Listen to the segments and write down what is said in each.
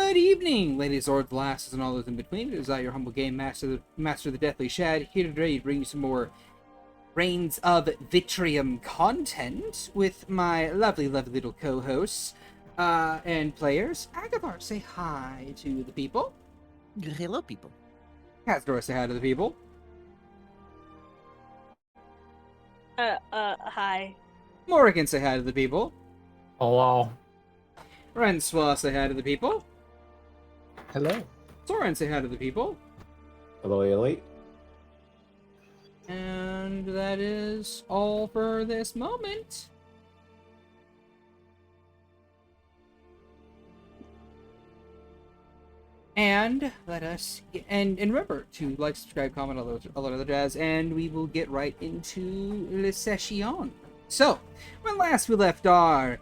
Good evening, ladies, lords, lasses, and all those in between. It is I, your humble game master, the Deathly Shad, here today to bring you some more Rains of Vitrium content with my lovely little co-hosts and players. Agathar, say hi to the people. Hello, people. ch-ldr-n, say hi to the people. Hi. Morrigan, say hi to the people. Hello. Renswa, say hi to the people. Hello. Soren, say hi to the people. Hello, Elite. And that is all for this moment. And let us and remember to like, subscribe, comment, all that other jazz, and we will get right into the session. So, when last we left our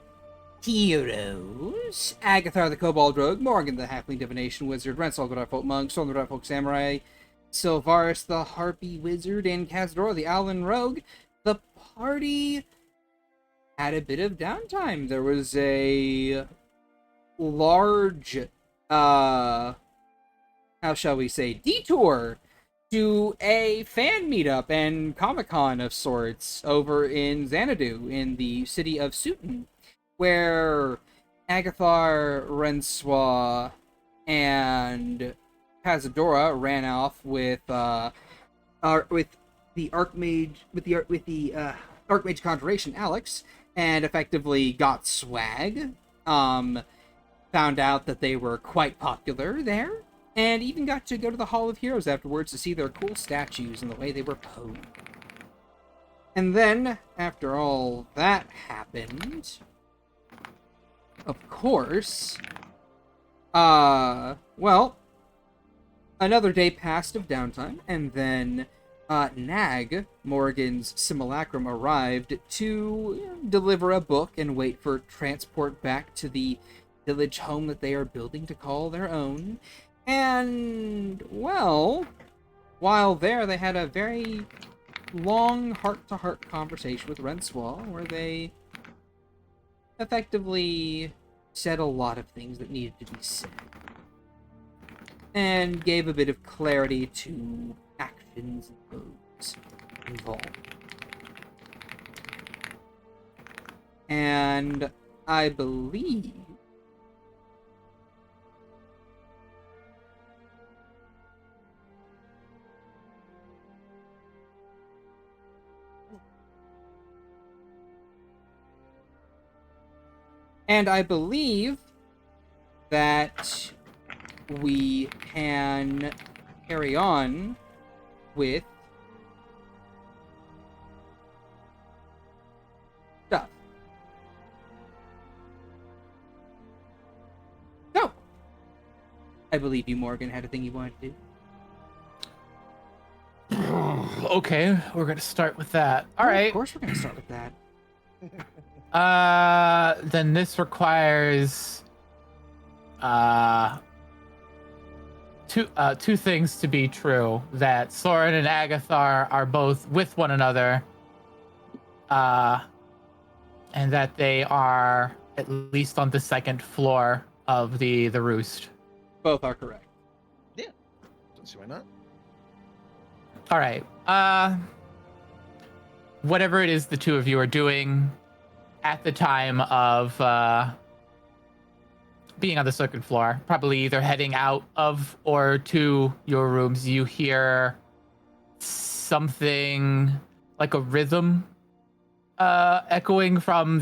heroes, Agathar the Kobold Rogue, Morgan the Halfling Divination Wizard, Rensol the Darkfolk Monk, Storm the Darkfolk Samurai, Sylvaris the Harpy Wizard, and Ch-ldr-n the Owlin Rogue, the party had a bit of downtime. There was a large, how shall we say, detour to a fan meetup and Comic-Con of sorts over in Xanadu in the city of Sutin, where Agathar, Renswa, and Cazadora ran off with the Archmage Archmage Conjuration Alex, and effectively got swag. Found out that they were quite popular there, and even got to go to the Hall of Heroes afterwards to see their cool statues and the way they were posed. And then, after all that happened, of course, well, another day passed of downtime, and then Nag, Morgan's simulacrum, arrived to deliver a book and wait for transport back to the village home that they are building to call their own. And, well, while there, they had a very long heart-to-heart conversation with Renswa, where they effectively said a lot of things that needed to be said, and gave a bit of clarity to actions and moves involved. And I believe that we can carry on with stuff. So, I believe you, Morgan, had a thing you wanted to do. Okay, we're gonna start with that. All right. Of course we're going to start with that. Then this requires two things to be true: that Soren and Agathar are both with one another, and that they are at least on the second floor of the roost. Both are correct. Yeah. Don't see why not. All right. Whatever it is the two of you are doing at the time of being on the second floor, probably either heading out of or to your rooms, you hear something like a rhythm echoing from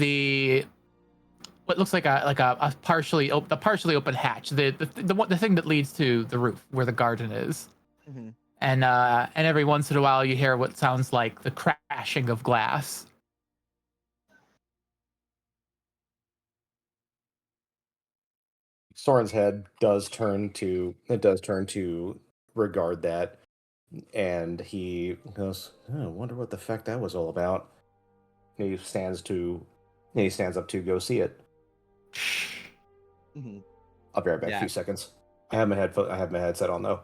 what looks like a partially open hatch, the thing that leads to the roof where the garden is. Mm-hmm. And every once in a while you hear what sounds like the crashing of glass. Soren's head does turn to regard that, and he goes, "Oh, I wonder what the fuck that was all about." And he stands up to go see it. Mm-hmm. I'll be right back. Yeah. A few seconds. I have my headset on though.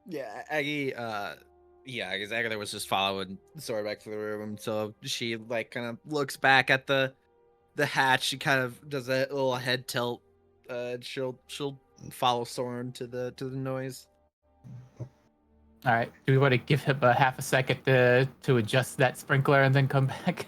Yeah, Aggie. Because Agatha was just following Sora back to the room, so she kind of looks back at the hatch. She kind of does a little head tilt. She'll follow Soren to the noise. All right. Do we want to give him a half a second to adjust that sprinkler and then come back?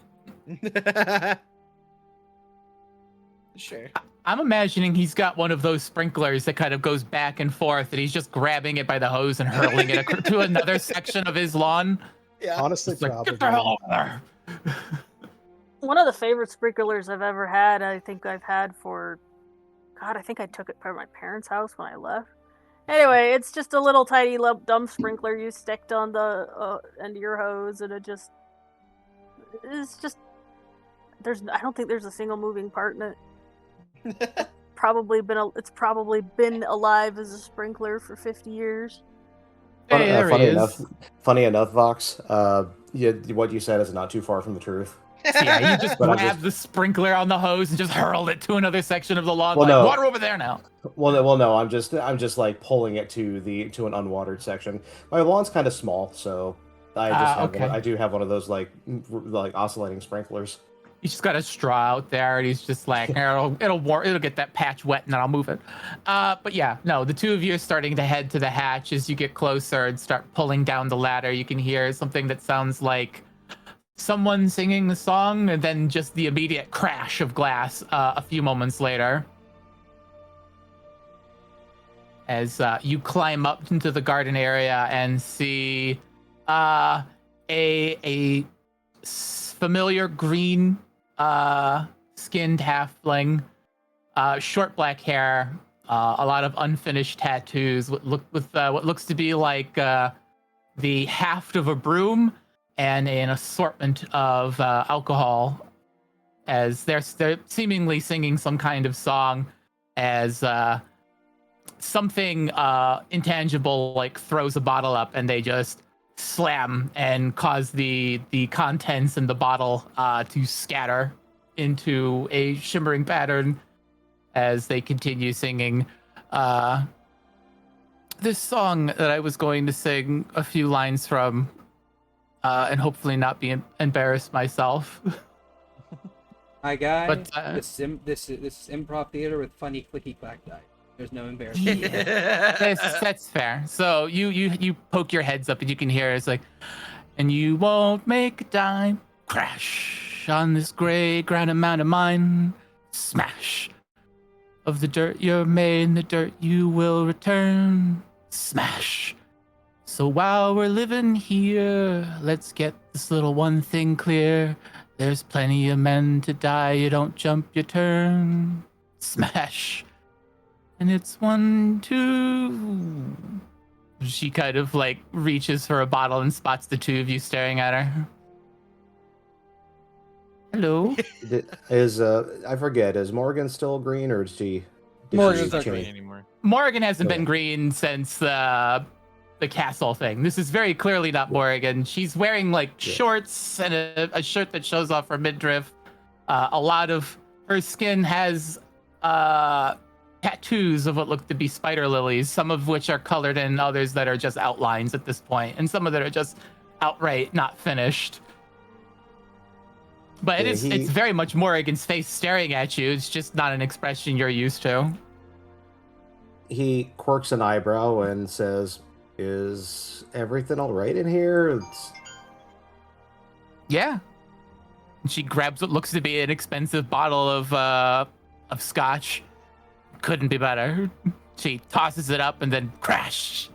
Sure. I'm imagining he's got one of those sprinklers that kind of goes back and forth, and he's just grabbing it by the hose and hurling it to another section of his lawn. Yeah. Honestly, It's like, probably. get the hell over there. One of the favorite sprinklers I've ever had, I think I've had for, God, I think I took it from my parents' house when I left. Anyway, it's just a little tiny dumb sprinkler you sticked on the end of your hose, and it's just, I don't think there's a single moving part in it. It's probably been alive as a sprinkler for 50 years. Hey, there he is. Funny enough, Vox, what you said is not too far from the truth. So yeah, you just But I'm grabbed the sprinkler on the hose and just hurled it to another section of the lawn. Well, like, no. water over there now. Well, no, I'm just like pulling it to an unwatered section. My lawn's kind of small, so I just have okay. I do have one of those like oscillating sprinklers. He's just got a straw out there, and he's just like, it'll get that patch wet, and then I'll move it. But yeah, no, the two of you are starting to head to the hatch. As you get closer and start pulling down the ladder, you can hear something that sounds like someone singing the song, and then just the immediate crash of glass a few moments later. As you climb up into the garden area and see a familiar green skinned halfling, short black hair, a lot of unfinished tattoos, what looks to be like the haft of a broom and an assortment of alcohol, as they're seemingly singing some kind of song, as something intangible like throws a bottle up, and they just slam and cause the contents in the bottle to scatter into a shimmering pattern as they continue singing this song that I was going to sing a few lines from, and hopefully not be embarrassed myself. Hi, guy. But, this is improv theater with funny clicky clack die. There's no embarrassment. Yeah, that's fair. So you poke your heads up and you can hear it's like, and you won't make a dime, crash on this gray ground amount of mine, smash of the dirt you're made in the dirt you will return, smash. So while we're living here, let's get this little one thing clear. There's plenty of men to die, you don't jump your turn, smash. And it's 1, 2. She kind of like reaches for a bottle and spots the two of you staring at her. Hello. I forget, is Morgan still green, or did Morgan's she not change? green anymore. Morgan hasn't been Okay. green since the castle thing. This is very clearly not Morgan. She's wearing like shorts and a shirt that shows off her midriff. A lot of her skin has tattoos of what look to be spider lilies, some of which are colored in, others that are just outlines at this point, and some of that are just outright not finished. But Yeah, it's very much Morrigan's face staring at you. It's just not an expression you're used to. He quirks an eyebrow and says, "Is everything all right in here?" Yeah. And she grabs what looks to be an expensive bottle of scotch. Couldn't be better. She tosses it up and then crash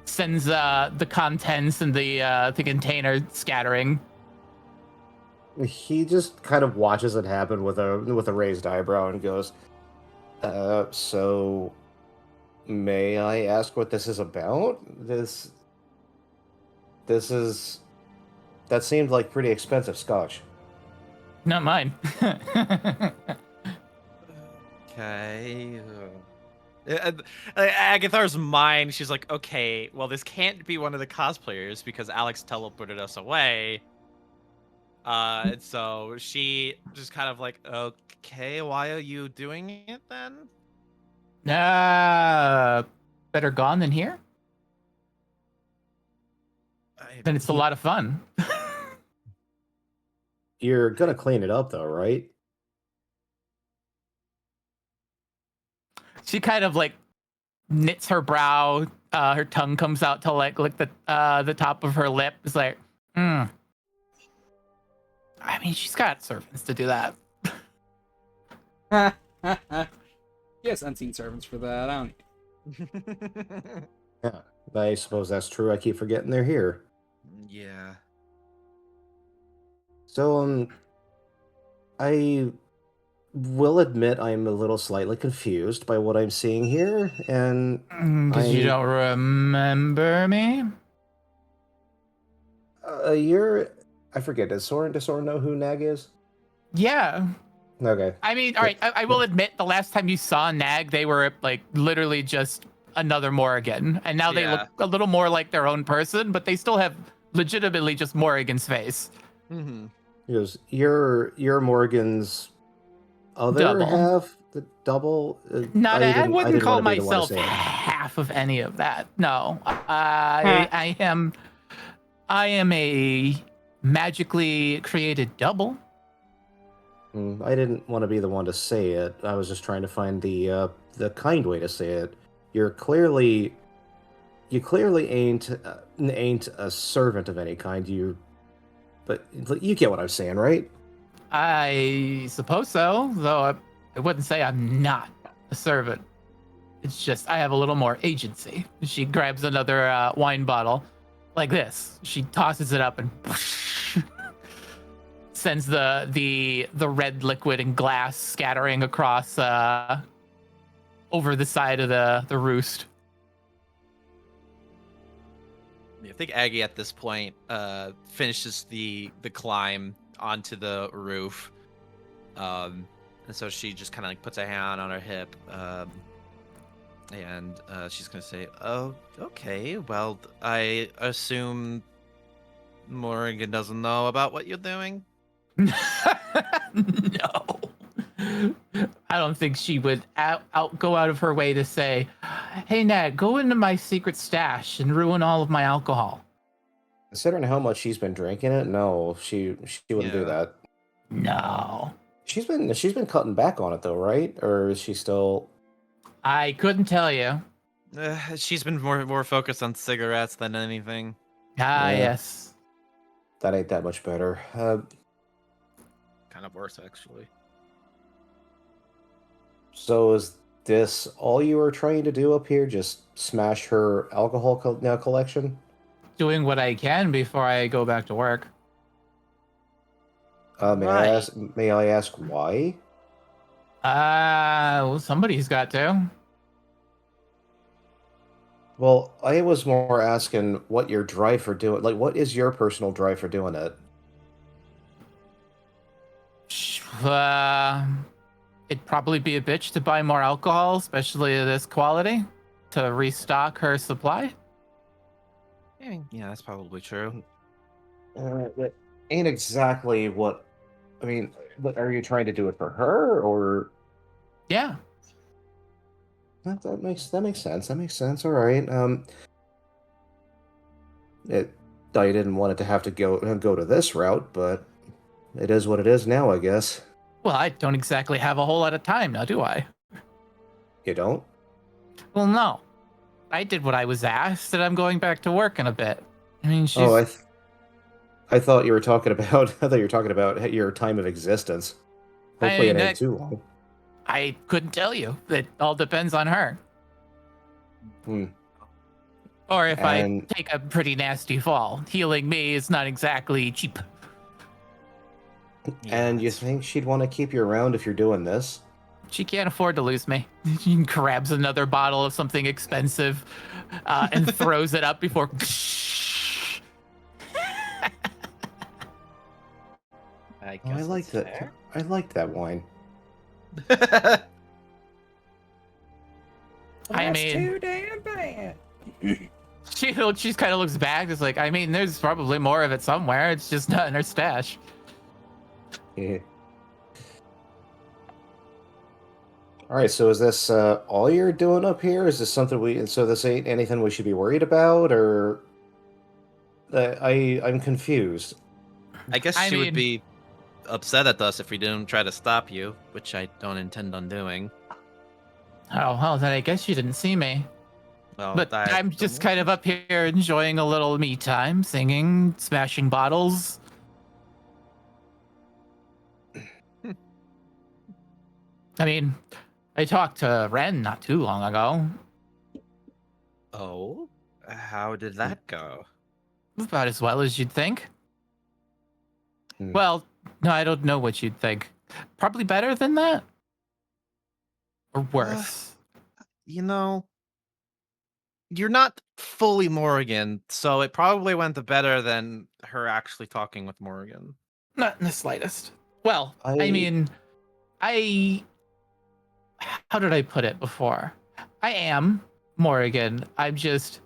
sends the contents and the container scattering. He just kind of watches it happen with a raised eyebrow and goes, "So, may I ask what this is about? That seemed like pretty expensive scotch." Not mine. Okay. Agathar's mind, she's like, okay, well, this can't be one of the cosplayers because Alex teleported us away. So she just kind of like, okay, why are you doing it then? Better gone than here? Then it's a lot of fun. You're gonna clean it up though, right? She kind of like knits her brow. Her tongue comes out to like lick the top of her lip. It's like, I mean, she's got servants to do that. Yes, unseen servants for that. I don't. Yeah, I suppose that's true. I keep forgetting they're here. Yeah. So, I will admit I'm a little slightly confused by what I'm seeing here, and Because you don't remember me? I forget, does Soren know who Nag is? Yeah. Okay. I mean, all right, I will admit the last time you saw Nag, they were like literally just another Morrigan. And now they look a little more like their own person, but they still have legitimately just Morrigan's face. Mm-hmm. He goes, you're Morgan's other Double. half? The double? I wouldn't call wanna be the one to myself say it. half of any of that. No. I am a magically created double. I didn't want to be the one to say it. I was just trying to find the kind way to say it. You clearly ain't a servant of any kind. But you get what I'm saying, right? I suppose so, though I wouldn't say I'm not a servant. It's just I have a little more agency. She grabs another wine bottle like this. She tosses it up and sends the red liquid and glass scattering across over the side of the roost. I think Aggie at this point finishes the climb onto the roof, and so she just kind of like puts a hand on her hip, and she's gonna say, "Oh, okay. Well, I assume Morrigan doesn't know about what you're doing." No. I don't think she would go out of her way to say, "Hey, Ned, go into my secret stash and ruin all of my alcohol." Considering how much she's been drinking it, no, she wouldn't do that. No. She's been cutting back on it though, right? Or is she still? I couldn't tell you. She's been more focused on cigarettes than anything. Yeah. Yes. That ain't that much better. Kind of worse, actually. So is this all you were trying to do up here? Just smash her alcohol collection? Doing what I can before I go back to work. May I ask why? Well, somebody's got to. Well, I was more asking what your drive for doing. Like, what is your personal drive for doing it? It'd probably be a bitch to buy more alcohol, especially of this quality, to restock her supply. Yeah, that's probably true. That ain't exactly what. I mean, but are you trying to do it for her, or? Yeah. That makes sense. That makes sense. All right. I didn't want it to have to go to this route, but it is what it is now, I guess. Well, I don't exactly have a whole lot of time now, do I? You don't? Well, no. I did what I was asked, and I'm going back to work in a bit. I mean, she's... Oh, I thought you were talking about. I thought you were talking about your time of existence. Hopefully, it ain't too long. I couldn't tell you. It all depends on her. Or if I take a pretty nasty fall. Healing me is not exactly cheap. And you think she'd want to keep you around if you're doing this? She can't afford to lose me. She grabs another bottle of something expensive and throws it up before... I like that. I like that wine. I mean, too damn bad. She kind of looks back. It's like, I mean, there's probably more of it somewhere. It's just not in her stash. Yeah. All right. So is this all you're doing up here? Is this something so this ain't anything we should be worried about, or? I'm confused. I guess she would be upset at us if we didn't try to stop you, which I don't intend on doing. Oh, well, then I guess you didn't see me. Well, But that I'm just kind of up here enjoying a little me time, singing, smashing bottles. I mean, I talked to Ren not too long ago. Oh, how did that go? About as well as you'd think. Hmm. Well, no, I don't know what you'd think. Probably better than that? Or worse? You know, you're not fully Morrigan, so it probably went better than her actually talking with Morrigan. Not in the slightest. Well, I I mean, I. How did I put it before? I am Morrigan. I just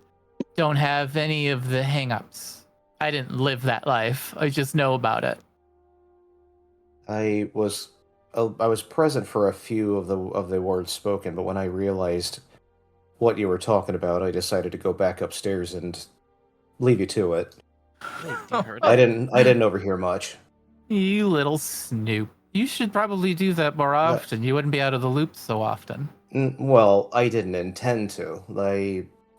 don't have any of the hangups. I didn't live that life. I just know about it. I was I was present for a few of the words spoken, but when I realized what you were talking about, I decided to go back upstairs and leave you to it. You heard I it. didn't overhear much. You little snoop. You should probably do that more That- often. You wouldn't be out of the loop so often. Well, I didn't intend to.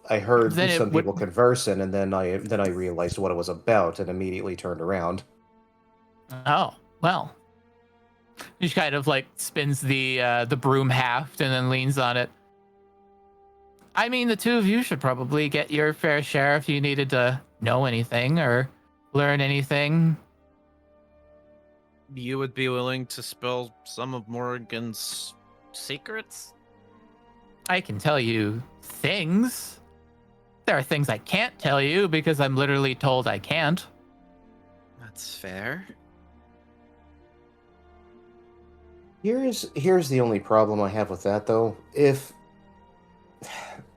I heard Then some it would. people conversing, and then I realized what it was about, and immediately turned around. Oh, well. She kind of like spins the broom haft and then leans on it. I mean, the two of you should probably get your fair share if you needed to know anything or learn anything. You would be willing to spill some of Morrigan's secrets? I can tell you things. There are things I can't tell you because I'm literally told I can't. That's fair. Here's the only problem I have with that, though. If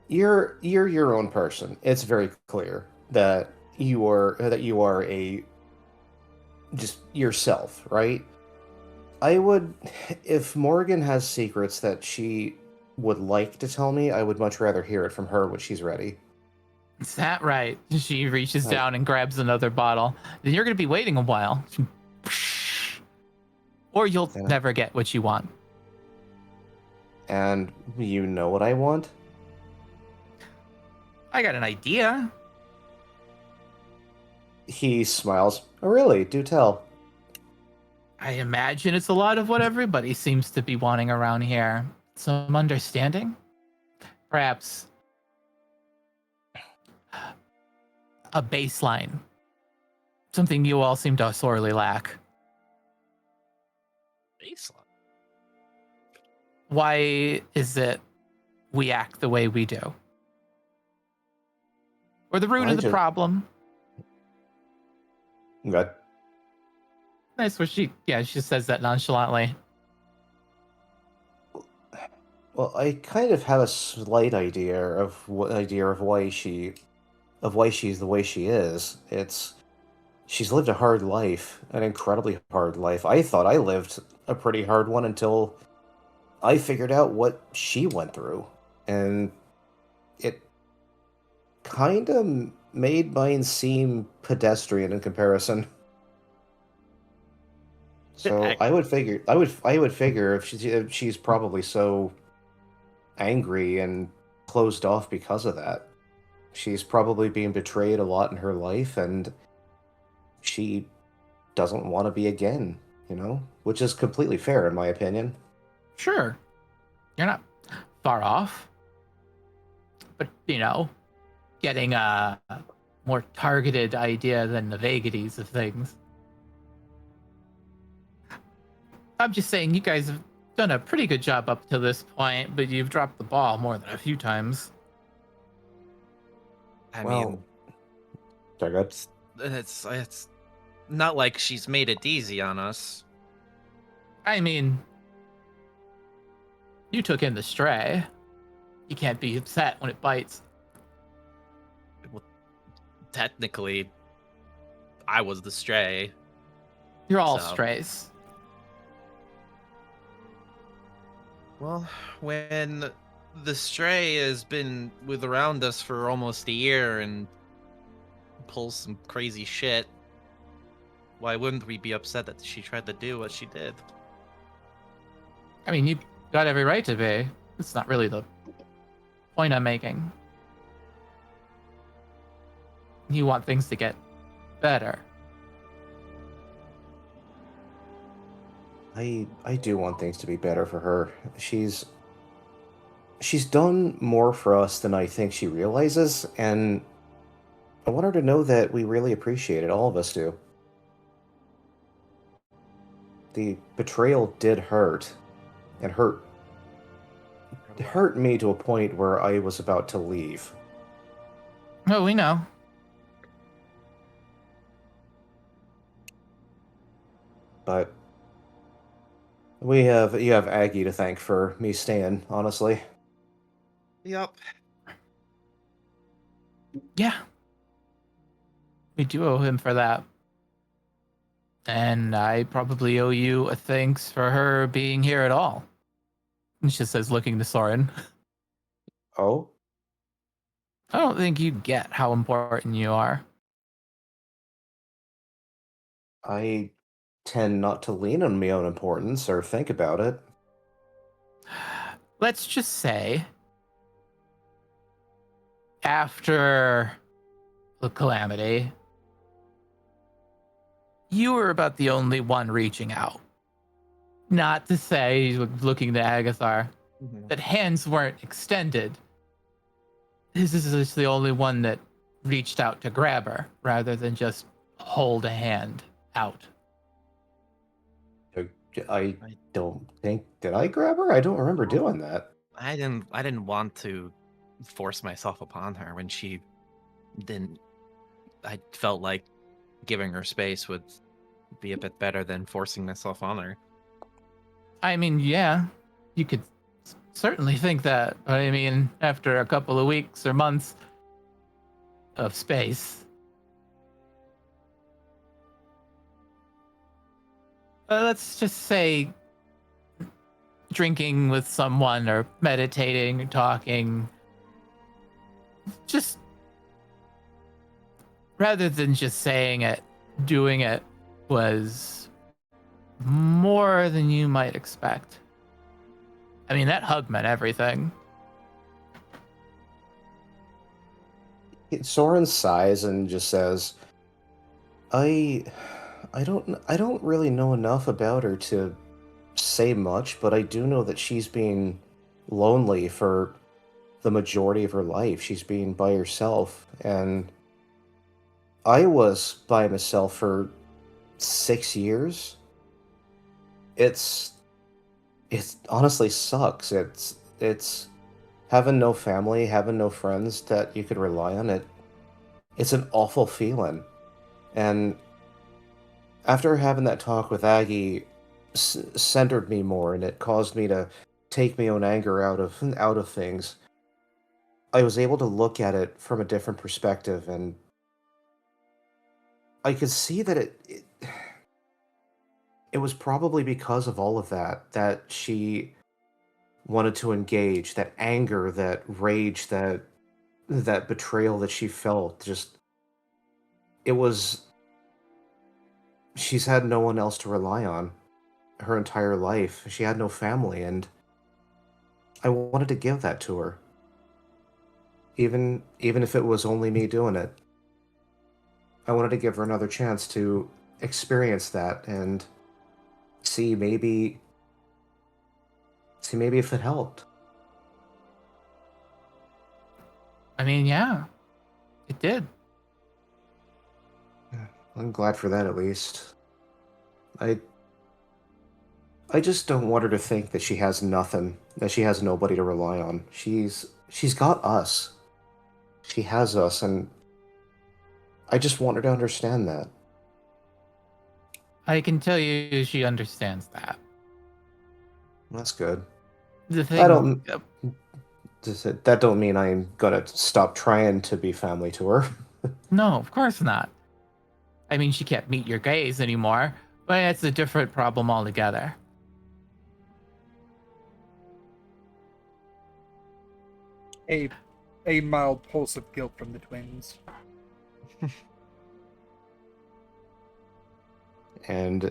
you're your own person, it's very clear that you are a just yourself, right? I would, if Morgan has secrets that she would like to tell me, I would much rather hear it from her when she's ready. Is that right? She reaches Right. down and grabs another bottle. Then you're going to be waiting a while. Or you'll Yeah. never get what you want. And you know what I want? I got an idea. He smiles. Oh, really? Do tell. I imagine it's a lot of what everybody seems to be wanting around here. Some understanding? Perhaps a baseline. Something you all seem to sorely lack. Baseline. Why is it we act the way we do? Or the root I of the just- problem? Okay. Nice where she says that nonchalantly. Well, I kind of have a slight idea of why she's the way she is. She's lived a hard life, an incredibly hard life. I thought I lived a pretty hard one until I figured out what she went through, and it kind of made mine seem pedestrian in comparison. So I would figure if she's probably so angry and closed off because of that. She's probably being betrayed a lot in her life, and she doesn't want to be again, which is completely fair in my opinion. Sure. You're not far off. But, getting a more targeted idea than the vagaries of things. I'm just saying you guys have done a pretty good job up to this point, but you've dropped the ball more than a few times. I Well, mean, sorry, go ahead. it's not like she's made it easy on us. I mean, you took in the stray. You can't be upset when it bites. Technically, I was the stray. You're all So- strays. Well, when the stray has been around us for almost a year and pulls some crazy shit, why wouldn't we be upset that she tried to do what she did? I mean, you got every right to be. It's not really the point I'm making. You want things to get better. I do want things to be better for her. She's done more for us than I think she realizes, and I want her to know that we really appreciate it. All of us do. The betrayal did hurt, and hurt me to a point where I was about to leave. Oh, we know. But you have Aggie to thank for me staying, honestly. Yep. Yeah. We do owe him for that. And I probably owe you a thanks for her being here at all. And she says, looking to Soren. Oh? I don't think you get how important you are. I tend not to lean on my own importance or think about it. Let's just say, after the calamity, you were about the only one reaching out. Not to say, looking to Agathar, that hands weren't extended. This is just the only one that reached out to grab her, rather than just hold a hand out. I don't think... Did I grab her? I don't remember doing that. I didn't want to force myself upon her when she didn't. I felt like giving her space would be a bit better than forcing myself on her. I mean, yeah, you could certainly think that. But I mean, after a couple of weeks or months of space, let's just say drinking with someone or meditating or talking, just rather than just saying it, doing it was more than you might expect. I mean, that hug meant everything. Soren sighs and just says, I don't really know enough about her to say much, but I do know that she's been lonely for the majority of her life. She's been by herself, and I was by myself for 6 years. It honestly sucks. It's having no family, having no friends that you could rely on. It's an awful feeling. And after having that talk with Aggie, centered me more, and it caused me to take my own anger out of things. I was able to look at it from a different perspective, and I could see that it was probably because of all of that she wanted to engage, that anger, that rage, that betrayal that she felt. Just, it was... She's had no one else to rely on her entire life. She had no family, and I wanted to give that to her. Even if it was only me doing it. I wanted to give her another chance to experience that and see maybe if it helped. I mean, yeah, it did. I'm glad for that, at least. I just don't want her to think that she has nothing, that she has nobody to rely on. She's got us. She has us, and I just want her to understand that. I can tell you she understands that. That's good. The thing... That don't mean I'm gonna stop trying to be family to her. No, of course not. I mean, she can't meet your gaze anymore, but it's a different problem altogether. A mild pulse of guilt from the twins. And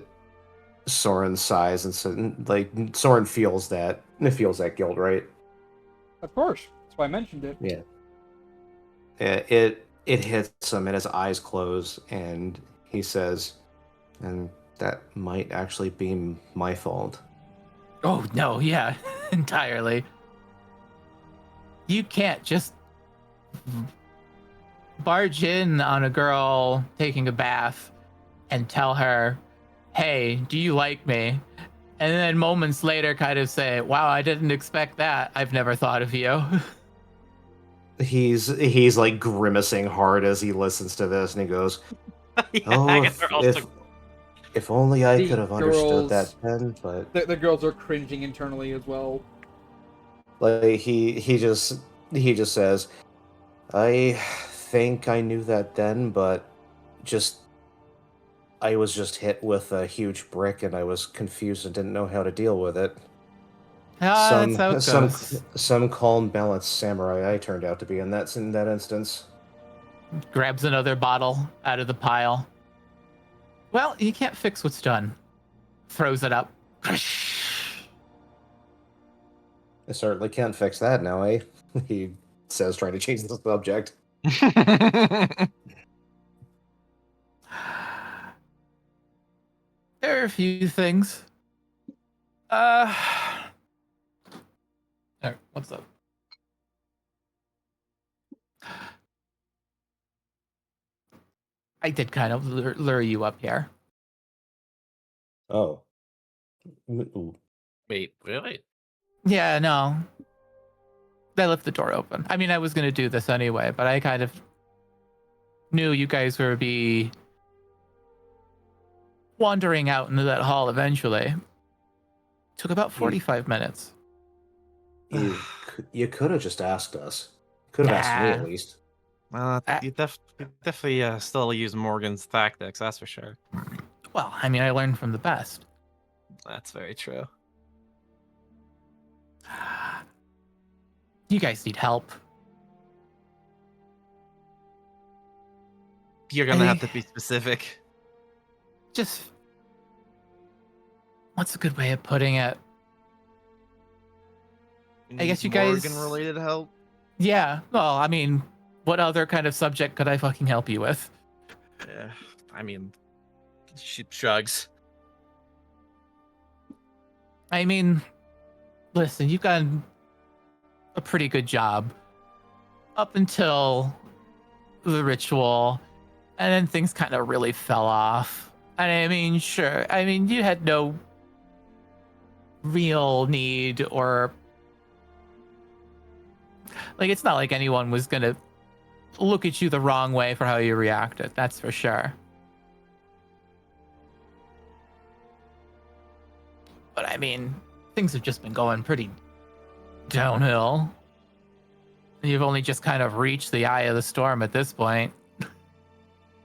Soren sighs and says, like, Soren feels that guilt, right? Of course. That's why I mentioned it. Yeah. It it hits him and his eyes close, and he says, and that might actually be my fault. Oh, no, yeah, entirely. You can't just barge in on a girl taking a bath and tell her, hey, do you like me? And then moments later kind of say, wow, I didn't expect that. I've never thought of you. He's like grimacing hard as he listens to this, and he goes, Yeah, "Oh, Agatha also. if only I The could have understood that girls- then." But The girls are cringing internally as well. like he just says, "I think I knew that then, but just I was just hit with a huge brick, and I was confused and didn't know how to deal with it. That's how it goes. Some calm, balanced samurai I turned out to be in that instance." Grabs another bottle out of the pile. Well, you can't fix what's done. Throws it up. I certainly can't fix that now, eh? He says, trying to change the subject. There are a few things. There, what's up? I did kind of lure you up here. Oh. Ooh. Wait, really? Yeah, no. I left the door open. I mean, I was going to do this anyway, but I kind of knew you guys were be wandering out into that hall eventually. Took about 45 minutes. You could have just asked us. Could have asked me Nah. at least. You definitely still use Morgan's tactics, that's for sure. Well, I mean, I learned from the best. That's very true. You guys need help. You're gonna have to be specific. Just, what's a good way of putting it? I guess you guys- Morgan-related help? Yeah, well, I mean, what other kind of subject could I fucking help you with? Yeah, I mean, she shrugs. I mean, listen, you've done a pretty good job up until the ritual, and then things kind of really fell off. And I mean, sure, I mean, you had no real need or. Like, it's not like anyone was gonna look at you the wrong way for how you reacted, that's for sure. But I mean, things have just been going pretty downhill. You've only just kind of reached the eye of the storm at this point.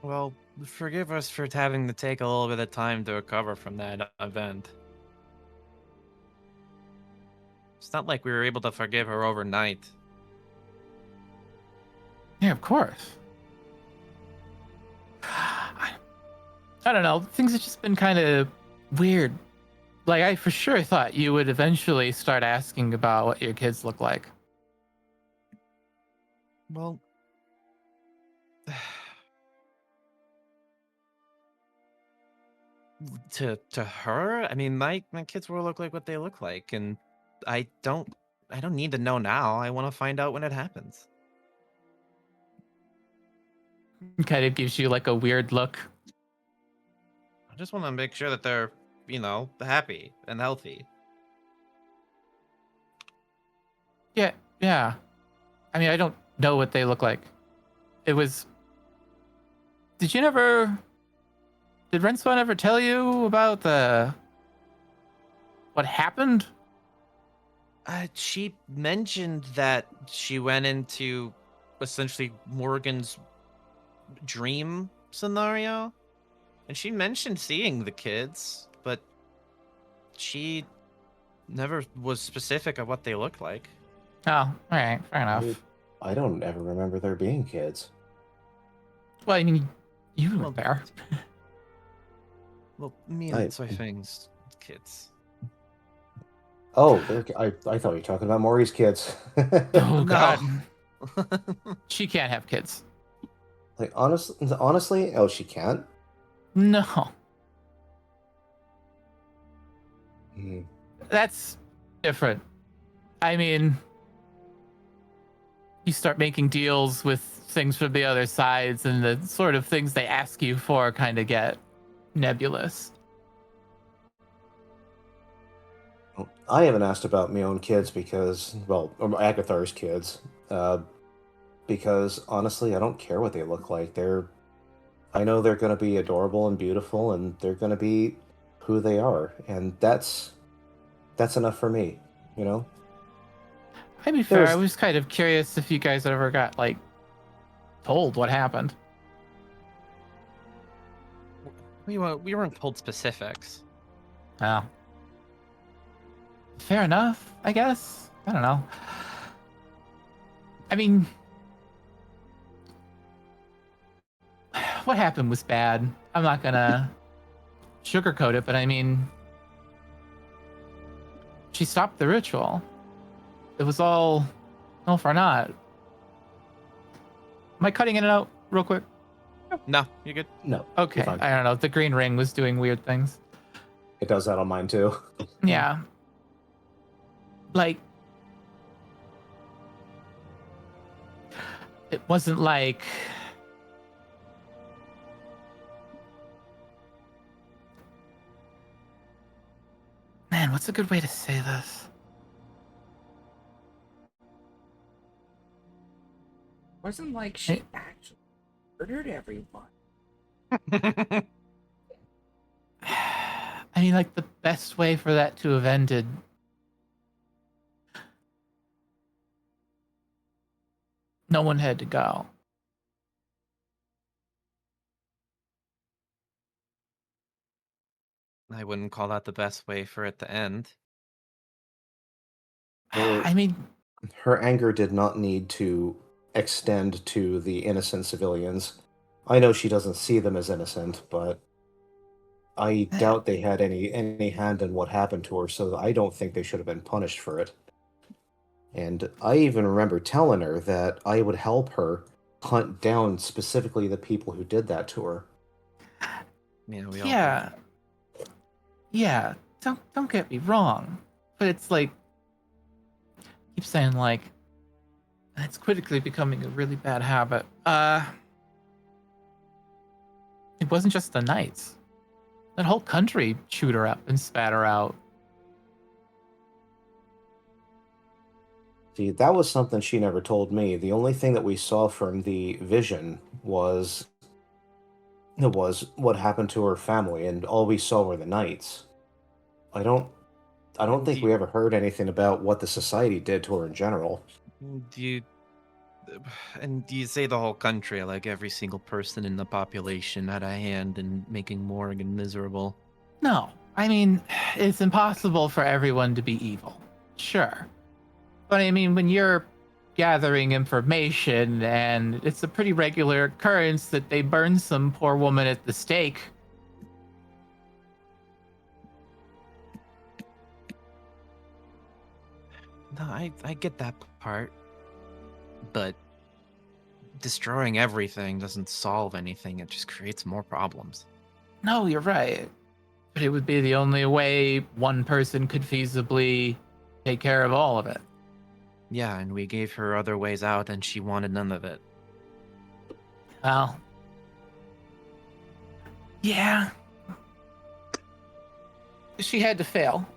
Well, forgive us for having to take a little bit of time to recover from that event. It's not like we were able to forgive her overnight. Yeah, of course. I don't know. Things have just been kind of weird. Like, I for sure thought you would eventually start asking about what your kids look like. Well, to her, I mean, my kids will look like what they look like, and I don't need to know now. I want to find out when it happens. Kind of gives you like a weird look. I just want to make sure that they're, happy and healthy. Yeah. I mean, I don't know what they look like. It was. Did Renswan ever tell you about what happened? She mentioned that she went into essentially Morgan's dream scenario, and she mentioned seeing the kids, but she never was specific of what they looked like. Oh, all right, fair enough. I don't ever remember there being kids. Well, I mean, you were Well, there. Well, me and Soy Fang's kids. Oh, I thought you were talking about Maury's kids. Oh No. God, she can't have kids. Like honestly, oh, she can't. No, Hmm. that's different. I mean, you start making deals with things from the other sides, and the sort of things they ask you for kind of get nebulous. I haven't asked about my own kids because, well, or Agathar's kids, uh, because honestly, I don't care what they look like. I know they're going to be adorable and beautiful, and they're going to be who they are, and that's enough for me. You know, To be fair, I there's was kind of curious if you guys ever got like told what happened. We weren't told specifics. Oh, fair enough, I guess. I don't know. I mean, what happened was bad. I'm not gonna sugarcoat it, but I mean, she stopped the ritual. It was all for naught. Am I cutting in and out real quick? No, you're good. no. Okay, You're fine. I don't know. The green ring was doing weird things. It does that on mine too. Yeah. Like, it wasn't like man, what's a good way to say this? Wasn't like she actually murdered everyone. I mean, like, the best way for that to have ended. No one had to go. I wouldn't call that the best way for it to end. I mean, Her anger did not need to extend to the innocent civilians. I know she doesn't see them as innocent, but I doubt they had any hand in what happened to her, so I don't think they should have been punished for it. And I even remember telling her that I would help her hunt down specifically the people who did that to her. Yeah, we all yeah. Yeah, don't get me wrong. But it's like, keep saying like, it's quickly becoming a really bad habit. It wasn't just the knights. That whole country chewed her up and spat her out. See, that was something she never told me. The only thing that we saw from the vision was what happened to her family, and all we saw were the knights. I don't think Do we you, ever heard anything about what the society did to her in general. do you and do you say the whole country, like every single person in the population had a hand in making Morgan miserable? No, I mean, it's impossible for everyone to be evil. Sure. But I mean, when you're gathering information and it's a pretty regular occurrence that they burn some poor woman at the stake. No, I get that part. But destroying everything doesn't solve anything, it just creates more problems. No, you're right. But it would be the only way one person could feasibly take care of all of it. Yeah, and we gave her other ways out and she wanted none of it. Well, yeah. She had to fail.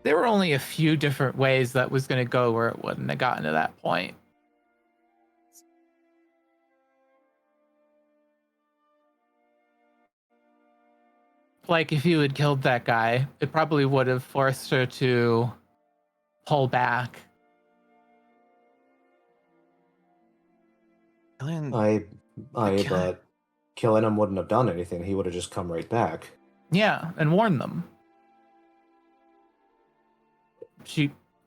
There were only a few different ways that was going to go where it wouldn't have gotten to that point. Like, if you had killed that guy, it probably would have forced her to pull back. Killing, But killing him wouldn't have done anything. He would have just come right back. Yeah, and warn them.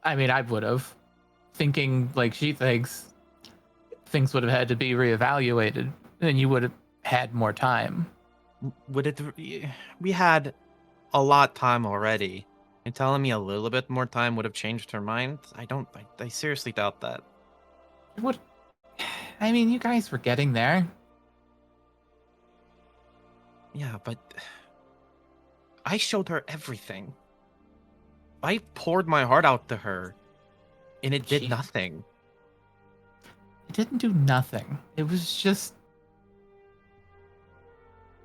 I would have. Thinking like she thinks, things would have had to be reevaluated, and you would have had more time. would it? We had a lot time already. And telling me a little bit more time would have changed her mind? I seriously doubt that. What? I mean, you guys were getting there. Yeah, but I showed her everything. I poured my heart out to her, and it did She- nothing. It didn't do nothing. It was just.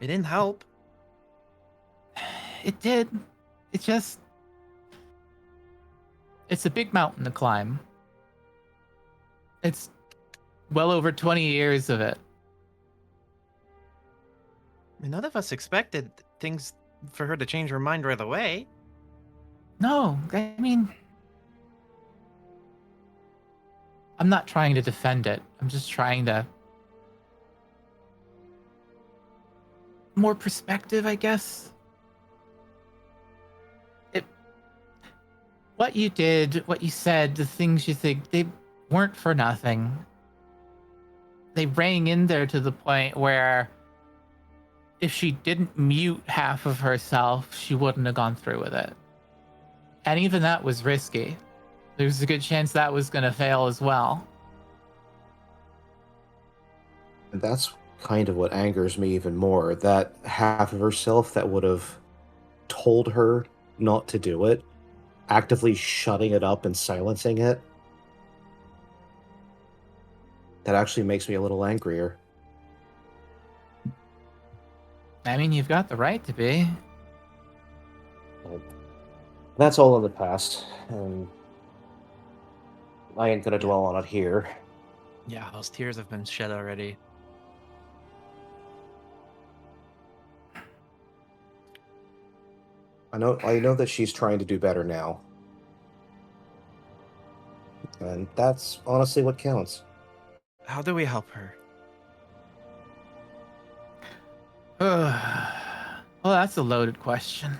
It didn't help. It did. It just. It's a big mountain to climb. It's well over 20 years of it. None of us expected things for her to change her mind right away. No, I mean. I'm not trying to defend it. I'm just trying to. More perspective, I guess. What you did, what you said, the things you think, they weren't for nothing. They rang in there to the point where if she didn't mute half of herself, she wouldn't have gone through with it. And even that was risky. There's a good chance that was going to fail as well. And that's kind of what angers me even more. That half of herself that would have told her not to do it, actively shutting it up and silencing it, that actually makes me a little angrier. I mean, you've got the right to be. But that's all in the past, and I ain't gonna dwell on it here. Yeah, those tears have been shed already. I know that she's trying to do better now. And that's honestly what counts. How do we help her? Well, that's a loaded question.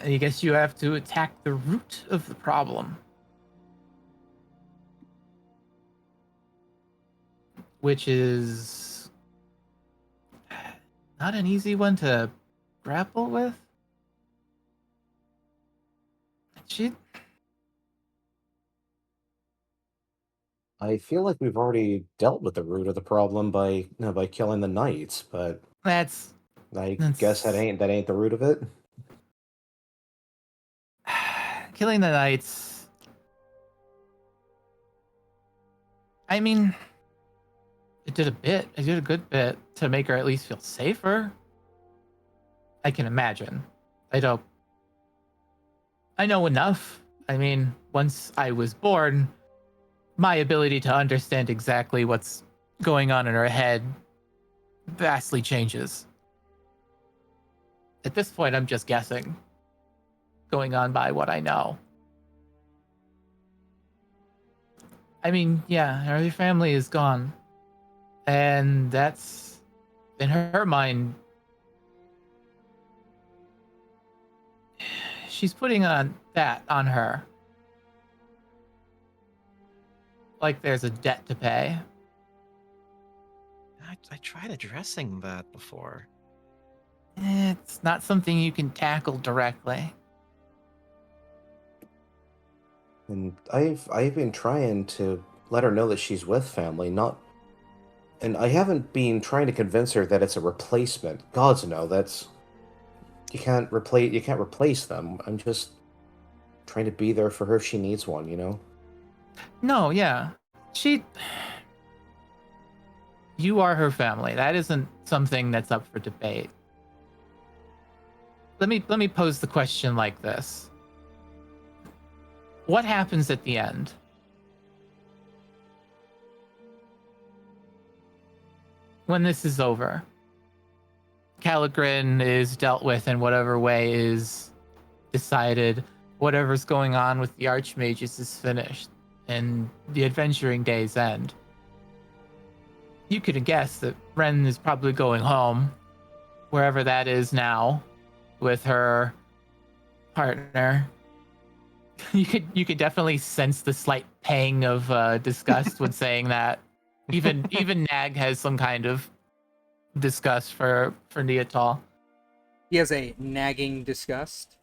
I guess you have to attack the root of the problem. Which is not an easy one to grapple with. I feel like we've already dealt with the root of the problem by killing the knights, but that's I guess that ain't the root of it. killing the knights. I mean, it did a bit. It did a good bit to make her at least feel safer. I can imagine. I know enough. I mean, once I was born, my ability to understand exactly what's going on in her head vastly changes. At this point, I'm just guessing, going on by what I know. I mean, yeah, her family is gone. And that's, in her mind, she's putting on that on her. Like there's a debt to pay. I tried addressing that before. It's not something you can tackle directly. And I've been trying to let her know that she's with family, not and I haven't been trying to convince her that it's a replacement. Gods no, that's you can't replace them. I'm just trying to be there for her if she needs one, you know? No, yeah. You are her family. That isn't something that's up for debate. Let me pose the question like this. What happens at the end? When this is over, Calagrin is dealt with in whatever way is decided. Whatever's going on with the Archmages is finished, and the adventuring days end. You could guess that Ren is probably going home, wherever that is now, with her partner. You could definitely sense the slight pang of disgust when saying that. Even Nag has some kind of disgust for Neatal. He has a nagging disgust.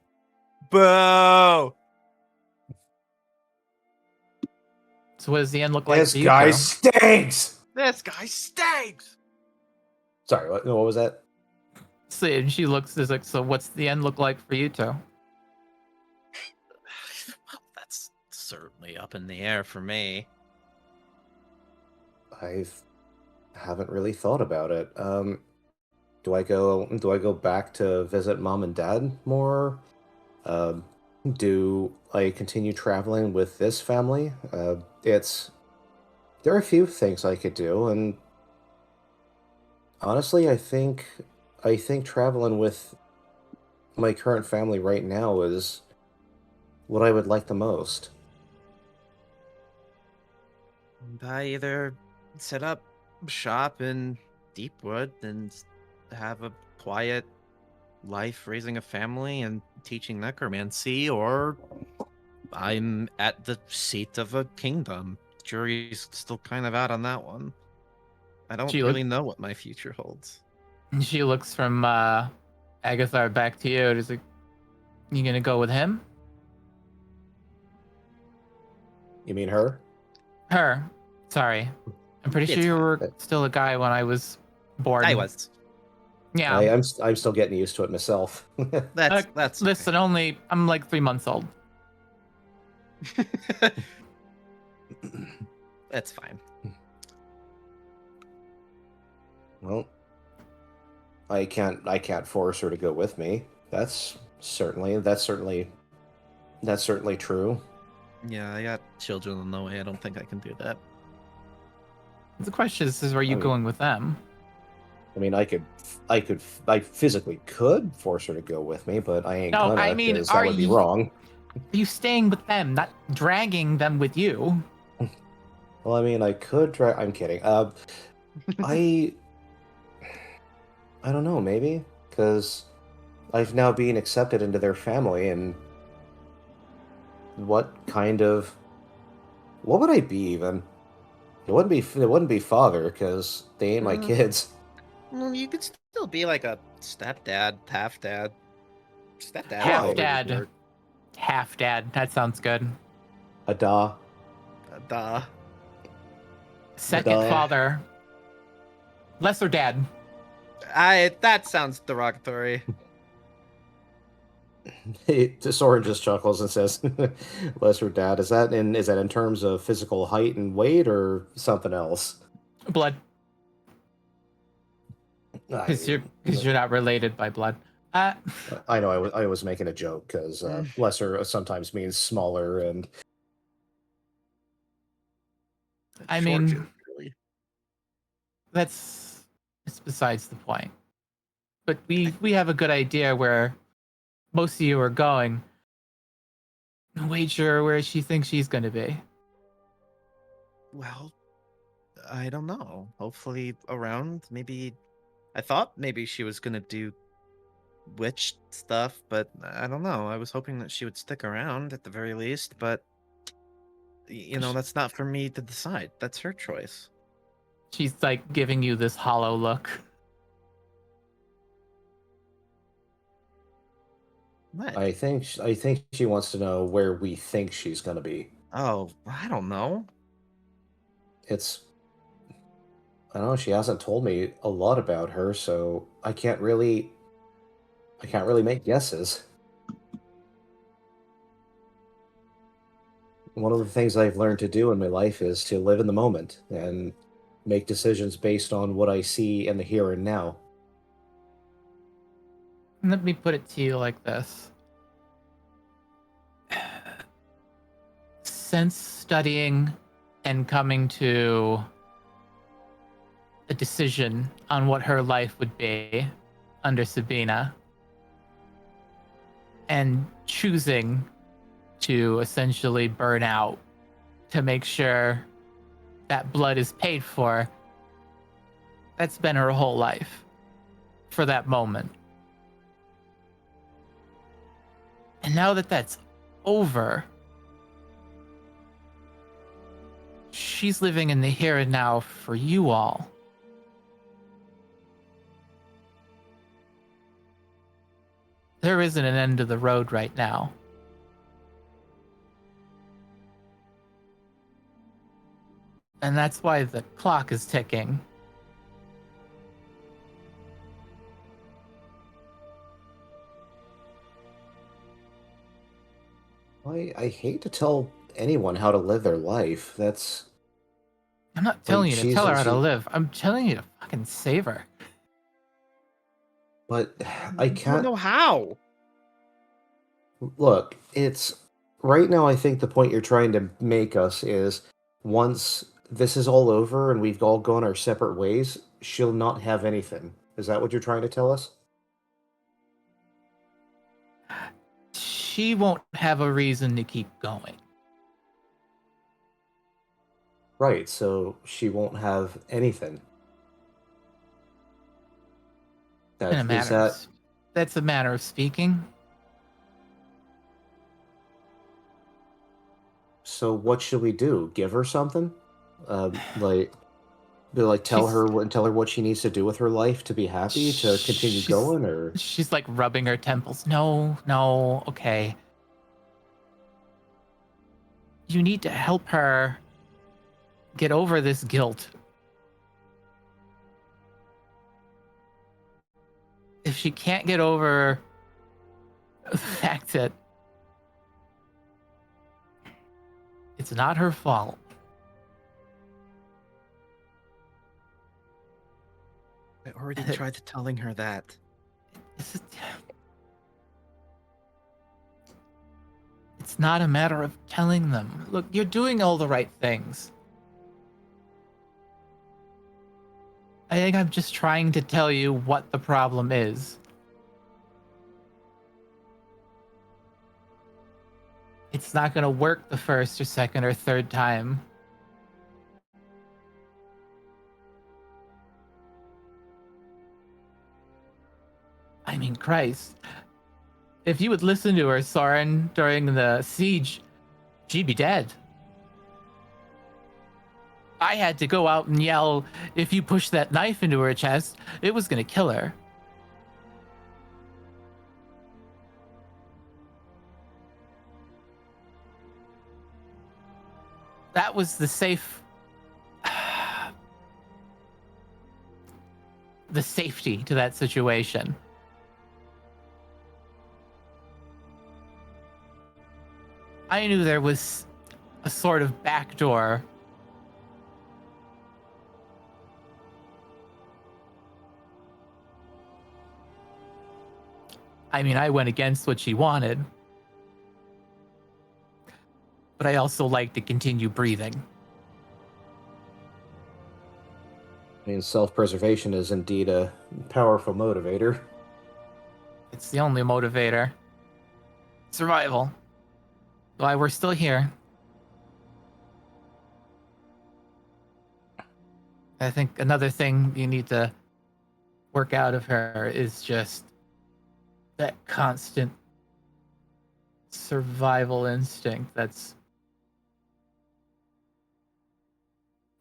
Boo! So what does the end look like This for you guy two? stinks! This guy stinks. Sorry, what was that? So, and she looks is like, so what's the end look like for you two? Well, that's certainly up in the air for me. I haven't really thought about it. Do I go back to visit mom and dad more? Um, do I continue traveling with this family? There are a few things I could do, and honestly, I think traveling with my current family right now is what I would like the most. I either set up shop in Deepwood and have a quiet life raising a family and teaching necromancy, or I'm at the seat of a kingdom. Jury's still kind of out on that one. I don't She really know what my future holds. She looks from Agathar back to you. She's like, you gonna go with him? You mean her? Her. Sorry. I'm pretty sure It's you fine. were still a guy when I was born. I was. Yeah. I'm still getting used to it myself. That's Listen, I'm like 3 months old. That's fine. Well, I can't force her to go with me. That's certainly true. Yeah, I got children on the way. I don't think I can do that. The question is are you I mean- going with them? I mean, I physically could force her to go with me, but I ain't No, gonna, I mean, 'cause are that would be you- wrong. Are you staying with them, not dragging them with you? Well, I mean, I could try. I'm kidding. I I don't know, maybe because I've now been accepted into their family, and what would I be even? It wouldn't be father because they ain't my Mm. kids. Well, you could still be like a stepdad, half dad. Stepdad. Half probably would dad. work. Half dad. That sounds good. Ada. Duh. Second Duh. father. Lesser dad. That sounds derogatory. Soren just chuckles and says, "Lesser dad." Is that in terms of physical height and weight or something else? Blood. I, Because you're not related by blood. I know I was making a joke because lesser sometimes means smaller, and I Short mean- joke, really. it's besides the point. But we have a good idea where most of you are going. Wager where she thinks she's going to be. Well, I don't know. Hopefully around. Maybe. I thought maybe she was gonna do witch stuff, but I don't know. I was hoping that she would stick around at the very least, but that's not for me to decide. That's her choice. She's like giving you this hollow look. What? I think she wants to know where we think she's gonna be. Oh, I don't know. I don't know. She hasn't told me a lot about her, so I can't really make guesses. One of the things I've learned to do in my life is to live in the moment and make decisions based on what I see in the here and now. Let me put it to you like this. Since studying and coming to a decision on what her life would be under Sabina, and choosing to essentially burn out to make sure that blood is paid for, that's been her whole life for that moment. And now that that's over, she's living in the here and now for you all. There isn't an end to the road right now. And that's why the clock is ticking. I hate to tell anyone how to live their life. That's I'm not telling you to tell her how to she, live. I'm telling you to fucking save her. but I I don't can't. know how. Look, it's right now. I think the point you're trying to make us is once this is all over and we've all gone our separate ways, she'll not have anything. Is that what you're trying to tell us? She won't have a reason to keep going. Right, so she won't have anything. In a matter of, that's a matter of speaking. So what should we do? Give her something? Like tell her what she needs to do with her life to be happy, to continue going, or she's like rubbing her temples. No, okay. You need to help her get over this guilt. If she can't get over the fact that it's not her fault. I already tried telling her that. It's not a matter of telling them. Look, you're doing all the right things. I think I'm just trying to tell you what the problem is. It's not going to work the first or second or third time. I mean, Christ. If you would listen to her, Soren, during the siege, she'd be dead. I had to go out and yell, if you push that knife into her chest, it was going to kill her. That was the safety to that situation. I knew there was a sort of back door. I mean, I went against what she wanted. But I also like to continue breathing. I mean, self-preservation is indeed a powerful motivator. It's the only motivator. Survival. Why we're still here. I think another thing you need to work out of her is just that constant survival instinct that's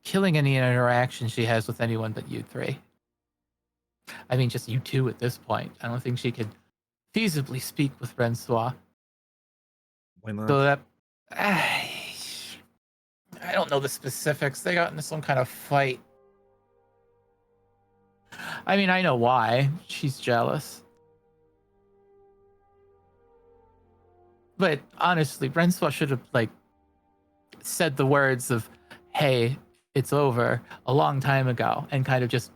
killing any interaction she has with anyone but you three. I mean, just you two at this point. I don't think she could feasibly speak with Francois. Why not? So that I don't know the specifics. They got into some kind of fight. I mean, I know why. She's jealous. But honestly, Francois should have said the words of, "Hey, it's over," a long time ago, and kind of just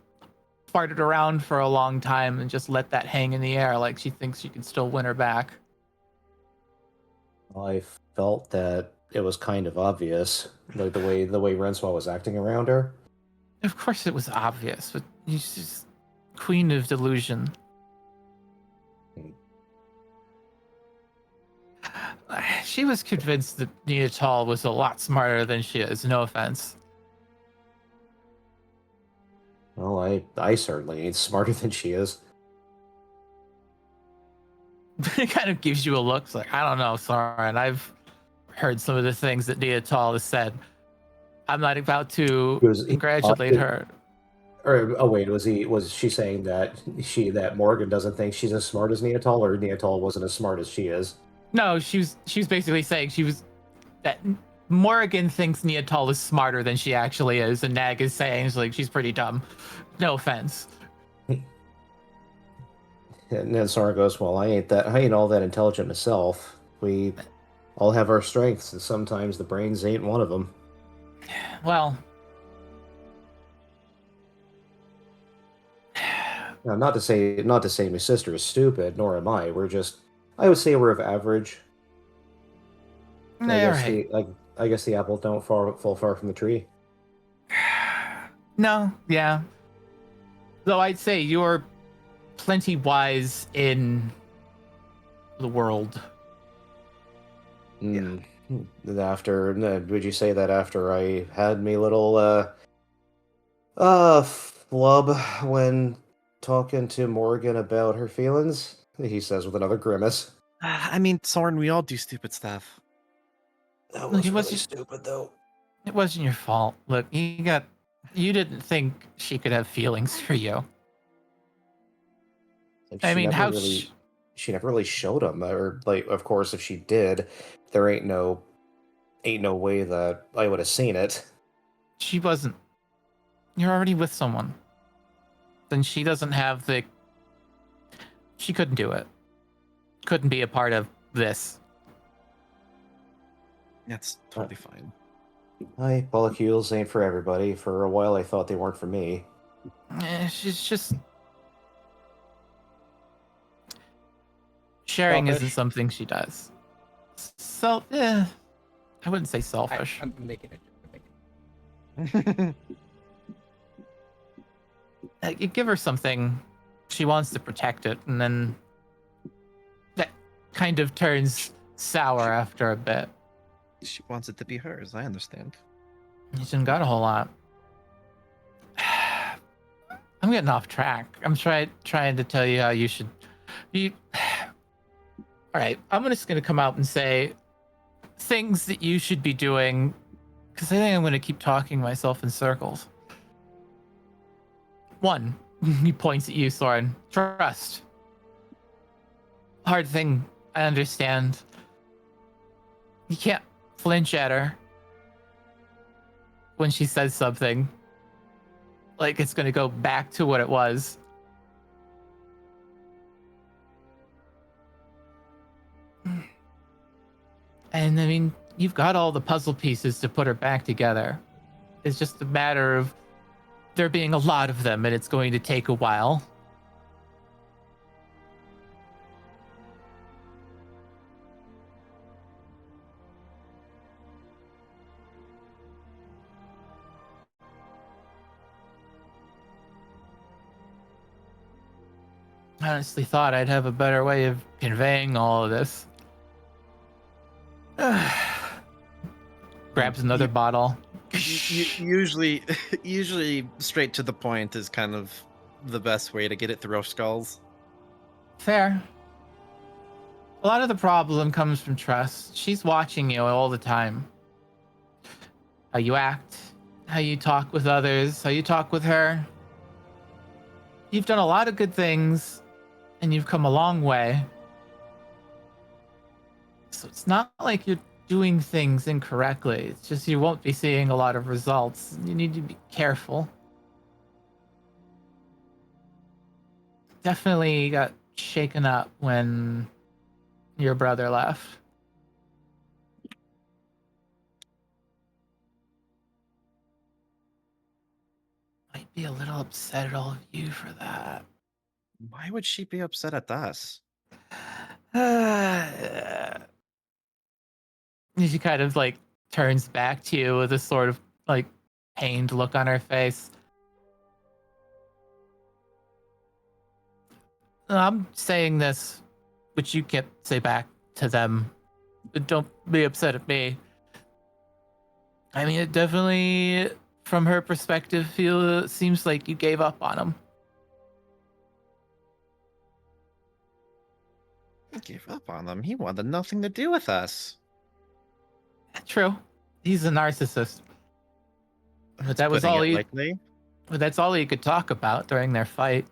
farted around for a long time and just let that hang in the air, like she thinks she can still win her back. I felt that it was kind of obvious, like the way Rensois was acting around her. Of course, it was obvious, but she's just queen of delusion. She was convinced that Neatal was a lot smarter than she is. No offense. Well, I certainly ain't smarter than she is. It kind of gives you a look. It's like, I don't know, Soren. I've heard some of the things that Neatal has said. I'm not about to congratulate her. Or wait, was she saying that Morgan doesn't think she's as smart as Neatal, or Neatal wasn't as smart as she is? No, she was basically saying that Morrigan thinks Neatal is smarter than she actually is, and Nag is saying she's pretty dumb. No offense. And then Sora goes, "Well, I ain't all that intelligent myself. We all have our strengths, and sometimes the brains ain't one of them." Well, Now, not to say my sister is stupid, nor am I. I would say we're of average. all right. I guess the apples don't fall far from the tree. No, yeah. Though I'd say you're plenty wise in the world. Yeah. Would you say that after I had me little flub when talking to Morgan about her feelings? He says with another grimace. I mean, Soren, we all do stupid stuff. That Look, was it really wasn't- stupid, though. It wasn't your fault. Look, you didn't think she could have feelings for you. Like, I she mean, never how really, she never really showed him, or of course, if she did, there ain't no way that I would have seen it. she wasn't. You're already with someone. Then she doesn't have the. She couldn't do it. Couldn't be a part of this. That's totally fine. Polycules ain't for everybody. For a while, I thought they weren't for me. She's just. Sharing Selfish? isn't something she does. I wouldn't say selfish. I'm making it. You give her something, she wants to protect it, and then that kind of turns sour after a bit. She wants it to be hers. I understand. You shouldn't got a whole lot. I'm getting off track. I'm trying to tell you how you should. All right, I'm just gonna come out and say things that you should be doing, because I think I'm gonna keep talking myself in circles. One, he points at you, Soren. Trust. Hard thing, I understand. You can't flinch at her when she says something like it's going to go back to what it was. And I mean, you've got all the puzzle pieces to put her back together. It's just a matter of there being a lot of them, and it's going to take a while. I honestly thought I'd have a better way of conveying all of this. Grabs another bottle. Usually straight to the point is kind of the best way to get it through our skulls. Fair. A lot of the problem comes from trust. She's watching you all the time. How you act, how you talk with others, how you talk with her. You've done a lot of good things, and you've come a long way. So it's not like you're doing things incorrectly. It's just you won't be seeing a lot of results. You need to be careful. Definitely got shaken up when your brother left. Might be a little upset at all of you for that. Why would she be upset at us? She kind of like turns back to you with a sort of like pained look on her face. I'm saying this, which you can't say back to them. Don't be upset at me. I mean, it definitely, from her perspective, seems like you gave up on him. I gave up on him. He wanted nothing to do with us. True. He's a narcissist. But that was Putting all it he. lightly. But that's all he could talk about during their fight.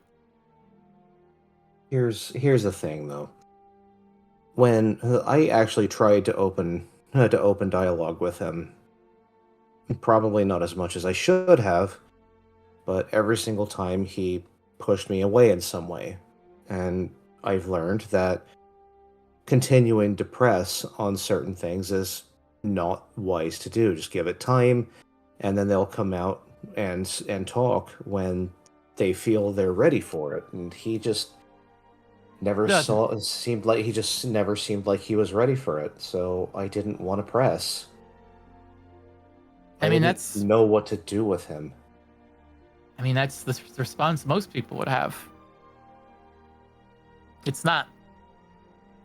Here's the thing, though. When I actually tried to open to open dialogue with him. Probably not as much as I should have, but every single time he pushed me away in some way. And I've learned that continuing to press on certain things is not wise to do. Just give it time, and then they'll come out and talk when they feel they're ready for it. And he just never Doesn't. seemed like he just never seemed like he was ready for it. So I didn't want to press. I mean, didn't that's know what to do with him. the response most people would have. It's not.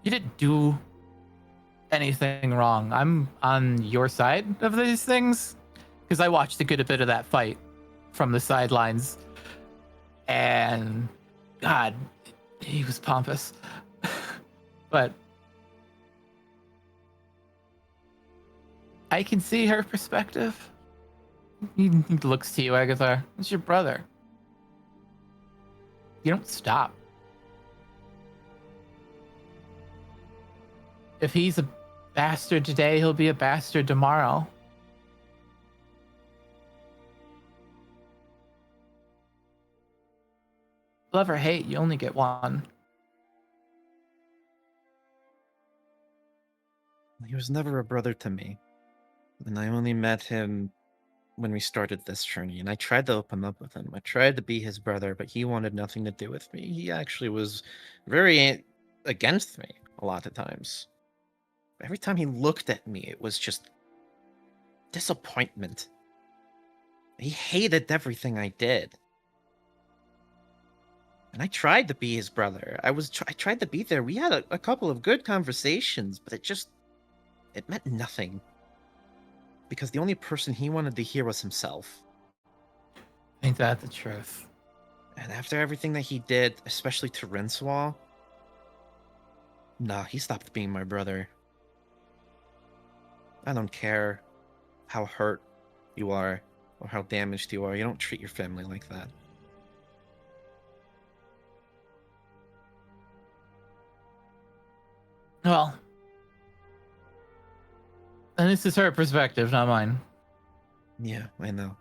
You didn't do anything wrong. I'm on your side of these things because I watched a good bit of that fight from the sidelines, and God, he was pompous. But I can see her perspective. He looks to you, Agathar. It's your brother. You don't stop. If he's a bastard today, he'll be a bastard tomorrow. Love or hate, you only get one. He was never a brother to me. And I only met him when we started this journey. And I tried to open up with him. I tried to be his brother, but he wanted nothing to do with me. He actually was very against me a lot of times. Every time he looked at me, it was just disappointment. He hated everything I did. And I tried to be his brother. I tried to be there. We had a couple of good conversations, but it meant nothing. Because the only person he wanted to hear was himself. Ain't that the truth? And after everything that he did, especially to Rincewild, nah, he stopped being my brother. I don't care how hurt you are or how damaged you are. You don't treat your family like that. Well, and this is her perspective, not mine. Yeah, I know.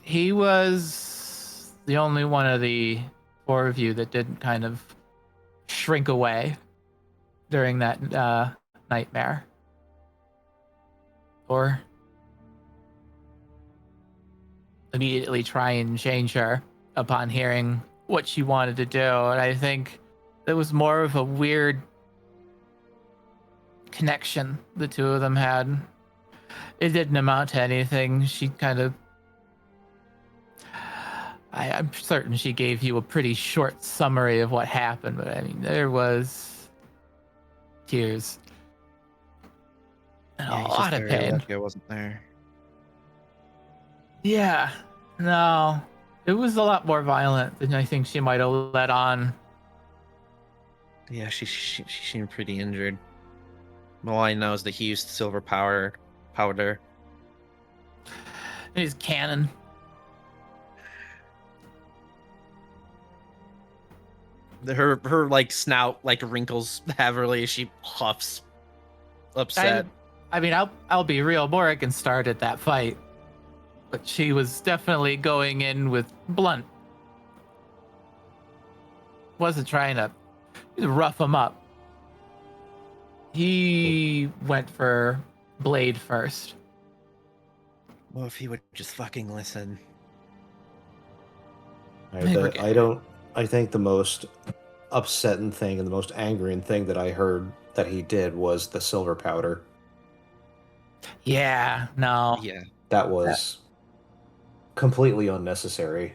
He was the only one of the four of you that didn't kind of shrink away during that nightmare. Or immediately try and change her upon hearing what she wanted to do. And I think it was more of a weird connection the two of them had. It didn't amount to anything. She kind of... I'm certain she gave you a pretty short summary of what happened, but I mean, there was tears and Yeah, a he's just lot of very pain. lucky I wasn't there. Yeah, no, it was a lot more violent than I think she might have let on. Yeah, she seemed pretty injured. All I know is that he used silver powder. His cannon. Her like snout like wrinkles heavily as she huffs, upset. I mean, I'll be real. Morrigan started that fight, but she was definitely going in with blunt. Wasn't trying to rough him up. He went for Blade first. Well, if he would just fucking listen. I think the most upsetting thing and the most angering thing that I heard that he did was the silver powder. Yeah, no. Yeah. That was completely unnecessary.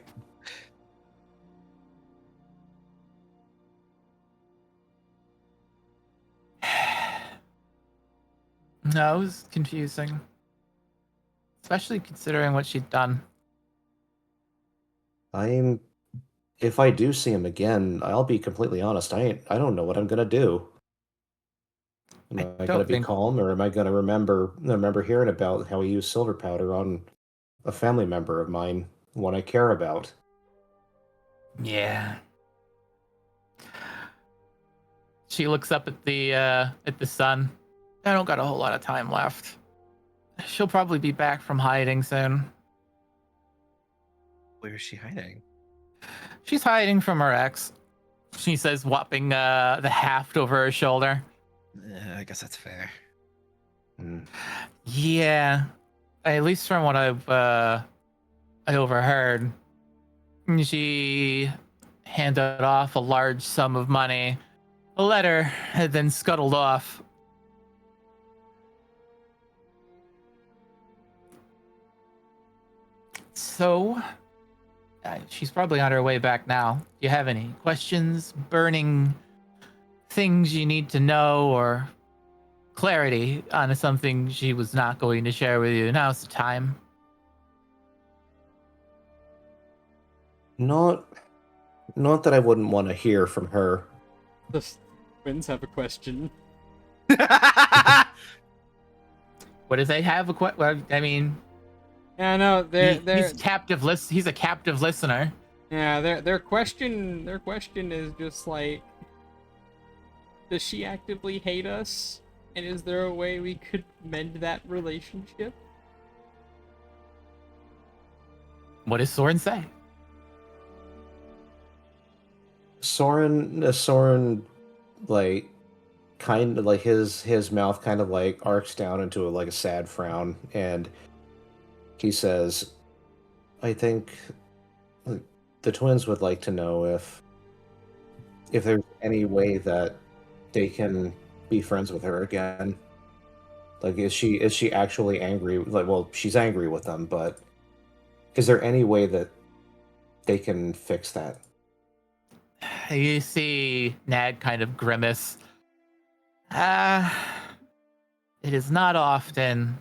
No, it was confusing. Especially considering what she'd done. If I do see him again, I'll be completely honest. I don't know what I'm gonna do. Am I I gonna don't be think... calm, or am I gonna remember hearing about how he used silver powder on a family member of mine, one I care about? Yeah. She looks up at the sun. I don't got a whole lot of time left. She'll probably be back from hiding soon. Where is she hiding? She's hiding from her ex. She says, whopping the haft over her shoulder. I guess that's fair. Mm. Yeah, at least from what I overheard. She handed off a large sum of money. A letter had then scuttled off. So, she's probably on her way back now. Do you have any questions, burning things you need to know, or clarity on something she was not going to share with you? Now's the time. Not that I wouldn't want to hear from her. The twins have a question. What do they have? Well, I mean, Yeah, no, he's captive. He's a captive listener. yeah, their question is just like, does she actively hate us? And is there a way we could mend that relationship? What does Soren say? Soren, like, kind of like his mouth kind of like arcs down into like a sad frown, and he says, "I think the twins would like to know if there's any way that they can be friends with her again. Like, is she actually angry? Like, well, she's angry with them, but is there any way that they can fix that?" You see Nag kind of grimace. It is not often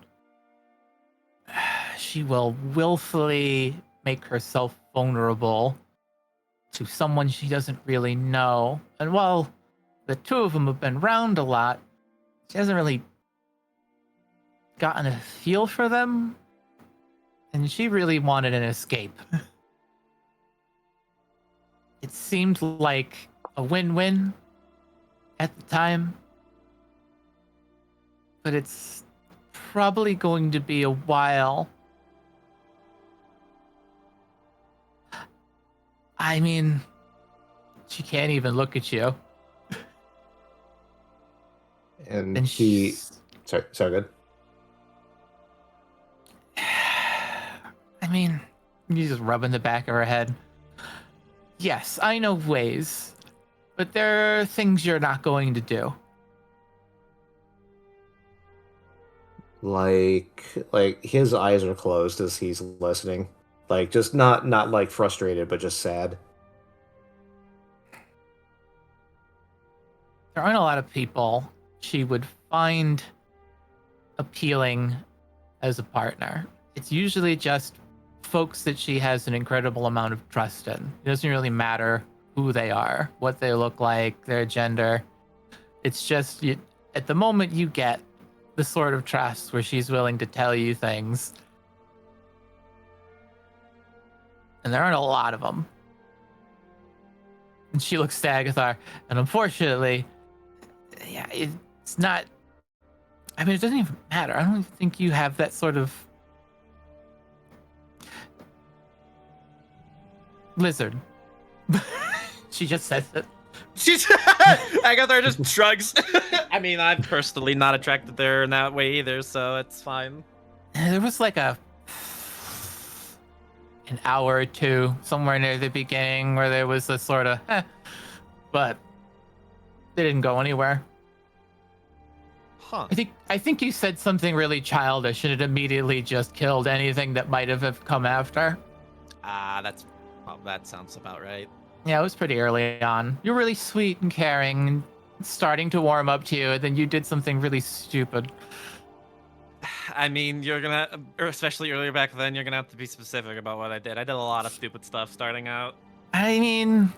she will willfully make herself vulnerable to someone she doesn't really know. And while the two of them have been around a lot, she hasn't really gotten a feel for them. And she really wanted an escape. It seemed like a win-win at the time. But it's probably going to be a while. I mean, she can't even look at you. And And he, sorry, good. I mean, she's just rubbing the back of her head. Yes, I know ways, but there are things you're not going to do. Like his eyes are closed as he's listening, like just not like frustrated, but just sad. There aren't a lot of people she would find appealing as a partner. It's usually just folks that she has an incredible amount of trust in. It doesn't really matter who they are, what they look like, their gender. It's just at the moment you get the sort of trust where she's willing to tell you things. And there aren't a lot of them. And she looks to Agathar, and unfortunately, yeah, it's not. I mean, it doesn't even matter. I don't even think you have that sort of lizard. She just says it. Agathar just shrugs. I mean, I'm personally not attracted to her in that way either, so it's fine. There was like an hour or two somewhere near the beginning where there was a sort of, but they didn't go anywhere. Huh. I think you said something really childish, and it immediately just killed anything that might have come after. That sounds about right. Yeah, it was pretty early on. You're really sweet and caring, and starting to warm up to you, and then you did something really stupid. I mean, you're gonna, especially earlier back then, you're gonna have to be specific about what I did. I did a lot of stupid stuff starting out. I mean,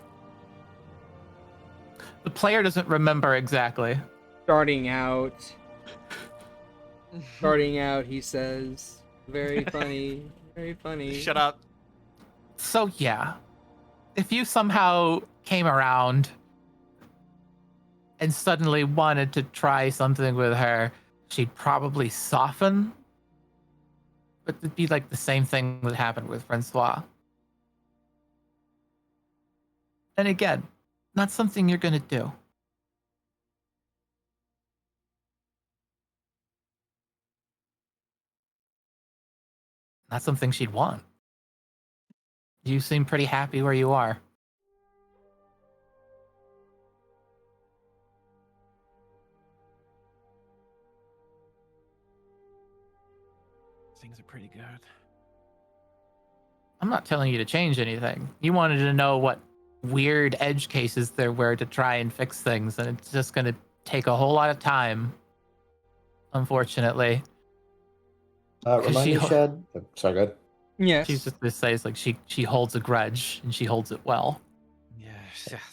the player doesn't remember exactly. Starting out, he says, very funny, very funny. Shut up. So yeah, if you somehow came around and suddenly wanted to try something with her, she'd probably soften, but it'd be like the same thing that happened with Francois. And again, not something you're going to do. Not something she'd want. You seem pretty happy where you are. Things are pretty good. I'm not telling you to change anything. You wanted to know what weird edge cases there were to try and fix things, and it's just going to take a whole lot of time, unfortunately. Remind me, Shad. Sorry, go ahead. Yes. She's just going to say, it's like she holds a grudge, and she holds it well.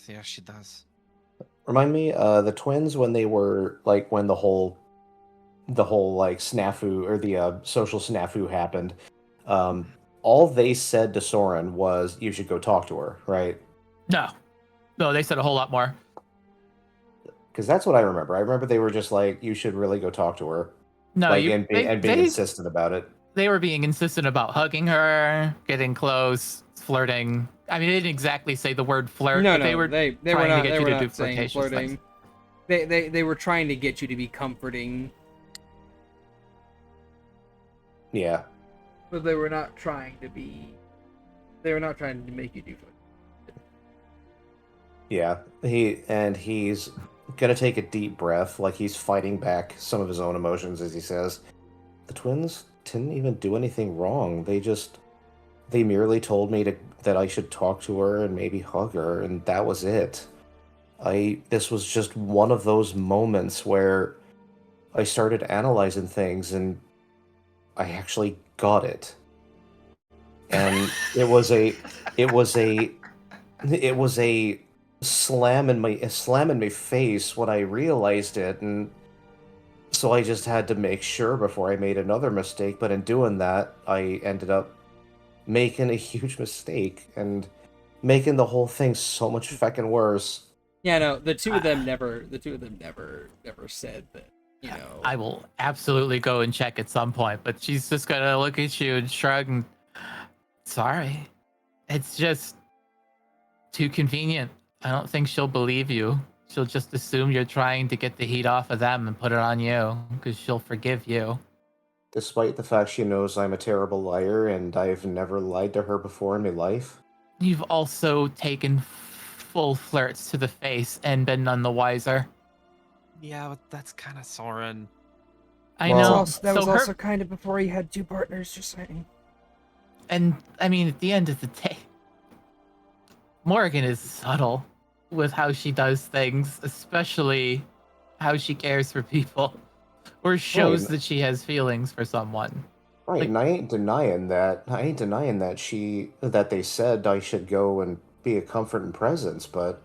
Yeah, she does. Remind me, the twins when they were like when the whole like snafu or the social snafu happened. All they said to Soren was, "You should go talk to her," right? No, they said a whole lot more. Because that's what I remember. I remember they were just like, "You should really go talk to her." No, like, and being insistent about it. They were being insistent about hugging her, getting close, flirting. I mean, they didn't exactly say the word flirt, but they were they were trying not, to get they you were to not do saying flirtatious flirting. things. They were trying to get you to be comforting, Yeah. but they were not trying to be. They were not trying to make you do it. Yeah. He's gonna take a deep breath, like he's fighting back some of his own emotions as he says, "The twins didn't even do anything wrong. They merely told me that I should talk to her and maybe hug her, and that was it. This was just one of those moments where I started analyzing things and I actually got it. And it was a slam in my face when I realized it, and so I just had to make sure before I made another mistake, but in doing that, I ended up making a huge mistake and making the whole thing so much feckin' worse." Yeah, no, the two of them never said that. You know, I will absolutely go and check at some point, but she's just gonna look at you and shrug and, sorry. It's just too convenient. I don't think she'll believe you. She'll just assume you're trying to get the heat off of them and put it on you, because she'll forgive you. Despite the fact she knows I'm a terrible liar and I've never lied to her before in my life. You've also taken full flirts to the face and been none the wiser. Yeah, but that's kind of Soren. I Well, know. that was So also kind of before he had two partners. Just saying. And I mean, at the end of the day, Morgan is subtle with how she does things, especially how she cares for people or shows Right. that she has feelings for someone. Right, Like- and I ain't denying that. That they said I should go and be a comfort and presence, but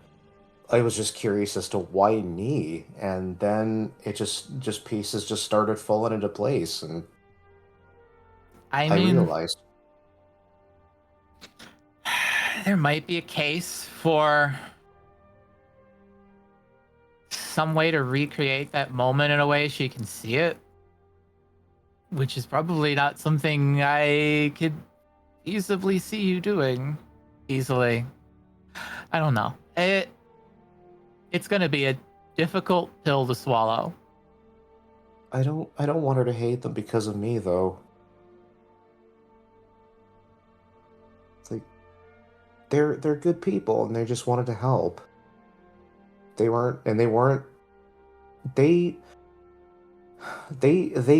I was just curious as to why me, and then it just pieces just started falling into place, and I I mean, realized. there might be a case for some way to recreate that moment in a way she can see it, which is probably not something I could easily see you doing easily. I don't know. It's going to be a difficult pill to swallow. I don't want her to hate them because of me, though. It's like they're good people and they just wanted to help. They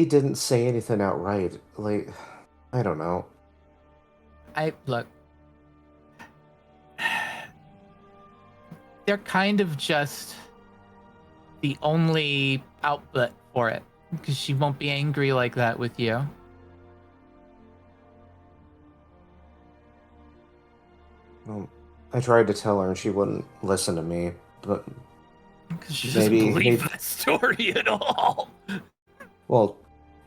didn't say anything outright. Like, I don't know. Look. They're kind of just the only outlet for it, because she won't be angry like that with you. Well, I tried to tell her and she wouldn't listen to me, but Because she Maybe- doesn't believe maybe- that story at all. well,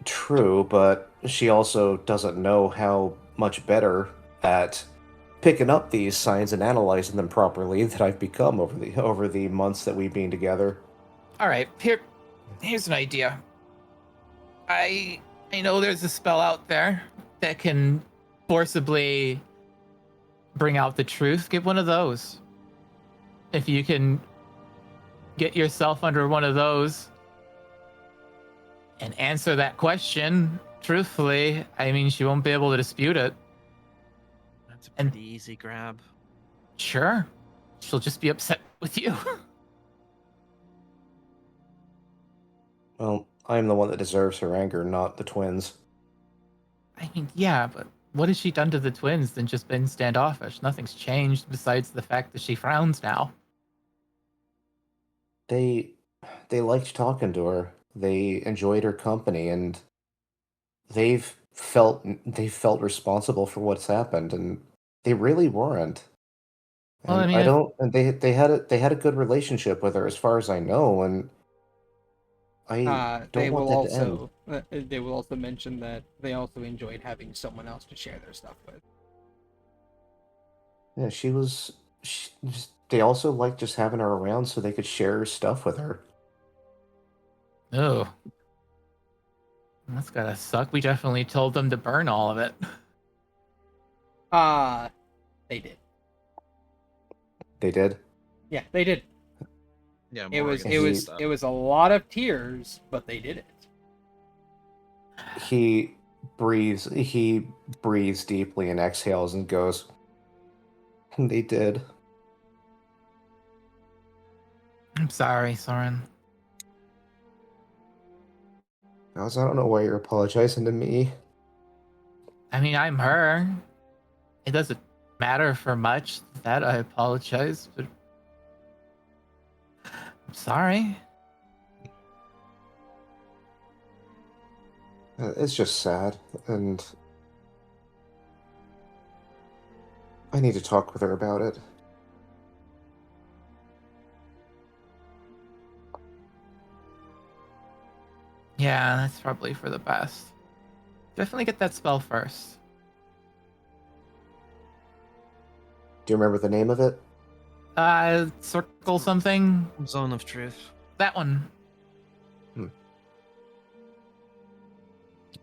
true, but she also doesn't know how much better at picking up these signs and analyzing them properly that I've become over the months that we've been together. All right, here's an idea. I know there's a spell out there that can forcibly bring out the truth. Get one of those. If you can get yourself under one of those and answer that question truthfully, I mean, she won't be able to dispute it. That's a And- pretty easy grab. Sure. She'll just be upset with you. Well, I'm the one that deserves her anger, not the twins. I mean, yeah, but what has she done to the twins than just been standoffish? Nothing's changed besides the fact that she frowns now. They liked talking to her. They enjoyed her company, and they've felt responsible for what's happened, and they really weren't. Well, I And mean, I if- don't. And they had a good relationship with her, as far as I know, and I They don't want will that to end. also they will also mention that they also enjoyed having someone else to share their stuff with. Yeah, they also liked just having her around so they could share stuff with her. Oh. That's gotta suck. We definitely told them to burn all of it. They did. They did. Yeah, they did. Yeah, It was Morgan's it was stuff. it was a lot of tears, but they did it. He breathes deeply and exhales and goes, "They did." I'm sorry, Soren. Guys, I don't know why you're apologizing to me. I mean, I'm her. It doesn't matter for much that I apologize, but I'm sorry. It's just sad, and I need to talk with her about it. Yeah, that's probably for the best. Definitely get that spell first. Do you remember the name of it? Circle something. Zone of Truth. That one.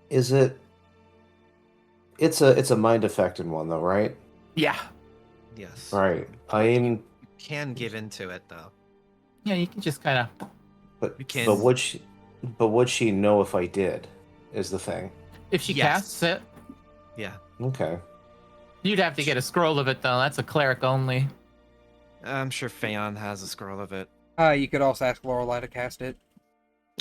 Is it? It's a mind affected one though, right? Yeah. Yes. Right. I'm. Can give into it though. Yeah, you can just kind of. But You can- but would she? But would she know if I did? Is the thing. If she Yes. casts it, Yeah. Okay. you'd have to get a scroll of it though. That's a cleric only. I'm sure Phaon has a scroll of it. You could also ask Lorelai to cast it.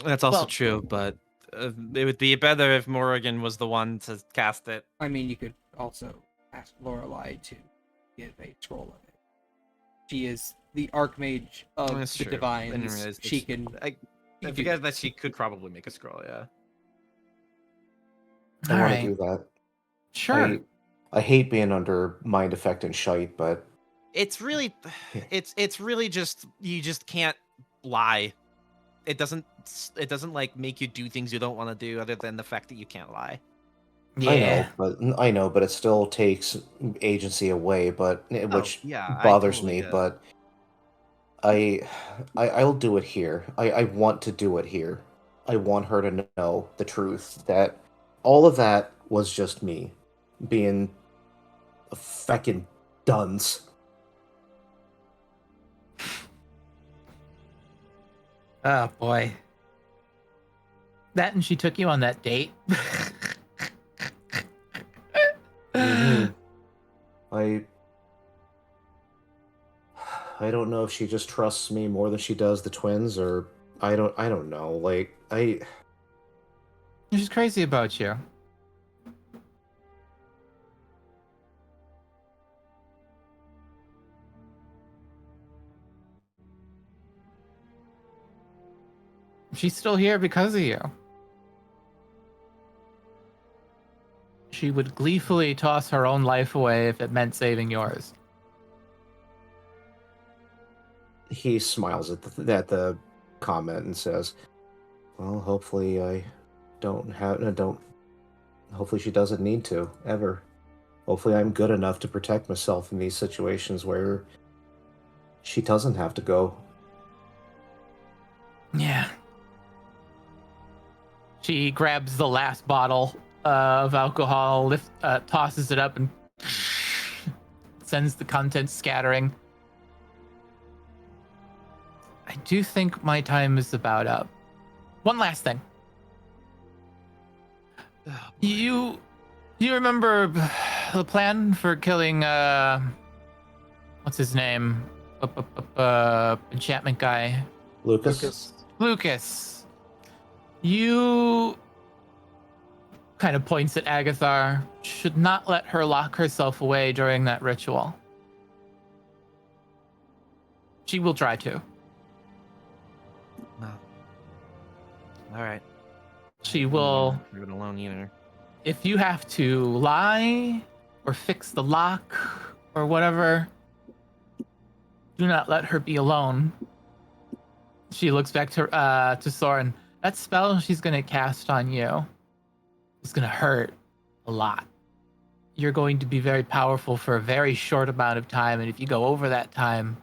That's also Well- true, but it would be better if Morrigan was the one to cast it. I mean, you could also ask Lorelai to give a scroll of it. She is the Archmage of That's the true. Divines. Anyways, She can. I do- forget that she could probably make a scroll. Yeah. I All want right. to do that. Sure. I hate being under mind effect and shite, but It's really, Yeah. it's really just you just can't lie. It doesn't like make you do things you don't want to do, other than the fact that you can't lie. Yeah. I know, but it still takes agency away, which yeah, I bothers totally me. get it. But I'll do it here. I want to do it here. I want her to know the truth that all of that was just me being a feckin' dunce. Oh boy. That and she took you on that date. Mhm. I don't know if she just trusts me more than she does the twins, or I don't know. Like She's crazy about you. She's still here because of you. She would gleefully toss her own life away if it meant saving yours. he smiles at the comment and says, "Well, hopefully I don't. Hopefully she doesn't need to ever. Hopefully I'm good enough to protect myself in these situations where she doesn't have to go." Yeah. She grabs the last bottle of alcohol, tosses it up, and sends the contents scattering. I do think my time is about up. One last thing. Oh, You remember the plan for killing what's his name? Enchantment guy. Lucas? Lucas. You kind of points at Agathar. Should not let her lock herself away during that ritual. She will try to. no. All right. She will. Leave it alone either. If you have to lie or fix the lock or whatever, do not let her be alone. She looks back to Soren. That spell she's going to cast on you is going to hurt a lot. You're going to be very powerful for a very short amount of time, and if you go over that time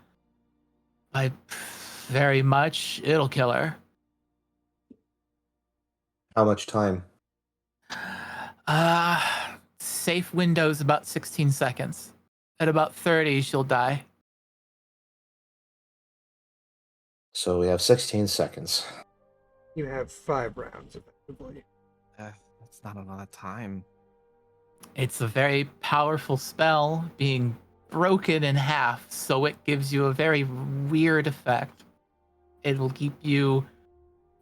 by very much, it'll kill her. How much time? Safe window's about 16 seconds. At about 30, she'll die. So we have 16 seconds. You have 5 rounds, effectively. That's not a lot of time. It's a very powerful spell being broken in half, so it gives you a very weird effect. It will keep you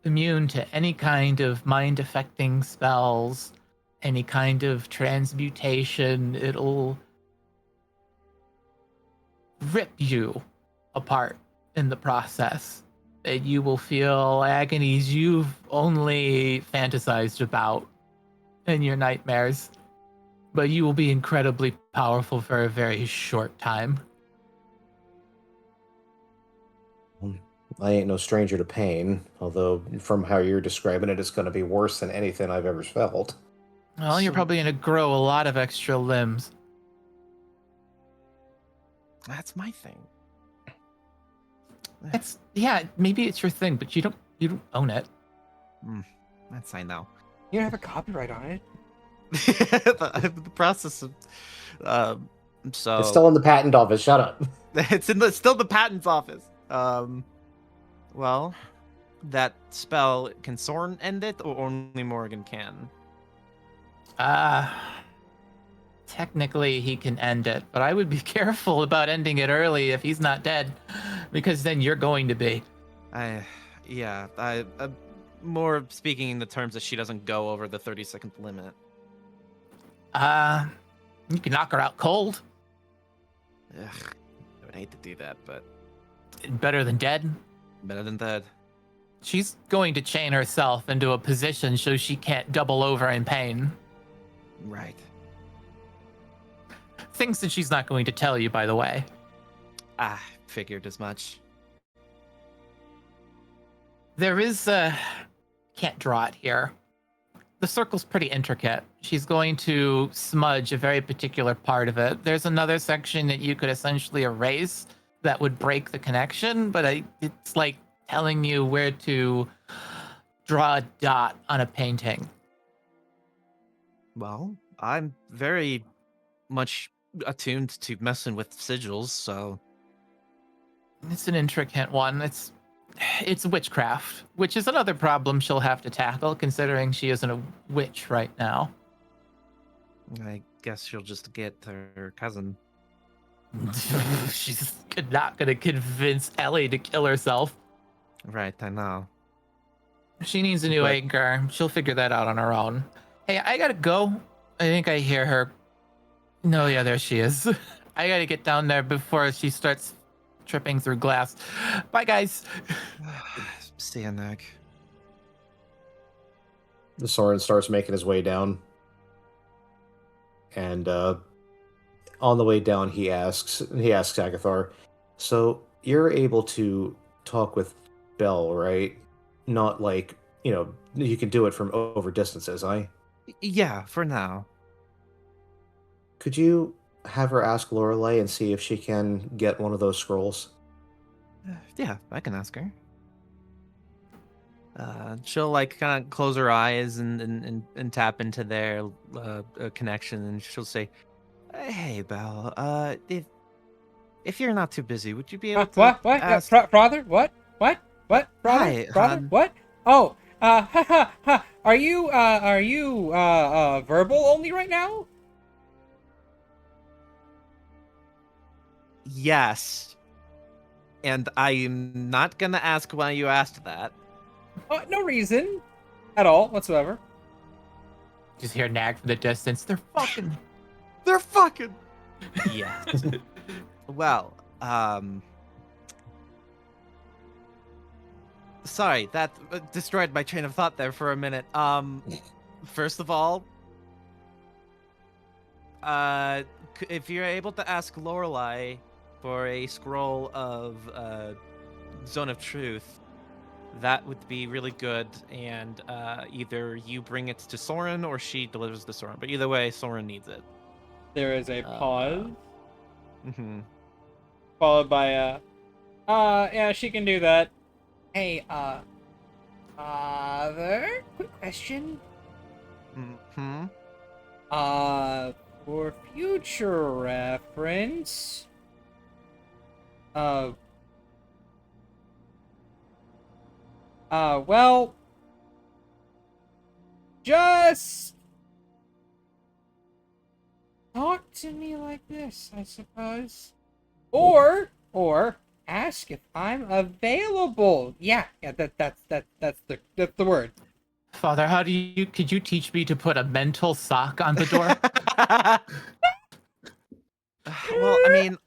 immune to any kind of mind-affecting spells, any kind of transmutation. It'll rip you apart in the process. And you will feel agonies you've only fantasized about in your nightmares. But you will be incredibly powerful for a very short time. I ain't no stranger to pain, although from how you're describing it, it's going to be worse than anything I've ever felt. Well, you're probably going to grow a lot of extra limbs. That's my thing. Maybe it's your thing, but you don't own it. That's I know. You don't have a copyright on it. the process of so It's still in the patent office. Shut up. it's still the patents office. Well, that spell, can Soren end it, or only Morgan can? Technically he can end it, but I would be careful about ending it early if he's not dead, because then you're going to be. I more speaking in the terms that she doesn't go over the 30-second limit. You can knock her out cold. Ugh, I would hate to do that, but Better than dead. better than dead. She's going to chain herself into a position so she can't double over in pain. Right. Things that she's not going to tell you, by the way. Figured as much. There is can't draw it here. The circle's pretty intricate. She's going to smudge a very particular part of it. There's another section that you could essentially erase that would break the connection, but it's like telling you where to draw a dot on a painting. Well, I'm very much attuned to messing with sigils, so It's an intricate one. It's witchcraft, which is another problem she'll have to tackle, considering she isn't a witch right now. I guess she'll just get her cousin. She's not going to convince Ellie to kill herself. Right, I know. She needs a new But- anchor. She'll figure that out on her own. Hey, I gotta go. I think I hear her. No, yeah, there she is. I gotta get down there before she starts tripping through glass. Bye, guys. See ya, Nick. The Soren starts making his way down. And on the way down, he asks Agathar, so you're able to talk with Belle, right? Not like, you can do it from over distances, Yeah, for now. Could you have her ask Lorelei and see if she can get one of those scrolls? Yeah, I can ask her. she'll like kind of close her eyes and tap into their connection, and she'll say, "Hey, Belle. If you're not too busy, would you be able to What? ask?" Brother? What? Brother? Hi, Brother? hon. What? Oh, ha ha ha. Are you verbal only right now? Yes. And I'm not gonna ask why you asked that. No reason at all whatsoever. Just hear Nag from the distance. They're fucking. They're fucking. Yeah. Well, sorry, that destroyed my train of thought there for a minute. First of all, if you're able to ask Lorelei for a scroll of Zone of Truth, that would be really good, and either you bring it to Soren or she delivers to Soren. But either way, Soren needs it. There is a pause, Mm-hmm. followed by yeah, she can do that. Hey, Father, quick question. Mm-hmm. For future reference, well, just talk to me like this, I suppose. Or ask if I'm available. Yeah, that's the word. Father, could you teach me to put a mental sock on the door? Well, I mean,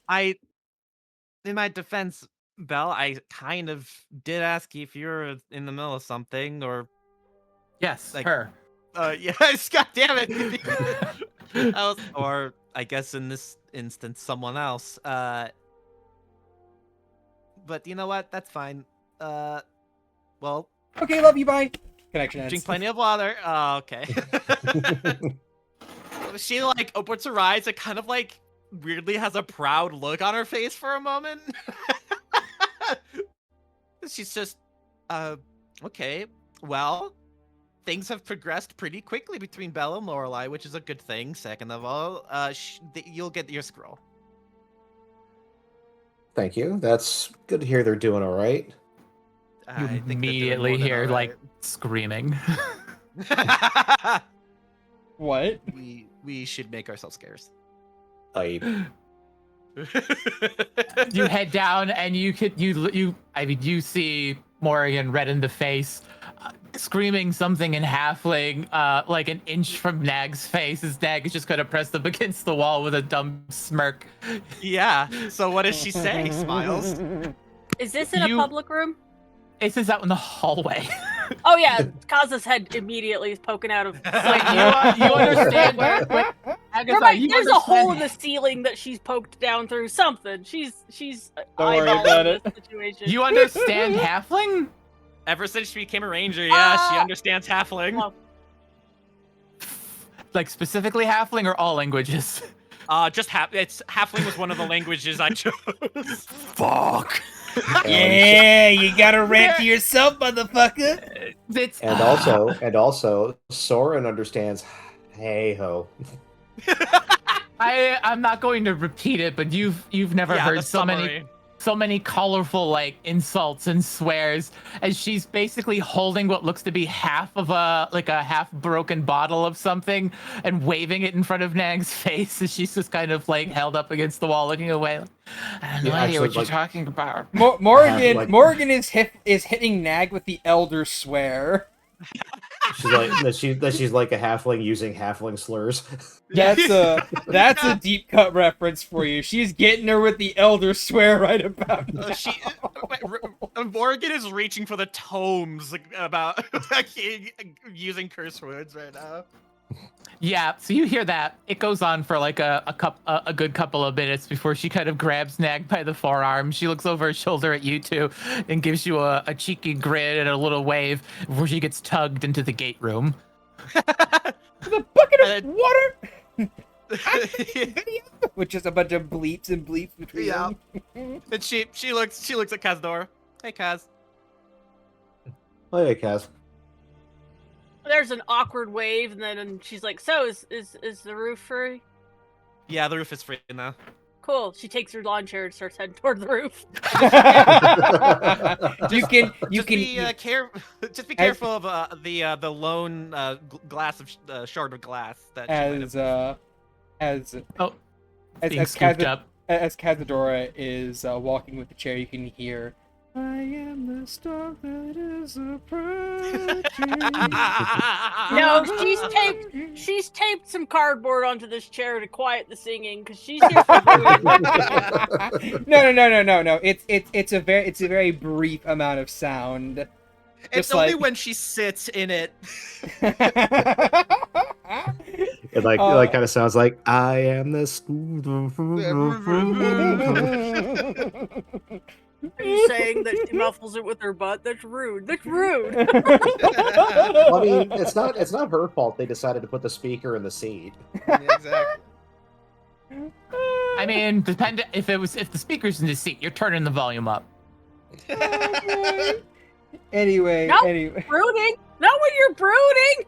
in my defense, Belle, I kind of did ask you if you're in the middle of something, or Yes, like, her. yes, god damn it. Or I guess in this instance, someone else. But you know what? That's fine. Well, Okay, love you, bye. Connection ends. drink plenty of water. Oh, okay. She like opens her eyes and kind of like weirdly has a proud look on her face for a moment. She's just, okay, well, things have progressed pretty quickly between Belle and Lorelei, which is a good thing. Second of all, you'll get your scroll. Thank you. That's good to hear they're doing all right. You I think they're doing immediately more than hear like alright. screaming. What? we should make ourselves scarce. I You head down and you see Morrigan red in the face, screaming something in halfling, like an inch from Nag's face, as Nag is just gonna press them against the wall with a dumb smirk. Yeah. So what does she say? Smiles. Is this in a public room? This is out in the hallway. Oh yeah, Kaza's head immediately is poking out of sight. you understand? There's a hole in the ceiling that she's poked down through. Something. She's Don't worry about eyeballing it. this situation. You understand halfling? Ever since she became a ranger, yeah, she understands halfling. Oh. Like specifically halfling or all languages? Just halfling was one of the languages I chose. Fuck. Yeah, you gotta rant to yourself, motherfucker. and also Soren understands hey ho. I'm not going to repeat it, but you've never heard so many colorful like insults and swears as she's basically holding what looks to be half of a half broken bottle of something and waving it in front of Nag's face as she's just kind of like held up against the wall looking away. I have no idea what you're talking about. Morgan is hitting Nag with the elder swear. She's like she's like a halfling using halfling slurs. That's a deep cut reference for you. She's getting her with the elder swear right about now. Morgan is reaching for the tomes about using curse words right now. Yeah, so you hear that. It goes on for like a good couple of minutes before she kind of grabs Nag by the forearm. She looks over her shoulder at you two and gives you a cheeky grin and a little wave before she gets tugged into the gate room. The bucket of water! Which is a bunch of bleeps and bleeps between them. And she looks at Kaz's door. Hey, Kaz. Oh yeah, Kaz. There's an awkward wave, and then she's like, "So is the roof free?" Yeah, the roof is free now. Cool. She takes her lawn chair and starts heading toward the roof. You can Just be careful of the lone glass of shard of glass that she might have. as Oh, as being as, scooped Kaz- up. as Cazadora is walking with the chair, you can hear, "I am the storm that is approaching." No, she's taped some cardboard onto this chair to quiet the singing because she's here for brooding. No. It's a very brief amount of sound. It's Just only like- when she sits in it. It like kind of sounds like I am the. Are you saying that she muffles it with her butt? That's rude. That's rude. Well, I mean, it's not her fault they decided to put the speaker in the seat. Yeah, exactly. I mean, if the speaker's in the seat, you're turning the volume up. Anyway, No. anyway. Brooding? Not when you're brooding.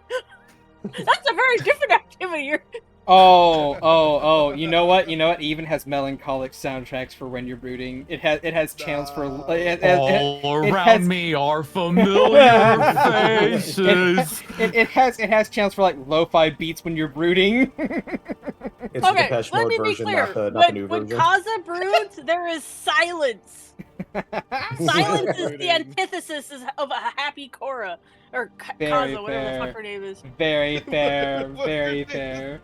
That's a very different activity. Oh, you know what? It even has melancholic soundtracks for when you're brooding. It has channels for All it around has- me are familiar faces. it has channels for like lo-fi beats when you're brooding. It's the Okay, Depeche let Mode me be version, clear. not the new When version. Kaza broods, there is silence. Silence is the Brooding. antithesis of a happy Korra. Or Very Kaza, whatever the fair. fuck her name is. Very fair, very fair.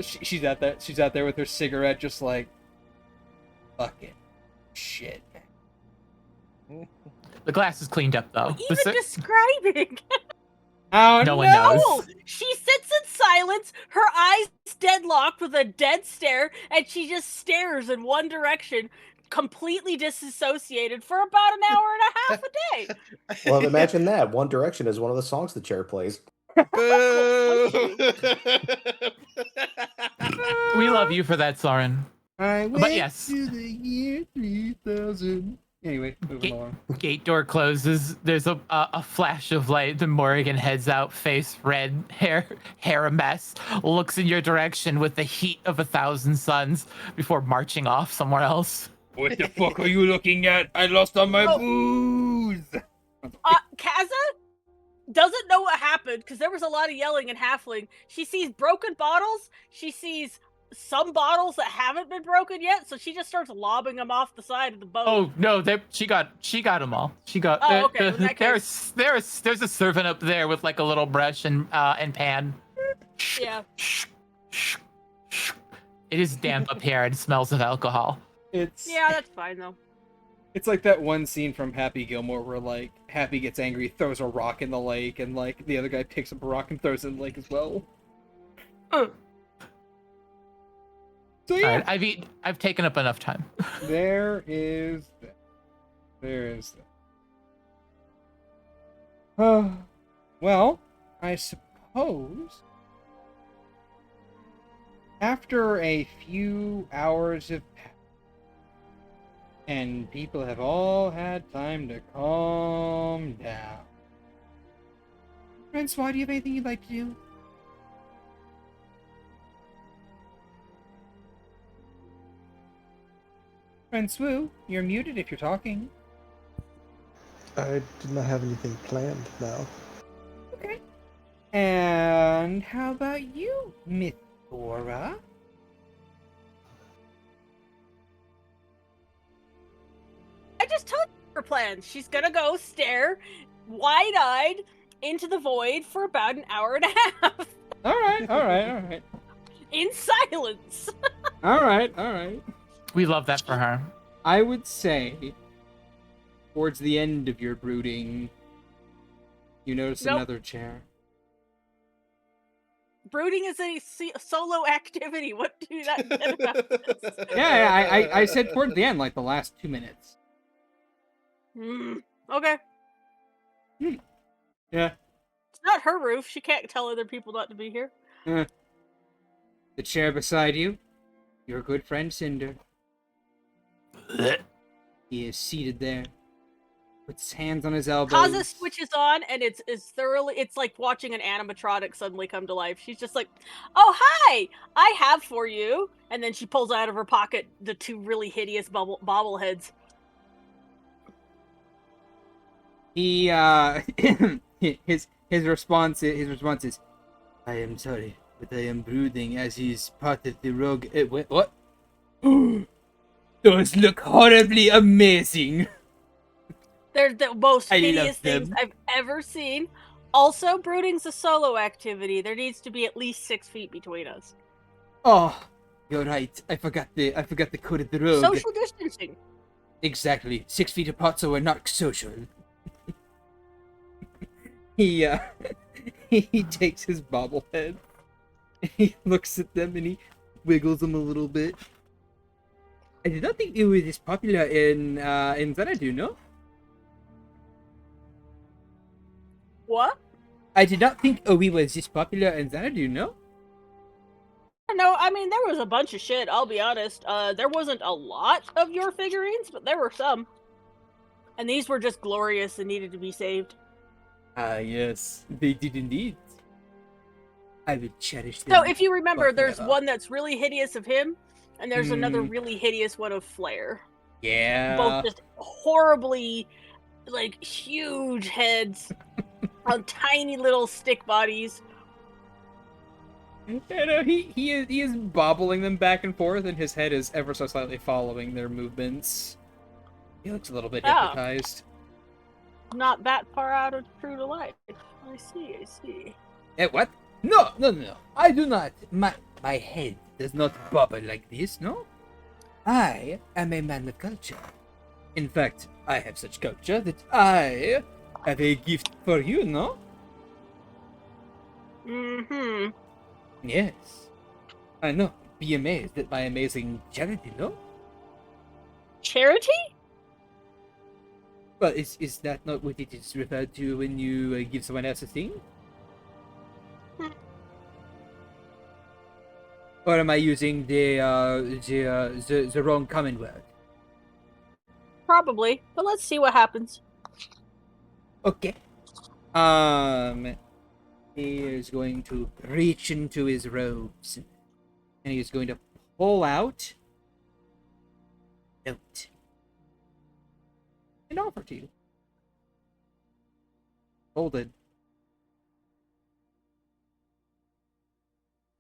She's out there. She's out there with her cigarette, just like, fucking shit. The glass is cleaned up though. Even describing. Oh No one knows. No! She sits in silence, her eyes deadlocked with a dead stare, and she just stares in one direction, completely disassociated for about an hour and a half a day. Well, imagine that. One Direction is one of the songs the chair plays. Boo! We love you for that, Soren. I But went yes. to the year 3000. Anyway, moving along. Gate door closes. There's a flash of light. The Morrigan heads out, face red, hair a mess. Looks in your direction with the heat of 1,000 suns before marching off somewhere else. What the fuck are you looking at? I lost all my Oh. booze. Kaza doesn't know what happened because there was a lot of yelling and halfling. She sees broken bottles. She sees some bottles that haven't been broken yet, so she just starts lobbing them off the side of the boat. Oh no, she got them all. She got. Oh, okay, in that case. There's a servant up there with like a little brush and pan. Yeah. It is damp up here and smells of alcohol. It's Yeah, that's fine though. It's like that one scene from Happy Gilmore where like Happy gets angry, throws a rock in the lake, and like the other guy picks up a rock and throws it in the lake as well. So yeah, Alright, I've taken up enough time. there is that. There is that. Well, I suppose after a few hours have passed and people have all had time to calm down. Francois, do you have anything you'd like to do? Francois, you're muted if you're talking. I did not have anything planned now. Okay. And how about you, Miss Dora? I just told you her plan. She's gonna go stare wide-eyed into the void for about an hour and a half Alright. in silence. Alright. We love that for her. I would say, towards the end of your brooding, you notice Nope. another chair. Brooding is a solo activity. What do you not get about this? Yeah, I said towards the end, like the last 2 minutes. Okay. Yeah. It's not her roof. She can't tell other people not to be here. The chair beside you, your good friend Cinder. He is seated there. Puts his hands on his elbows. Kaza switches on, and it's thoroughly. It's like watching an animatronic suddenly come to life. She's just like, "Oh hi, I have for you," and then she pulls out of her pocket the two really hideous bobbleheads. He his response is, "I am sorry, but I am brooding as he's part of the rogue." Wait, what? Those look horribly amazing. They're the most I hideous love them. things I've ever seen. Also, brooding's a solo activity. There needs to be at least 6 feet between us. Oh, you're right. I forgot the code of the rogue. Social distancing. Exactly. 6 feet apart, so we're not social. he he takes his bobblehead. He looks at them and he wiggles them a little bit. I did not think it was this popular in Xanadu, no? What? I did not think Owi was this popular in Xanadu, no? No, I mean, there was a bunch of shit, I'll be honest. There wasn't a lot of your figurines, but there were some. And these were just glorious and needed to be saved. Ah, yes. They did indeed. I will cherish them. So, if you remember, there's forever. one that's really hideous of him, and there's another really hideous one of Flare. Yeah. Both just horribly, like, huge heads on tiny little stick bodies. I know, he is bobbling them back and forth, and his head is ever so slightly following their movements. He looks a little bit Yeah. hypnotized. Not that far out of true to life. I see. What? No. I do not. My head does not bobble like this, no? I am a man of culture. In fact, I have such culture that I have a gift for you, no? Mm-hmm. Yes. I know. Be amazed at my amazing charity, no? Charity? Well, is that not what it is referred to when you give someone else a thing? Or am I using the wrong common word? Probably, but let's see what happens. Okay. He is going to reach into his robes, and he is going to pull out a note and offer to you. Folded.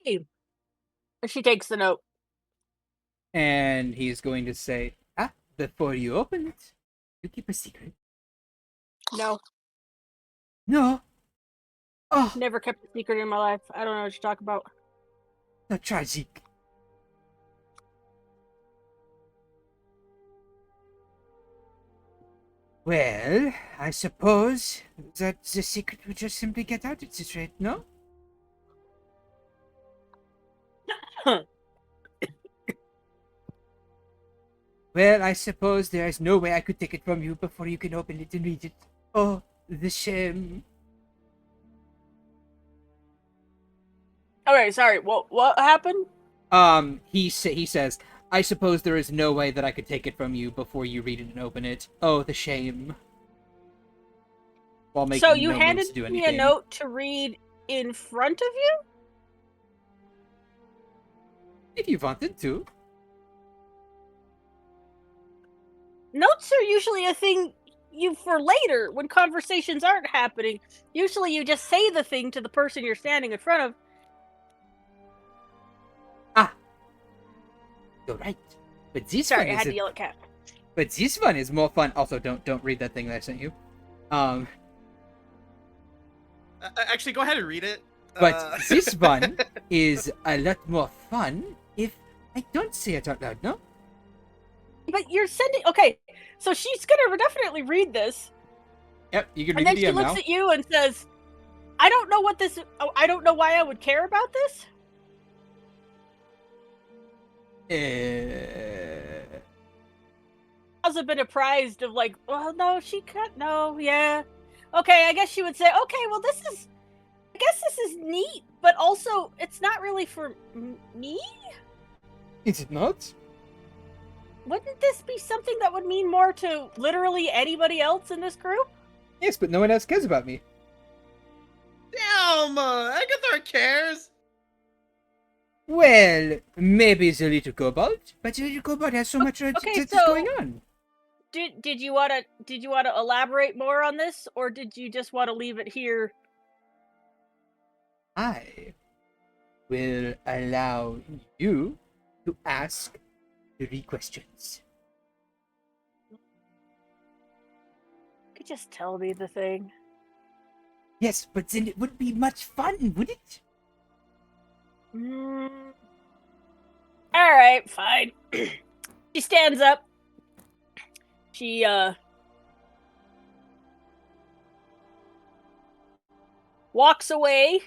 And she takes the note. And he's going to say, before you open it, you keep a secret. No, No. Oh, never kept a secret in my life. I don't know what you're talking about. the tragic. Well, I suppose that the secret would just simply get out at this rate, no? Well, I suppose there is no way I could take it from you before you can open it and read it. Oh, the shame. Okay, sorry. What happened? He says, I suppose there is no way that I could take it from you before you read it and open it. Oh, the shame. While making So you no moves handed to do me anything. a note to read in front of you? If you wanted to. Notes are usually a thing you for later when conversations aren't happening. Usually you just say the thing to the person you're standing in front of. You're right. But this Sorry, one I had is to yell at Cat. But this one is more fun. Also, don't read that thing that I sent you. Actually, go ahead and read it. But this one is a lot more fun if I don't say it out loud, no? But you're sending. Okay, so she's gonna definitely read this, Yep, you can and read then it she now. looks at you and says, "I don't know what this. I don't know why I would care about this." I've been apprised of like, well, no, she can't. No, yeah, okay. I guess she would say, okay, well, this is. I guess this is neat, but also it's not really for me. Is it not? wouldn't this be something that would mean more to literally anybody else in this group? Yes, but no one else cares about me. Damn, Agathar cares. Well, maybe the little kobold, but the little kobold has so much okay, that's so- going on. Did you want to elaborate more on this, or did you just want to leave it here? I will allow you to ask 3 questions. You could just tell me the thing. Yes, but then it would be much fun, would it? All right, fine. She stands up. She walks away,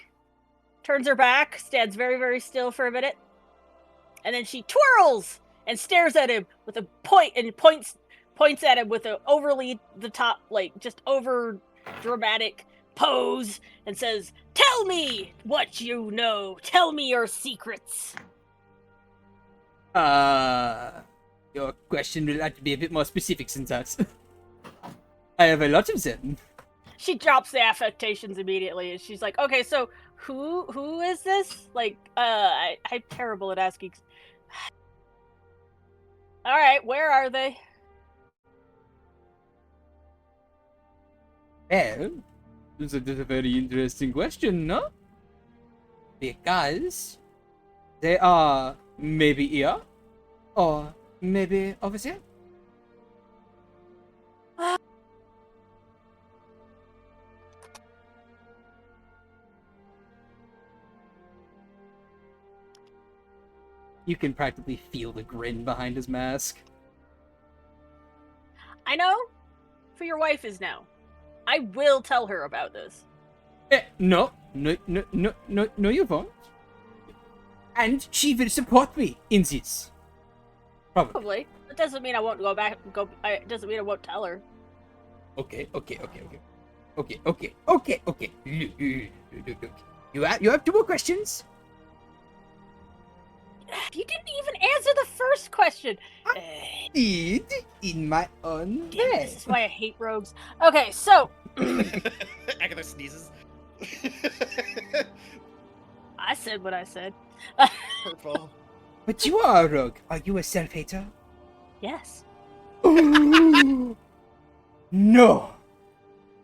turns her back, stands very, very still for a minute, and then she twirls and stares at him with a points at him with a overly the top, like just over dramatic pose, and says, "Tell me what you know. Tell me your secrets." Your question will have to be a bit more specific than that. I have a lot of them. She drops the affectations immediately, and she's like, "Okay, so who is this? Like, I'm terrible at asking." All right, where are they? Well, this is a very interesting question, no? Because they are maybe here, or maybe over there. You can practically feel the grin behind his mask. I know who your wife is now. I will tell her about this. No, you won't. And she will support me in this. Probably. Probably. That doesn't mean I won't go back. It doesn't mean I won't tell her. Okay. Look. You have 2 more questions? You didn't even answer the first question. Did in my own Damn, way. this is why I hate rogues. Okay, so Agathar sneezes. I said what I said. Hurtful. But you are a rogue. Are you a self-hater? Yes. Ooh, no.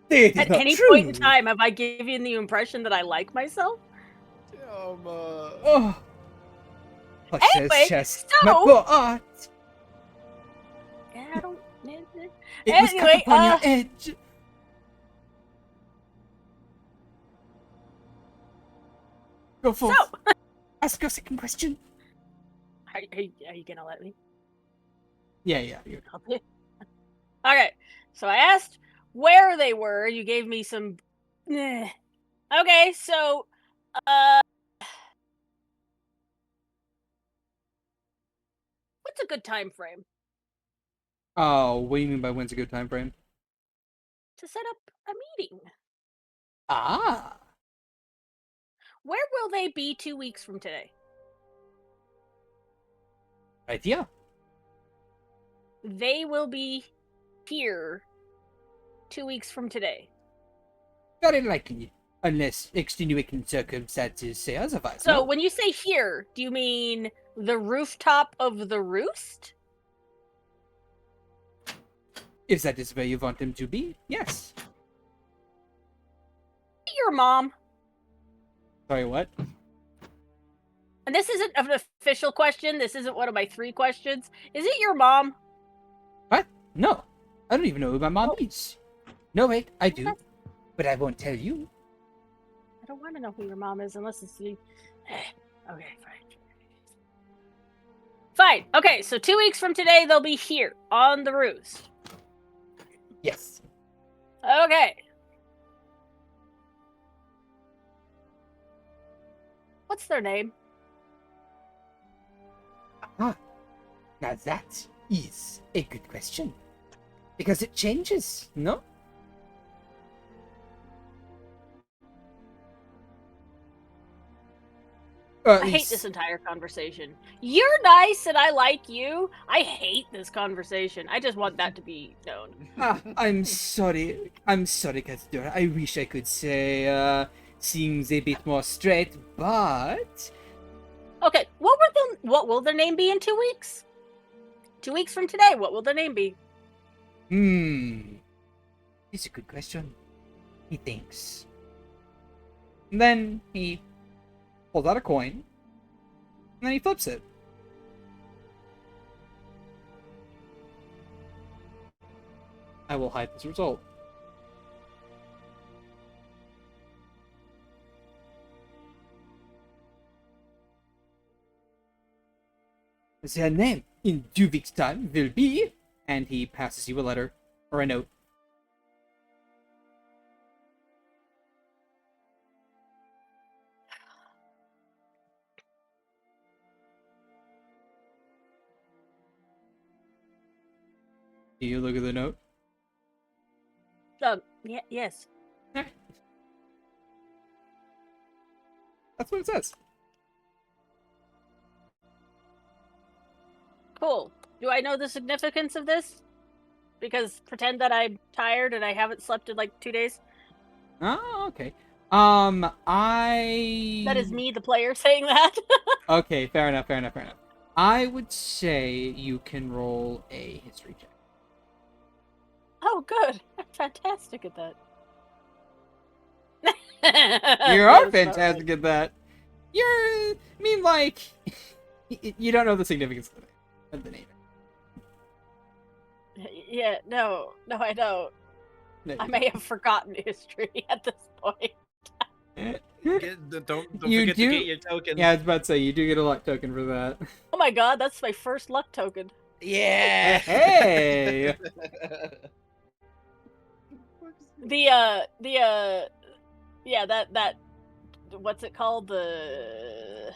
That is At not any true. point in time, have I given the impression that I like myself? Damn, Oh. Anyway, Just so- my poor art. Yeah, I don't. It was cut Anyway, upon your edge. Go forth. So, Ask your second question. are you gonna let me? Yeah. You're... Okay, so I asked where they were. You gave me some. Okay, so what's a good time frame Oh, what do you mean by when's a good time frame? to set up a meeting? Ah. Where will they be 2 weeks from today? Idea. They will be here 2 weeks from today. Very likely. Unless extenuating circumstances say otherwise. So no? when you say here, do you mean the rooftop of the roost? If that is where you want them to be, yes. Your mom. Sorry, what? And this isn't an official question. This isn't one of my 3 questions. Is it your mom? What? No. I don't even know who my mom is. No, wait, I do. That's- But I won't tell you. I don't want to know who your mom is unless it's you. Okay, fine. Fine. Okay, so 2 weeks from today, they'll be here on the roost. Yes. Okay. What's their name? Ah. Now that is a good question. Because it changes, no? Or at I hate least- this entire conversation. You're nice and I like you. I hate this conversation. I just want that to be known. I'm sorry. I'm sorry, ch-ldr-n. I wish I could say things a bit more straight, but Okay, what will their name be in 2 weeks? 2 weeks from today, what will their name be? it's a good question. He thinks. And then he pulls out a coin, and then he flips it. I will hide this result. Their name in 2 weeks' time will be, and he passes you a letter or a note. Do you look at the note? Yeah, yes. That's what it says. Cool. Do I know the significance of this? Because pretend that I'm tired and I haven't slept in like 2 days. Oh, okay. I... That is me, the player, saying that. Okay, fair enough. I would say you can roll a history check. Oh, good. I'm fantastic at that. You That are is not fantastic at that. Like, you don't know the significance of the name. right. Yeah, no, I don't. No, I may have forgotten history at this point. Don't You forget do- to get your token. Yeah, I was about to say, you do get a luck token for that. Oh my god, that's my first luck token. Yeah. Hey! Yeah, that, what's it called? The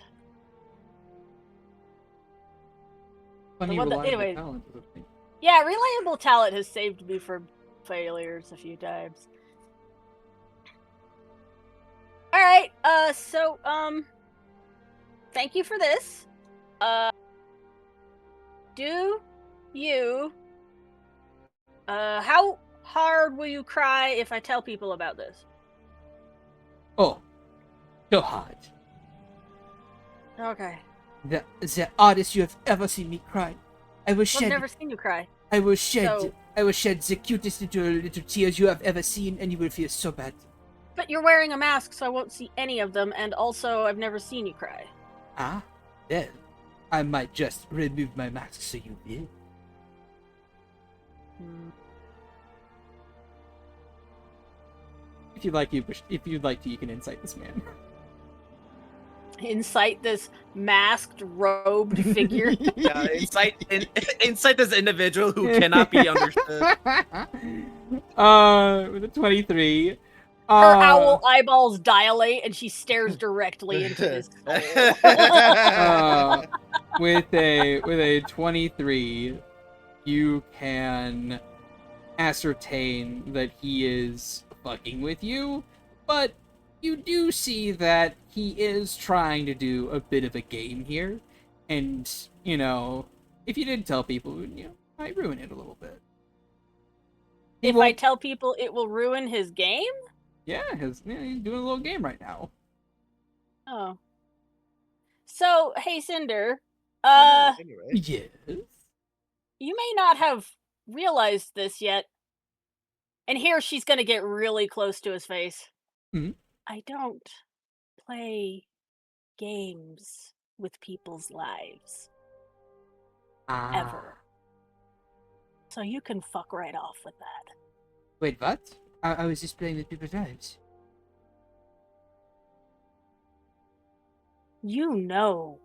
Funny one that- reliable anyway. talent is a thing. Yeah, reliable talent has saved me from failures a few times. Alright, so, thank you for this. Do you, how hard will you cry if I tell people about this? Oh, so hard. Okay. The hardest you have ever seen me cry. I will I've shed. never seen you cry. I will shed. So- I will shed the cutest little tears you have ever seen, and you will feel so bad. But you're wearing a mask, so I won't see any of them, and also, I've never seen you cry. Ah, then I might just remove my mask so you will. If you'd like, you can incite this man. Incite this masked, robed figure. Yeah, incite this individual who cannot be understood. With a 23. Her owl eyeballs dilate, and she stares directly into his soul. With a 23, you can ascertain that he is fucking with you, but you do see that he is trying to do a bit of a game here, and if you did tell people, might ruin it a little bit. If I tell people, it will ruin his game? Yeah, he's doing a little game right now. Oh. So, hey, Cinder, Yes. you may not have realized this yet. And here she's gonna get really close to his face. Mhm. I don't play games with people's lives. Ever. So you can fuck right off with that. Wait, what? I was just playing with people's lives. You know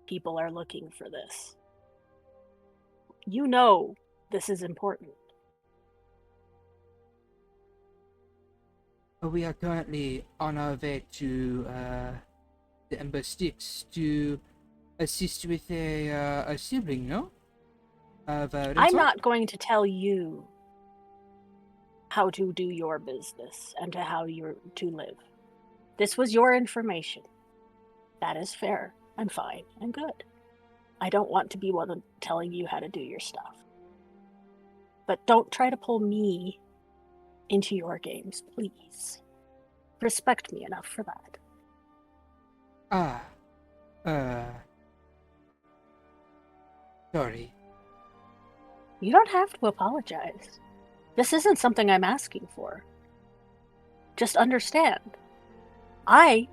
people are looking for this. You know this is important. We are currently on our way to the Ember Sticks to assist with a sibling, no? I'm not going to tell you how to do your business and to how you're to live. This was your information. That is fair. I'm fine. I'm good. I don't want to be one telling you how to do your stuff. But don't try to pull me into your games, please. Respect me enough for that. Sorry. You don't have to apologize. This isn't something I'm asking for. Just understand. I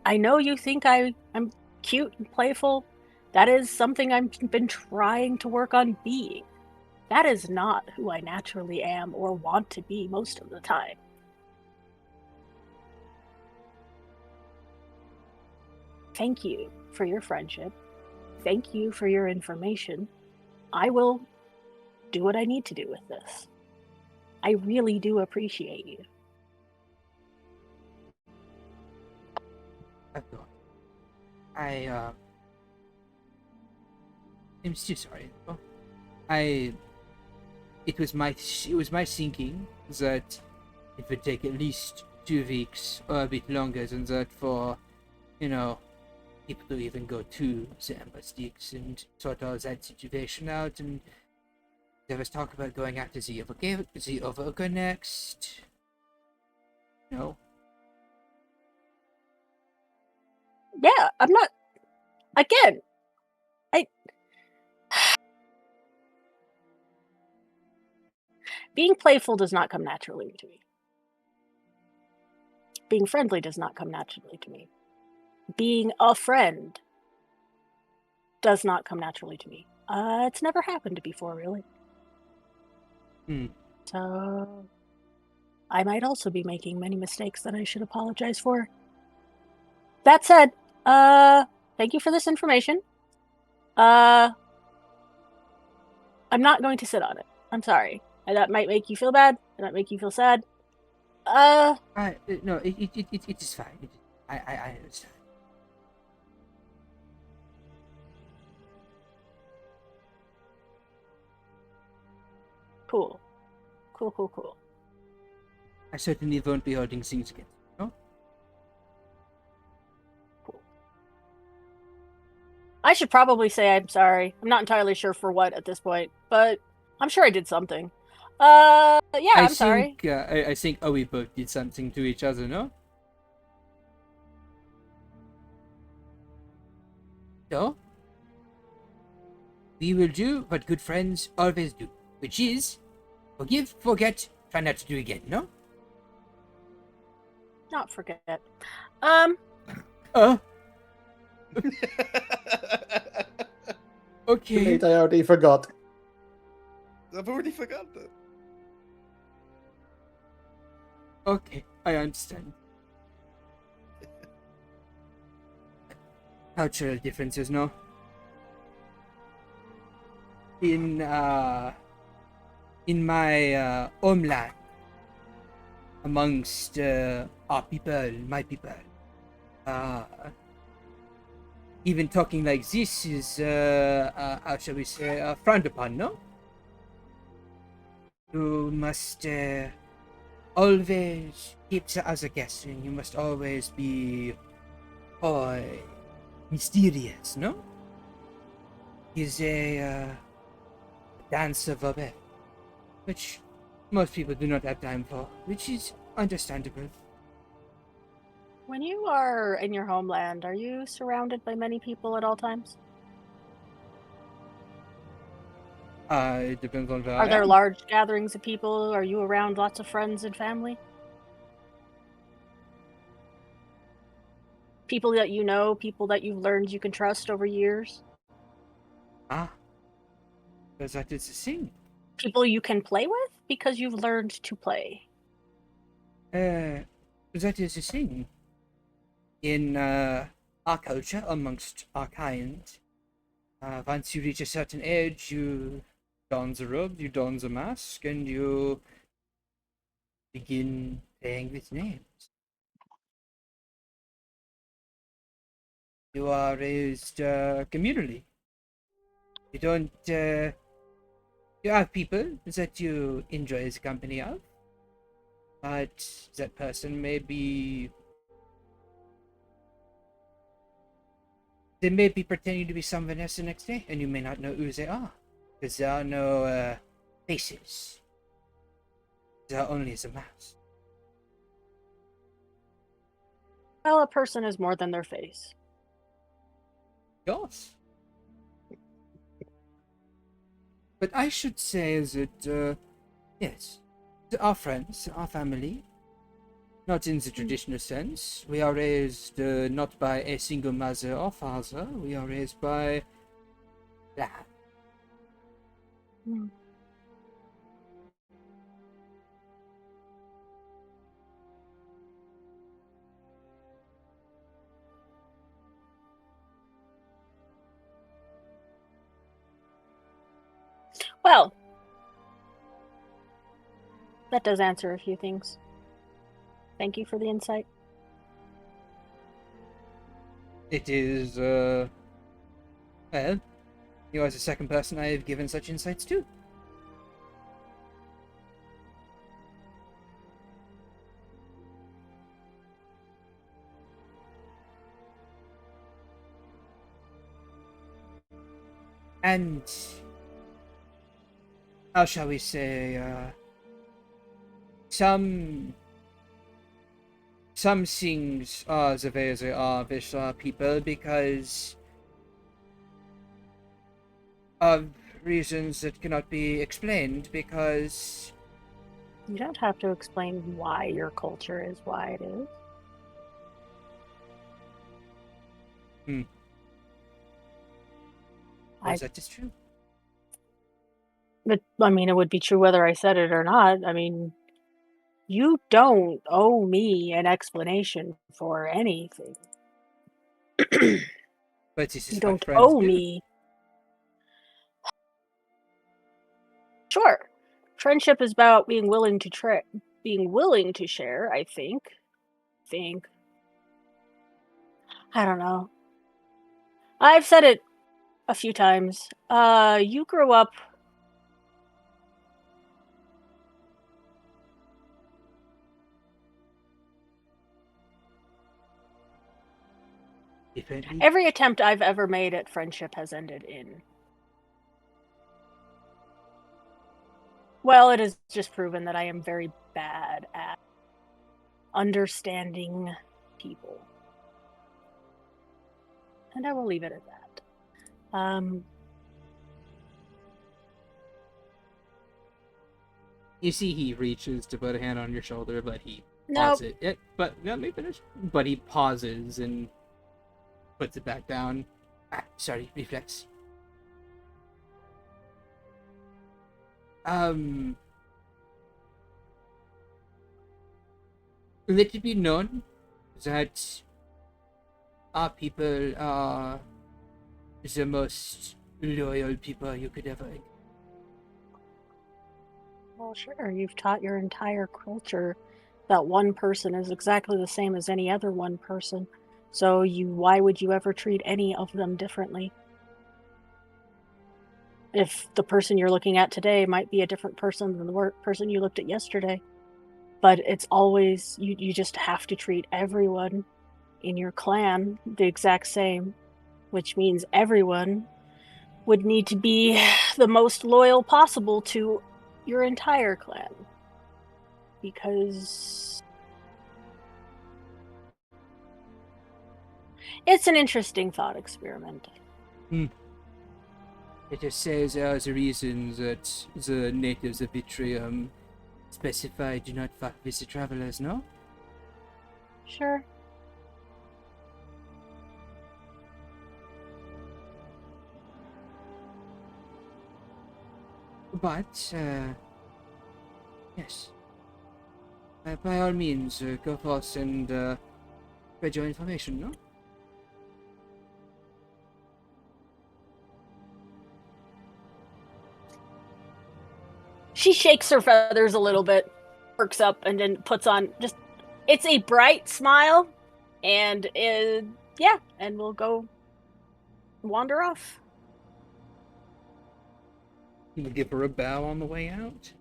know you think I'm cute and playful. That is something I've been trying to work on being. That is not who I naturally am or want to be most of the time. Thank you for your friendship. Thank you for your information. I will do what I need to do with this. I really do appreciate you. I'm so sorry. It was my thinking that it would take at least 2 weeks or a bit longer than that for, people to even go to the Amidst and sort all that situation out. And there was talk about going after the Overger next. No. Yeah, I'm not. Again, being playful does not come naturally to me. Being friendly does not come naturally to me. Being a friend does not come naturally to me. It's never happened before, really. So, I might also be making many mistakes that I should apologize for. That said, thank you for this information. I'm not going to sit on it. I'm sorry. That might make you feel bad. That might make you feel sad. No, it is fine. I understand. Cool. I certainly won't be holding things against you, no? Cool. I should probably say I'm sorry. I'm not entirely sure for what at this point, but I'm sure I did something. I'm sorry. I think we both did something to each other, no? So, we will do what good friends always do, which is forgive, forget, try not to do again, no? Not forget. Okay. Mate, I already forgot. I've already forgot that. Okay, I understand. Cultural differences, no? In my homeland, amongst our people, my people, even talking like this is, how shall we say, frowned upon, no? You must always keep the other guessing. You must always be mysterious, no? Is a dance of a bit, which most people do not have time for, which is understandable. When you are in your homeland, are you surrounded by many people at all times? It depends on where Are I there am. large gatherings of people? Are you around lots of friends and family? People that you know, people that you've learned you can trust over years? Because that is the thing. People you can play with because you've learned to play. That is the thing. In our culture, amongst our kind, once you reach a certain age, you don the robe, you don the mask, and you begin playing with names. You are raised communally. You don't. You have people that you enjoy the company of, but that person may be They may be pretending to be someone else the next day, and you may not know who they are. Because there are no faces. There are only the masks. Well, a person is more than their face. Yours. But I should say that, yes, our friends, our family, not in the traditional sense. We are raised not by a single mother or father. We are raised by that. Hmm. Well, that does answer a few things. Thank you for the insight. It is, well, you are the second person I have given such insights to. And how shall we say, some things are the way they are with our people because of reasons that cannot be explained, because You don't have to explain why your culture is why it is. that is true. But I mean, it would be true whether I said it or not. I mean, you don't owe me an explanation for anything. But this is You what don't friends owe do. me. Sure, friendship is about being willing to share. I think. I don't know. I've said it a few times. You grew up. Differently. Every attempt I've ever made at friendship has ended in. Well, it has just proven that I am very bad at understanding people. And I will leave it at that. You see, he reaches to put a hand on your shoulder, but he Nope. pauses it. But let me finish. But he pauses and puts it back down. Sorry, reflex. Let it be known that our people are the most loyal people you could ever. Well, sure. You've taught your entire culture that one person is exactly the same as any other one person. So why would you ever treat any of them differently? If the person you're looking at today might be a different person than the person you looked at yesterday. But it's always, you just have to treat everyone in your clan the exact same, which means everyone would need to be the most loyal possible to your entire clan. Because it's an interesting thought experiment. It just says there are the reasons that the natives of Vitrium specify do not fuck with the travelers, no? Sure. But, yes. By all means, go forth and spread your information, no? She shakes her feathers a little bit, perks up, and then puts on it's a bright smile, and yeah, and we'll go wander off. You will give her a bow on the way out.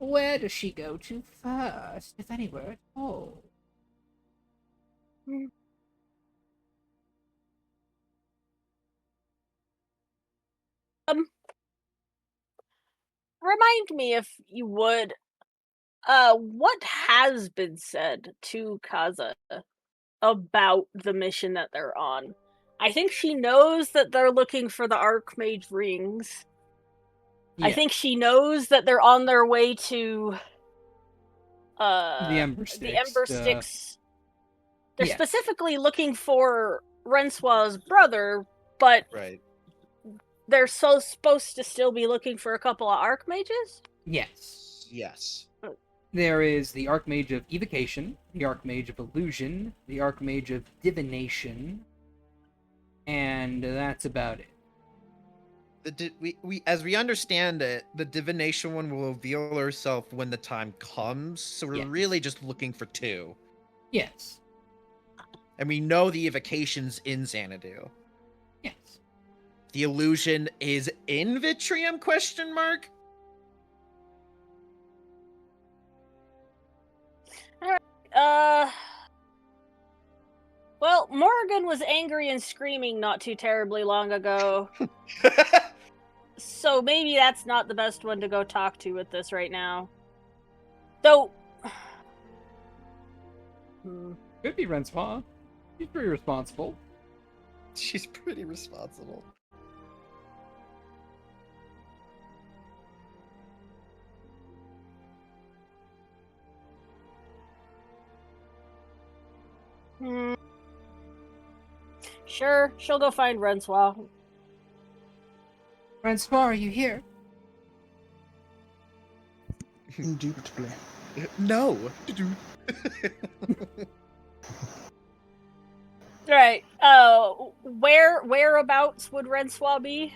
Where does she go to first, if anywhere at all? Remind me if you would, what has been said to Kaza about the mission that they're on? I think she knows that they're looking for the Archmage rings. Yeah, I think she knows that they're on their way to the Ember the Sticks. Ember Sticks. They're Yes. specifically looking for Rensoir's brother, but Right. they're so supposed to still be looking for a couple of Archmages? Yes. Yes. There is the Archmage of Evocation, the Archmage of Illusion, the Archmage of Divination, and that's about it. We as we understand it, the divination one will reveal herself when the time comes. So we're Yes. really just looking for two, Yes. and we know the evocation's in Xanadu. Yes. The illusion is in Vitrium? Question mark. Well, Morgan was angry and screaming not too terribly long ago, so maybe that's not the best one to go talk to with this right now. Though... Could be Rensoir. She's pretty responsible. She's pretty responsible. Sure, she'll go find Rensoir. Rensoir, are you here? Indubitably. No. Right. Whereabouts would Rensoir be?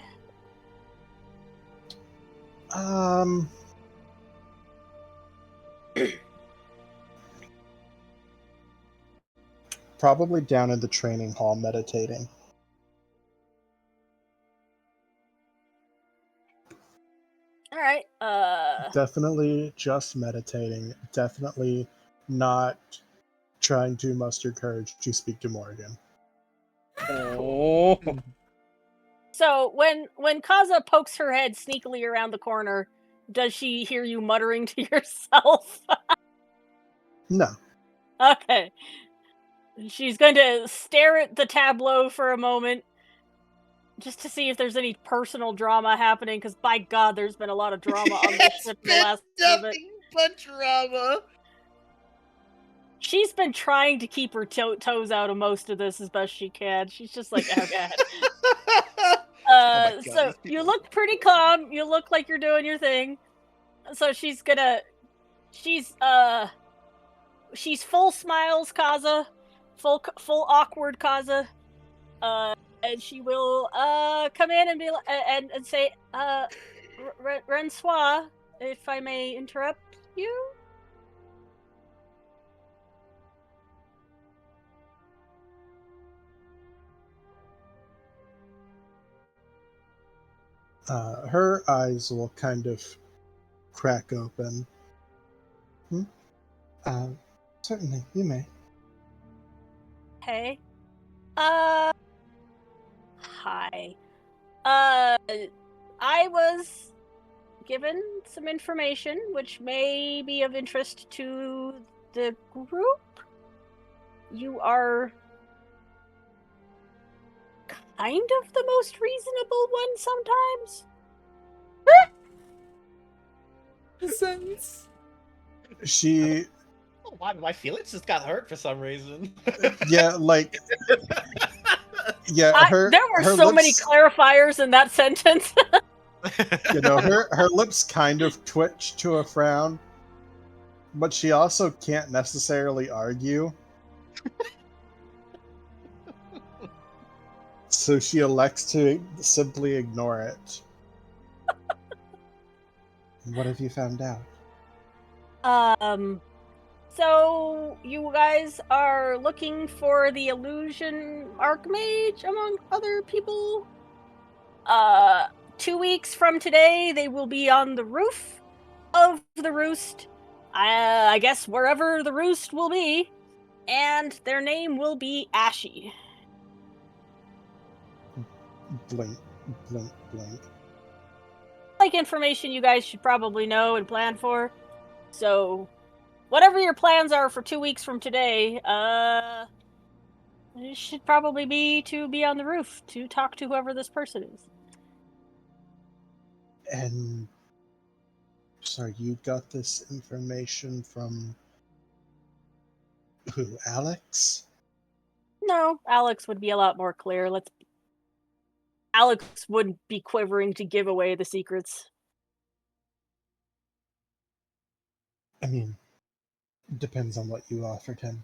Probably down in the training hall meditating. All right. Definitely just meditating. Definitely not trying to muster courage to speak to Morgan. Oh. So when Kaza pokes her head sneakily around the corner, does she hear you muttering to yourself? No. Okay. She's going to stare at the tableau for a moment, just to see if there's any personal drama happening, because by God, there's been a lot of drama on this ship in the last little bit. Nothing but drama. She's been trying to keep her toes out of most of this as best she can. She's just like, oh God. my God, So these people- you look pretty calm. You look like you're doing your thing. So she's full smiles, Kaza. Full awkward Kaza. And she will come in and be and say, Rensoir, if I may interrupt you. Her eyes will kind of crack open. Certainly, you may. Hey. Hi. I was given some information which may be of interest to the group. You are kind of the most reasonable one sometimes. Sentence. She, Why my feelings just got hurt for some reason. yeah, like, yeah, her. There were her so lips, many clarifiers in that sentence. You know, her lips kind of twitch to a frown, but she also can't necessarily argue. So she elects to simply ignore it. What have you found out? So you guys are looking for the illusion archmage among other people? 2 weeks from today, they will be on the roof of the roost. I guess wherever the roost will be, and their name will be Ashy. Blink, blink, blink. Like information you guys should probably know and plan for. So, whatever your plans are for 2 weeks from today, it should probably be to be on the roof to talk to whoever this person is. And sorry, you got this information from who? Alex? No, Alex would be a lot more clear. Alex wouldn't be quivering to give away the secrets. I mean, depends on what you offered him.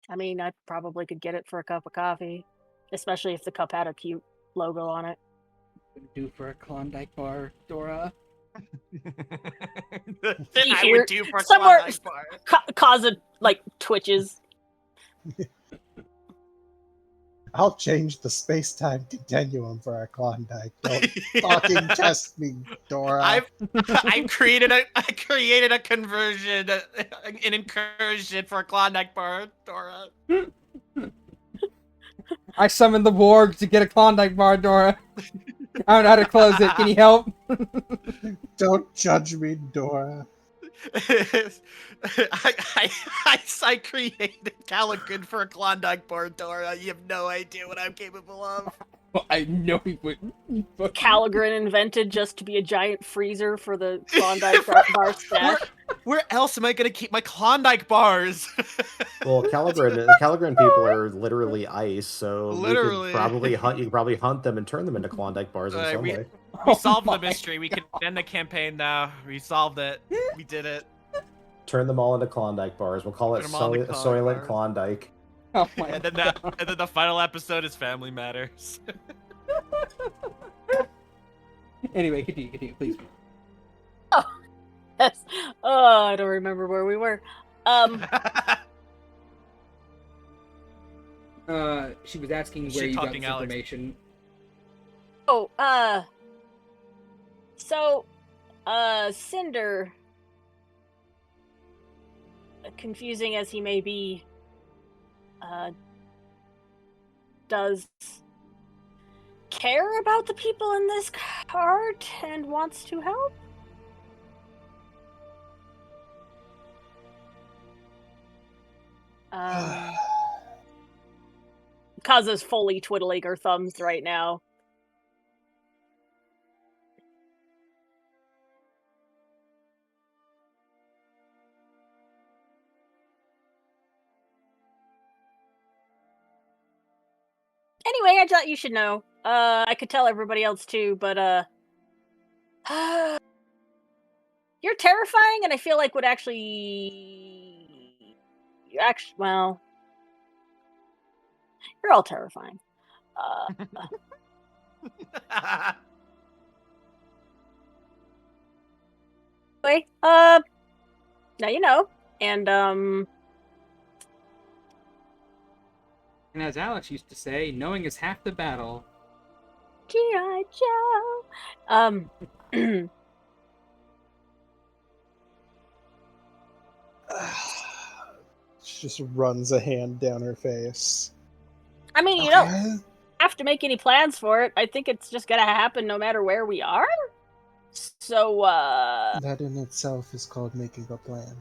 I mean, I probably could get it for a cup of coffee, especially if the cup had a cute logo on it. Would do for a Klondike bar, Dora. That You I hear would do for a somewhere- Klondike bar. Cause it, like, twitches. I'll change the space-time continuum for our Klondike. Don't fucking test me, Dora. I've created a conversion, an incursion for a Klondike bar, Dora. I summoned the warg to get a Klondike bar, Dora. I don't know how to close it. Can you help? Don't judge me, Dora. I created Calagrin for a Klondike bar, Dora. You have no idea what I'm capable of. Well, I know he wouldn't. But Calagrin invented just to be a giant freezer for the Klondike bar stash. Where else am I gonna keep my Klondike bars? Well, Calagrin people are literally ice, so Literally. you could probably hunt them and turn them into Klondike bars in some way. We solved Oh the my mystery. We can end the campaign now. We solved it. We did it. Turn them all into Klondike bars. We'll call it Turn them all into Klondike Soylent bars. Klondike. Oh my And then God. the final episode is Family Matters. Anyway, continue, please. Yes. Oh, I don't remember where we were. She was asking where Shit you got talking this Alex. information. So, Cinder, confusing as he may be, does care about the people in this cart and wants to help? Kaza's fully twiddling her thumbs right now. Anyway, I thought you should know. I could tell everybody else too, but you're terrifying, and I feel like well, you're all terrifying. Anyway, now you know, and And as Alex used to say, knowing is half the battle. G.I. Joe. She just runs a hand down her face. I mean, you don't have to make any plans for it. I think it's just gonna happen no matter where we are. So, That in itself is called making a plan.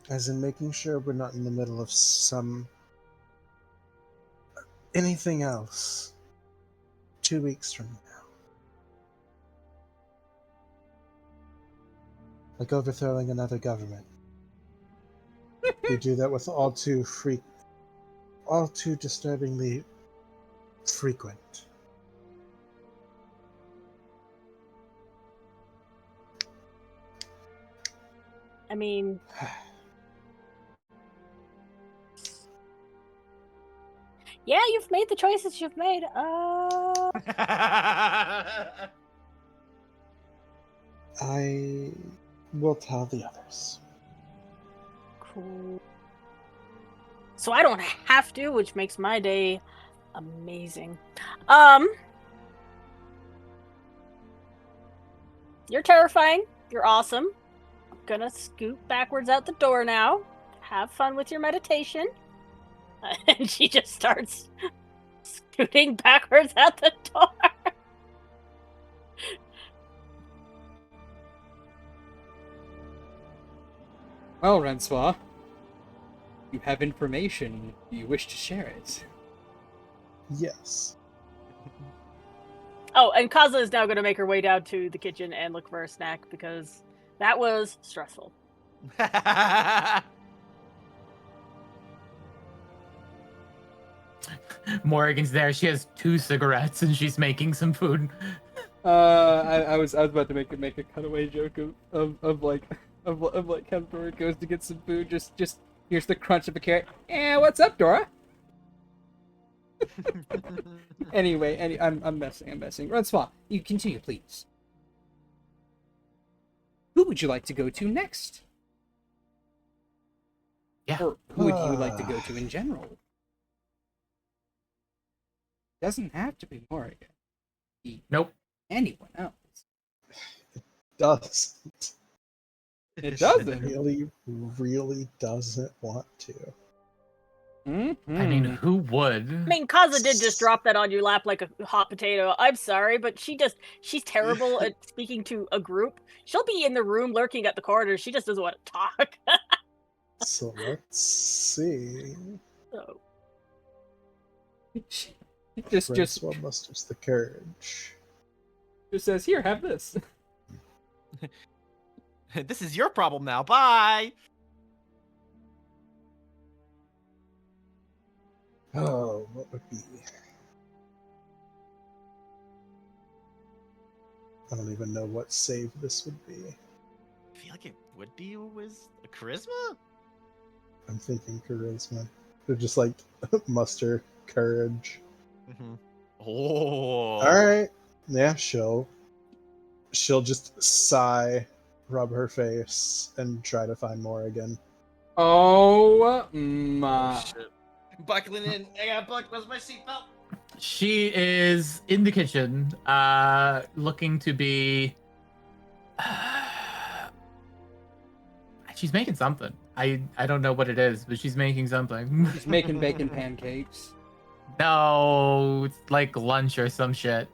As in making sure we're not in the middle of anything else 2 weeks from now. Like overthrowing another government. We do that with all too disturbingly frequent. I mean, yeah, you've made the choices you've made. I will tell the others. Cool. So I don't have to, which makes my day Amazing. You're terrifying. You're awesome. I'm gonna scoot backwards out the door now. Have fun with your meditation. And she just starts scooting backwards out the door. Well, Rensois, you have information. Do you wish to share it? Yes. Oh, and Kaza is now going to make her way down to the kitchen and look for a snack because that was stressful. Morgan's there. She has 2 cigarettes and she's making some food. I was about to make a cutaway joke of like how Dora goes to get some food. Just here's the crunch of a carrot. What's up, Dora? Anyway, I'm messing. Rensois, you continue, please. Who would you like to go to next? Yeah. Or who would you like to go to in general? Doesn't have to be Morgan. Nope. Anyone else. Doesn't. It doesn't. Really doesn't want to. Mm-hmm. I mean, who would? I mean, Kaza did just drop that on your lap like a hot potato. I'm sorry, but she's terrible at speaking to a group. She'll be in the room lurking at the corner. She just doesn't want to talk. So let's see. So, just Francois musters the courage. says, here, have this. This is your problem now. Bye. Oh, what would be? I don't even know what save this would be. I feel like it would be with a charisma. I'm thinking charisma. They're just like muster courage. Mm-hmm. Oh. All right, yeah, she'll just sigh, rub her face, and try to find Morrigan. Oh my. Shit. Buckling in. I got bucked. Where's my seatbelt? She is in the kitchen, looking to be. She's making something. I don't know what it is, but she's making something. She's making bacon pancakes. No, it's like lunch or some shit.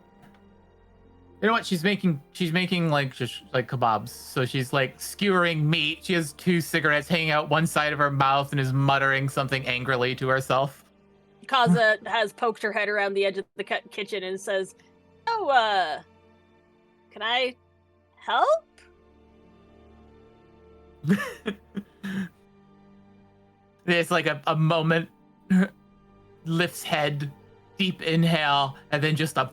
You know what? She's making like just like kebabs. So she's like skewering meat. She has 2 cigarettes hanging out one side of her mouth and is muttering something angrily to herself. Kaza has poked her head around the edge of the kitchen and says, "Oh, can I help?" There's like a moment, lifts head, deep inhale, and then just a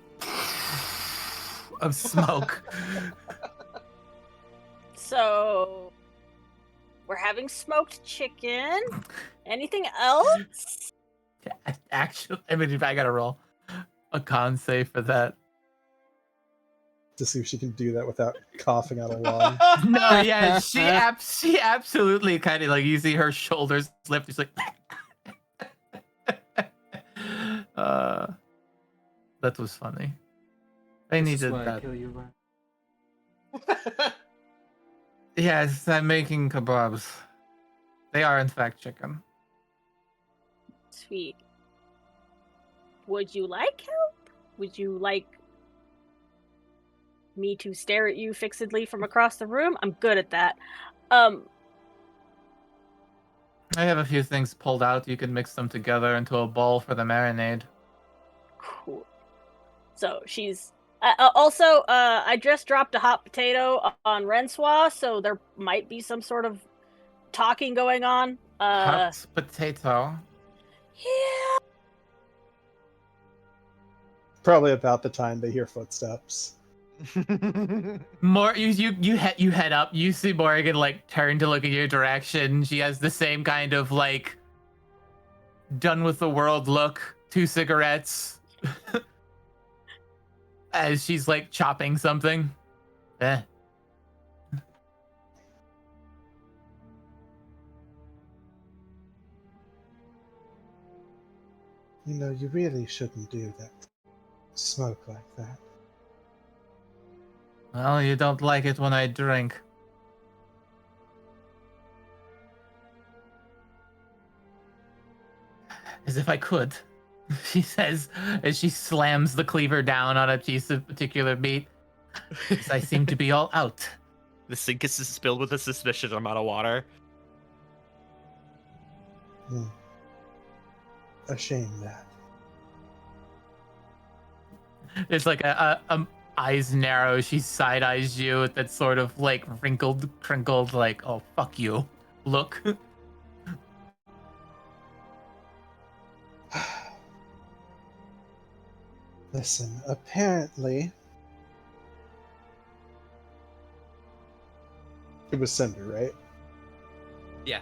of smoke. So, we're having smoked chicken. Anything else? Actually, I mean, I gotta roll a con save for that. To see if she can do that without coughing out a lung. No, yeah, she absolutely kind of like, you see her shoulders lift. She's like, that was funny. I This is needed why I that. kill you, Ren. Yes, I'm making kebabs. They are in fact chicken. Sweet. Would you like help? Would you like me to stare at you fixedly from across the room? I'm good at that. I have a few things pulled out. You can mix them together into a bowl for the marinade. Cool. So she's also I just dropped a hot potato on Rensois, so there might be some sort of talking going on. Hot potato. Yeah. Probably about the time they hear footsteps. More you head up. You see Morgan like turn to look in your direction. She has the same kind of like done with the world look. 2 cigarettes. As she's like chopping something. You know, you really shouldn't do that. Smoke like that. Well, you don't like it when I drink. As if I could, she says as she slams the cleaver down on a piece of particular meat. As I seem to be all out. The sink is spilled with a suspicious amount of water. A shame that. It's like a eyes narrow. She side eyes you with that sort of like wrinkled, crinkled, like, oh, fuck you look. Listen, apparently... It was Cinder, right? Yeah.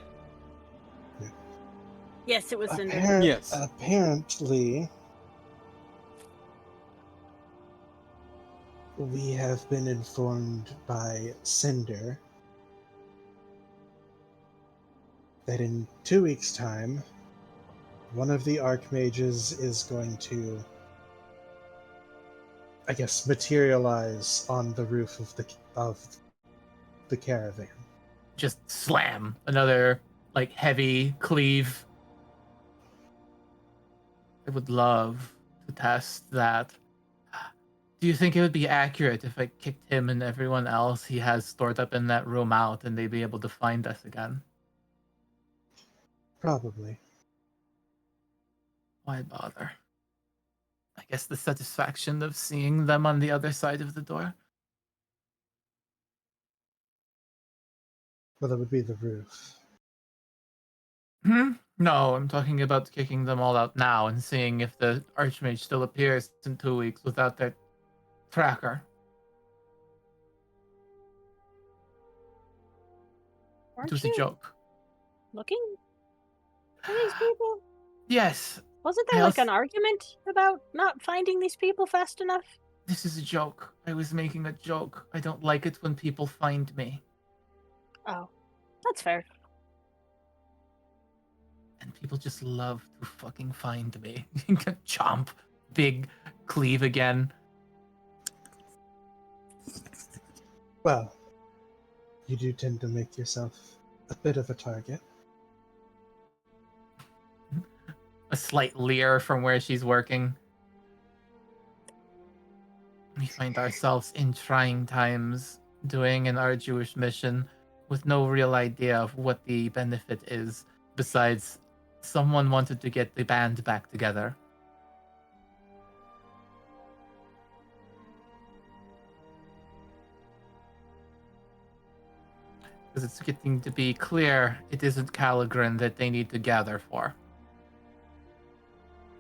Yes, it was Cinder. Yes. Apparently... We have been informed by Cinder that in 2 weeks' time, one of the Archmages is going to, I guess, materialize on the roof of the caravan. Just slam another like heavy cleave. I would love to test that. Do you think it would be accurate if I kicked him and everyone else he has stored up in that room out and they'd be able to find us again? Probably. Why bother? I guess the satisfaction of seeing them on the other side of the door. Well, that would be the roof. No, I'm talking about kicking them all out now and seeing if the Archmage still appears in 2 weeks without their tracker. Aren't It was a you joke. looking for these people? Yes, Wasn't there like Yes. an argument about not finding these people fast enough? this is a joke. I was making a joke. I don't like it when people find me. Oh, that's fair. And people just love to fucking find me. Chomp. Big cleave again. Well, you do tend to make yourself a bit of a target. A slight leer from where she's working. We find ourselves in trying times doing an arduous mission with no real idea of what the benefit is, besides someone wanted to get the band back together. Because it's getting to be clear it isn't Calagrin that they need to gather for.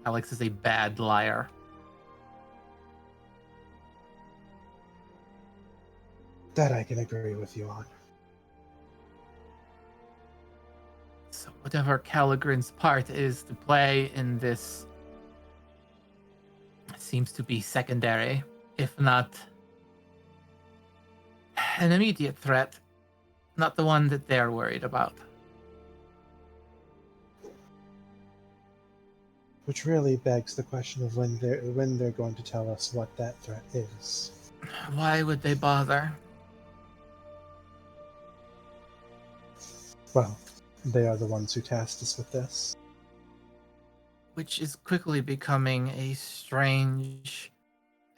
Alex is a bad liar. That I can agree with you on. So whatever Calagrin's part is to play in this seems to be secondary, if not an immediate threat, not the one that they're worried about. Which really begs the question of when they're going to tell us what that threat is. Why would they bother? Well, they are the ones who tasked us with this. Which is quickly becoming a strange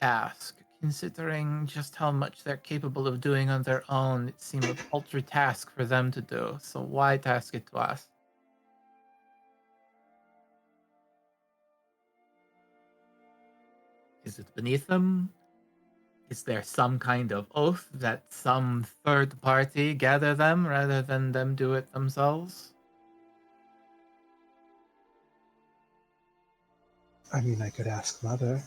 ask, considering just how much they're capable of doing on their own. It seemed a paltry task for them to do, so why task it to us? Is it beneath them? Is there some kind of oath that some third party gather them rather than them do it themselves? I mean, I could ask Mother.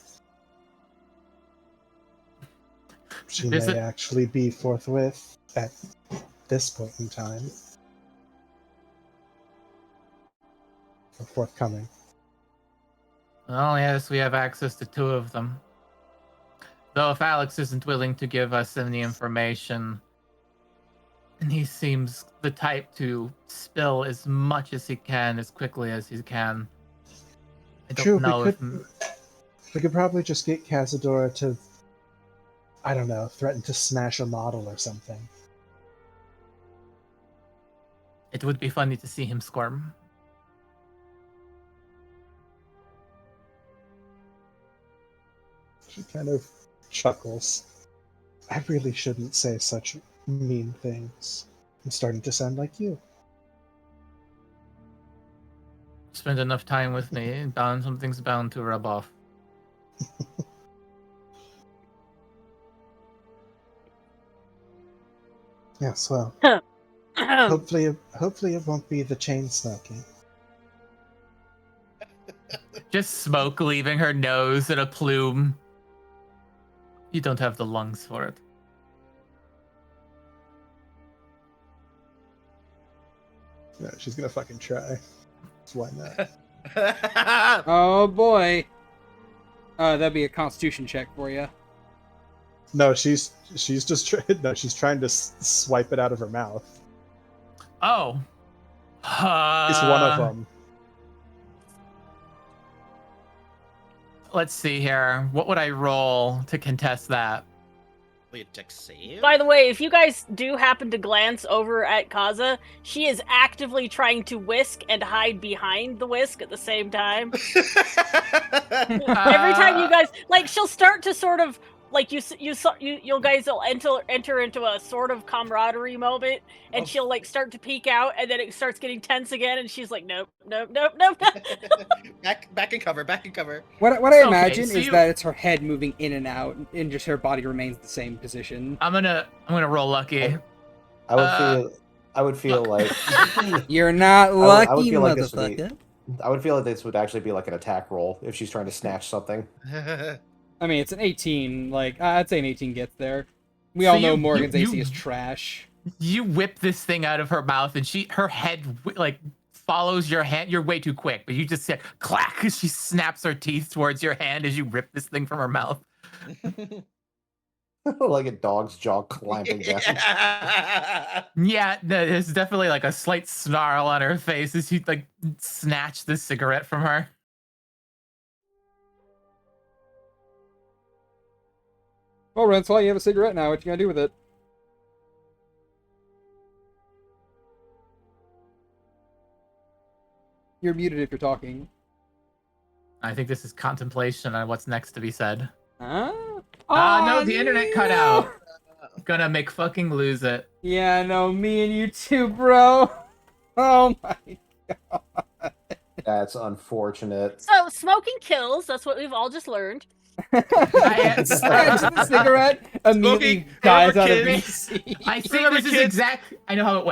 She Is may it- actually be forthwith at this point in time. Or forthcoming. Well, yes, we have access to 2 of them. Though if Alex isn't willing to give us any information, and he seems the type to spill as much as he can, as quickly as he can, I don't True, know if we could probably just get Cazadora to, I don't know, threaten to smash a model or something. it would be funny to see him squirm. She kind of chuckles. I really shouldn't say such mean things. I'm starting to sound like you. Spend enough time with me, and something's bound to rub off. Yes, well, hopefully it won't be the chain smoking. Just smoke leaving her nose in a plume. You don't have the lungs for it. No, she's gonna fucking try. So why not? Oh boy. That'd be a Constitution check for you. No, she's just she's trying to swipe it out of her mouth. Oh. It's one of them. Let's see here. What would I roll to contest that? Save? By the way, if you guys do happen to glance over at Kaza, she is actively trying to whisk and hide behind the whisk at the same time. Every time you guys, like, she'll start to sort of, like, you guys will enter into a sort of camaraderie moment, and she'll, like, start to peek out, and then it starts getting tense again, and she's like, nope. back and cover. What I Okay, imagine so is you- that it's her head moving in and out, and just her body remains the same position. I'm gonna roll lucky. I would feel like You're not would lucky, feel like this would be- motherfucker. I would feel like this would actually be like an attack roll if she's trying to snatch something. I mean, it's an 18. Like, I'd say an 18 gets there. We So all know you- Morgan's you- AC is trash. You whip this thing out of her mouth, and her head like follows your hand. You're way too quick, but you just say clack as she snaps her teeth towards your hand as you rip this thing from her mouth. Like a dog's jaw clamping down. Yeah, there's definitely like a slight snarl on her face as you like snatch the cigarette from her. Oh, Renslaw, you have a cigarette now. What you gonna do with it? You're muted if you're talking. I think this is contemplation on what's next to be said. Huh? No, the internet cut out. Gonna make fucking lose it. Yeah, no, me and you too, bro. Oh my god. That's unfortunate. So, smoking kills, that's what we've all just learned. Just the cigarette immediately Smoking, dies out of remember, BC. I think Remember, this is kids? exact. I know how it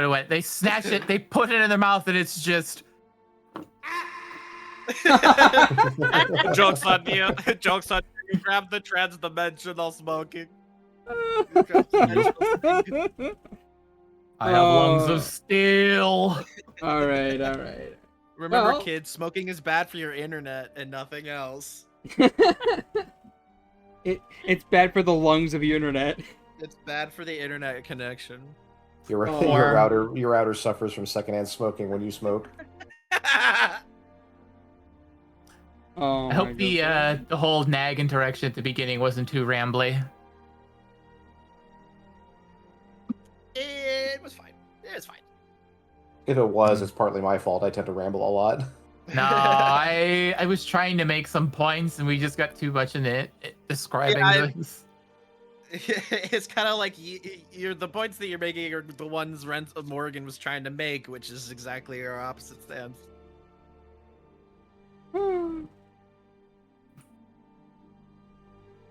went. They snatch it, they put it in their mouth, and it's just. Joke's on you. Joke's on you. You grab the trans-dimensional smoking. I have lungs Oh. of steel. all right. Remember, Well- kids, smoking is bad for your internet and nothing else. It's bad for the lungs of the internet. It's bad for the internet connection. Your Or- your router suffers from secondhand smoking when you smoke. Oh, I hope my the goodness. the whole nag interaction at the beginning wasn't too rambly. It was fine. It was fine. If it was, it's partly my fault. I tend to ramble a lot. No, I was trying to make some points, and we just got too much in it describing Yeah, this. It's kind of like you're the points that you're making are the ones Morgan was trying to make, which is exactly your opposite stance.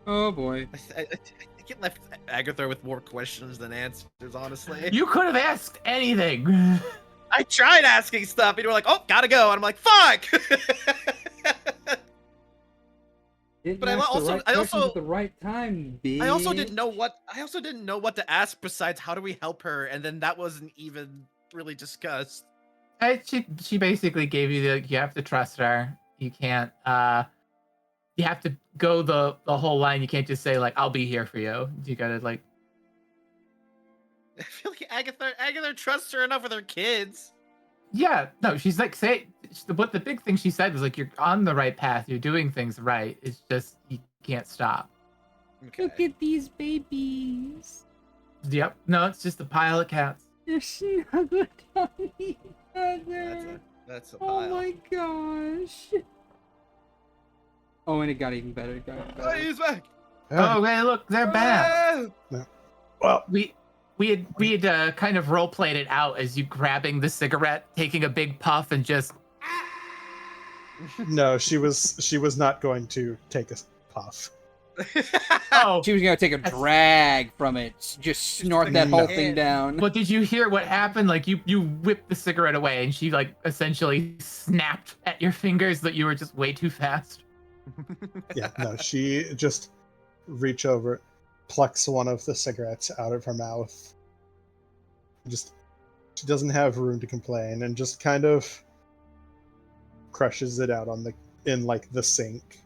Oh boy. I think it left Agatha with more questions than answers, honestly. You could have asked anything. I tried asking stuff, and you were like, "Oh, gotta go," and I'm like, "Fuck." Didn't But I ask the also- right I questions also- at the right time, bitch. I also didn't know what to ask besides how do we help her, and then that wasn't even really discussed. She basically gave you you have to trust her. You can't you have to go the whole line. You can't just say like I'll be here for you. You gotta like I feel like Agatha trusts her enough with her kids. Yeah, no, she's like, what the big thing she said was like, you're on the right path, you're doing things right. It's just you can't stop. Okay. Look at these babies. Yep. No, it's just a pile of cats. They're snuggled on each other. That's a Oh pile. my gosh. Oh, and it got even better. It got even Oh, better. he's back. Oh, hey, look, they're back. Ah! Well, We had kind of role played it out as you grabbing the cigarette, taking a big puff, and just no, she was not going to take a puff. oh. She was gonna take a drag from it, just snort that whole thing down. But did you hear what happened? Like you whipped the cigarette away, and she like essentially snapped at your fingers that you were just way too fast. Yeah, no, she just reach over, plucks one of the cigarettes out of her mouth. Just she doesn't have room to complain, and just kind of crushes it out in the sink.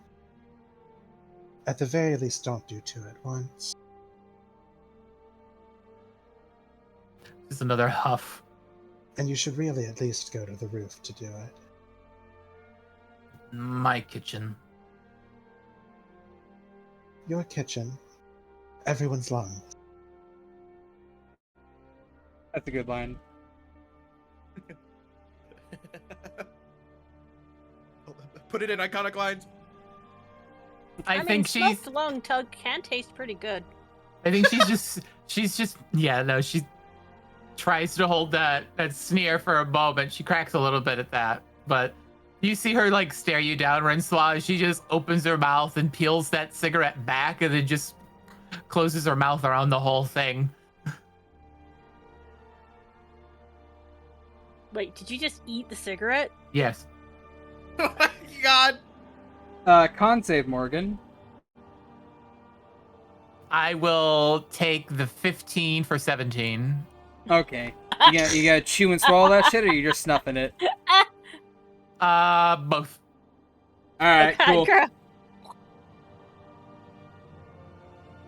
At the very least, don't do two at once. Just another huff. And you should really at least go to the roof to do it. My kitchen. Your kitchen. Everyone's lungs. That's a good line. Put it in iconic lines. I mean, think she's. smoked lung tug can taste pretty good. I think she's just. Yeah, no, she tries to hold that sneer for a moment. She cracks a little bit at that, but you see her like stare you down, Renslaw. She just opens her mouth and peels that cigarette back, and then just closes her mouth around the whole thing. Wait, did you just eat the cigarette? Yes. Oh my god. Con save, Morgan. I will take the 15 for 17. Okay. You gotta chew and swallow that shit, or you just snuffing it? Both. Alright, God, cool. girl.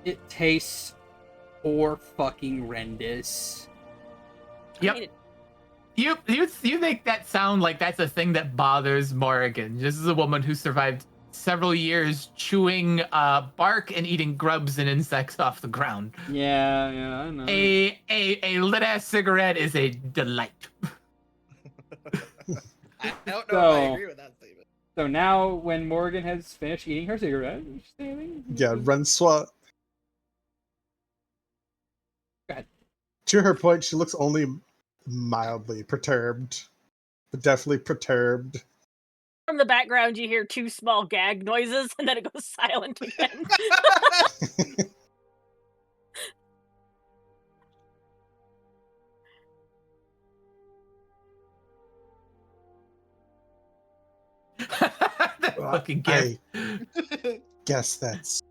It tastes fucking horrendous. Yep. I mean, You make that sound like that's a thing that bothers Morrigan. This is a woman who survived several years chewing bark and eating grubs and insects off the ground. Yeah, I know. A lit ass cigarette is a delight. I don't know if I So- agree with that statement. So now, when Morgan has finished eating her cigarette, Yeah, Renslaw. Go ahead. To her point, she looks only mildly perturbed, but definitely perturbed. from the background, you hear two small gag noises, and then it goes silent again. That fucking gift. I guess that's.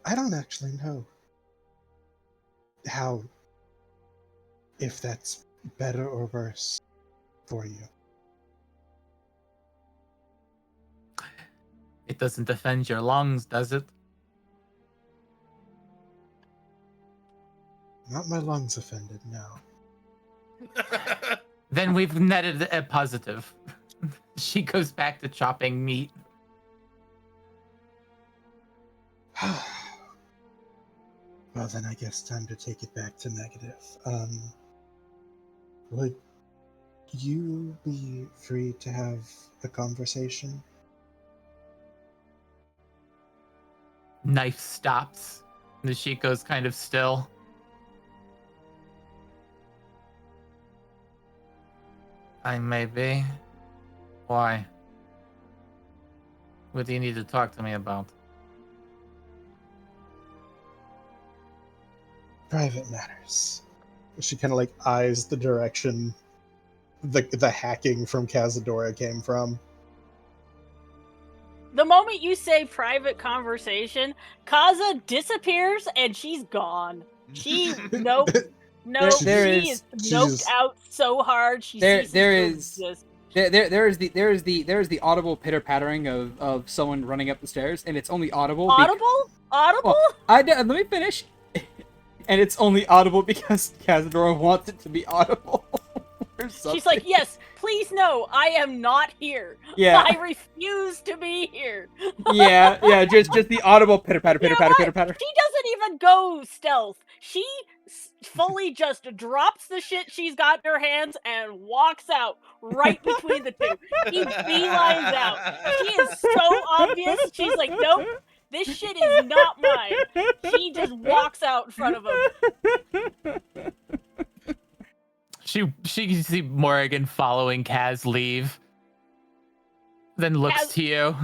I don't actually know how. If that's better or worse for you. It doesn't defend your lungs, does it? Not my lungs offended, no. Then we've netted a positive. She goes back to chopping meat. Well, then I guess time to take it back to negative. Would you be free to have a conversation? Knife stops. Nishiko's kind of still. I may be. Why? What do you need to talk to me about? Private matters. She kind of like eyes the direction the hacking from Cazadora came from. The moment you say private conversation, Kaza disappears and she's gone. She nope. There She is- is noped out so hard. She There ceases to is- exist. There is the audible pitter pattering of someone running up the stairs, and it's only audible. Audible? Let me finish. And it's only audible because Cazadora wants it to be audible. She's like, yes, please no, I am not here. Yeah. I refuse to be here. yeah, just the audible pitter patter, You pitter know patter, what? pitter patter. She doesn't even go stealth. She fully just drops the shit she's got in her hands and walks out right between the two. She beelines out. She is so obvious. She's like, nope, this shit is not mine. She just walks out in front of him. You see Morrigan following Kaz leave, then looks Kaz- to you.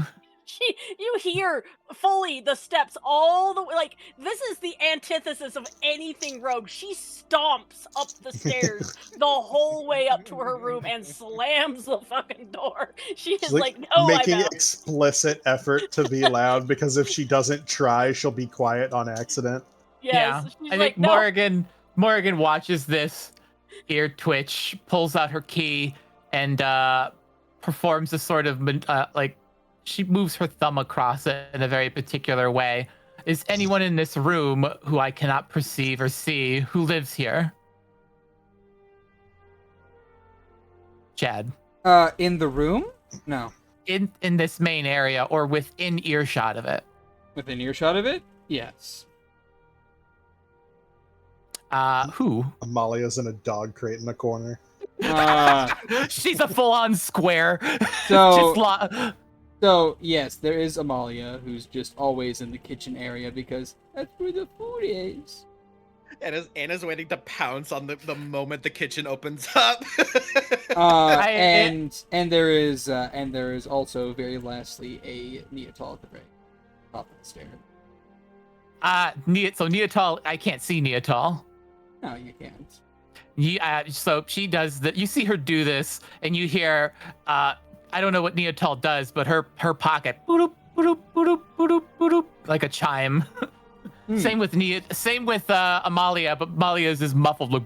You hear fully the steps all the way. Like, this is the antithesis of anything rogue. She stomps up the stairs the whole way up to her room and slams the fucking door. She is She's like, no, making I'm out. explicit effort to be loud because if she doesn't try, she'll be quiet on accident. Yes, Yeah, she's I like, think no. Morrigan watches this, ear twitch, pulls out her key, and performs a sort of like she moves her thumb across it in a very particular way. Is anyone in this room who I cannot perceive or see who lives here? Chad. In the room? No. In this main area or within earshot of it? Within earshot of it? Yes. Who? Amalia's in a dog crate in the corner. She's a full-on square. So, so yes, there is Amalia, who's just always in the kitchen area because that's where the food is. Anna's waiting to pounce on the moment the kitchen opens up. And there is also very lastly a Neatal at the very top of the stairs. So Neatal, I can't see Neatal. No, you can't. So she does that. You see her do this, and you hear, I don't know what Neatal does, but her pocket, boop, boop, boop, boop, boop, like a chime. Same with Amalia, but Amalia's is muffled, like,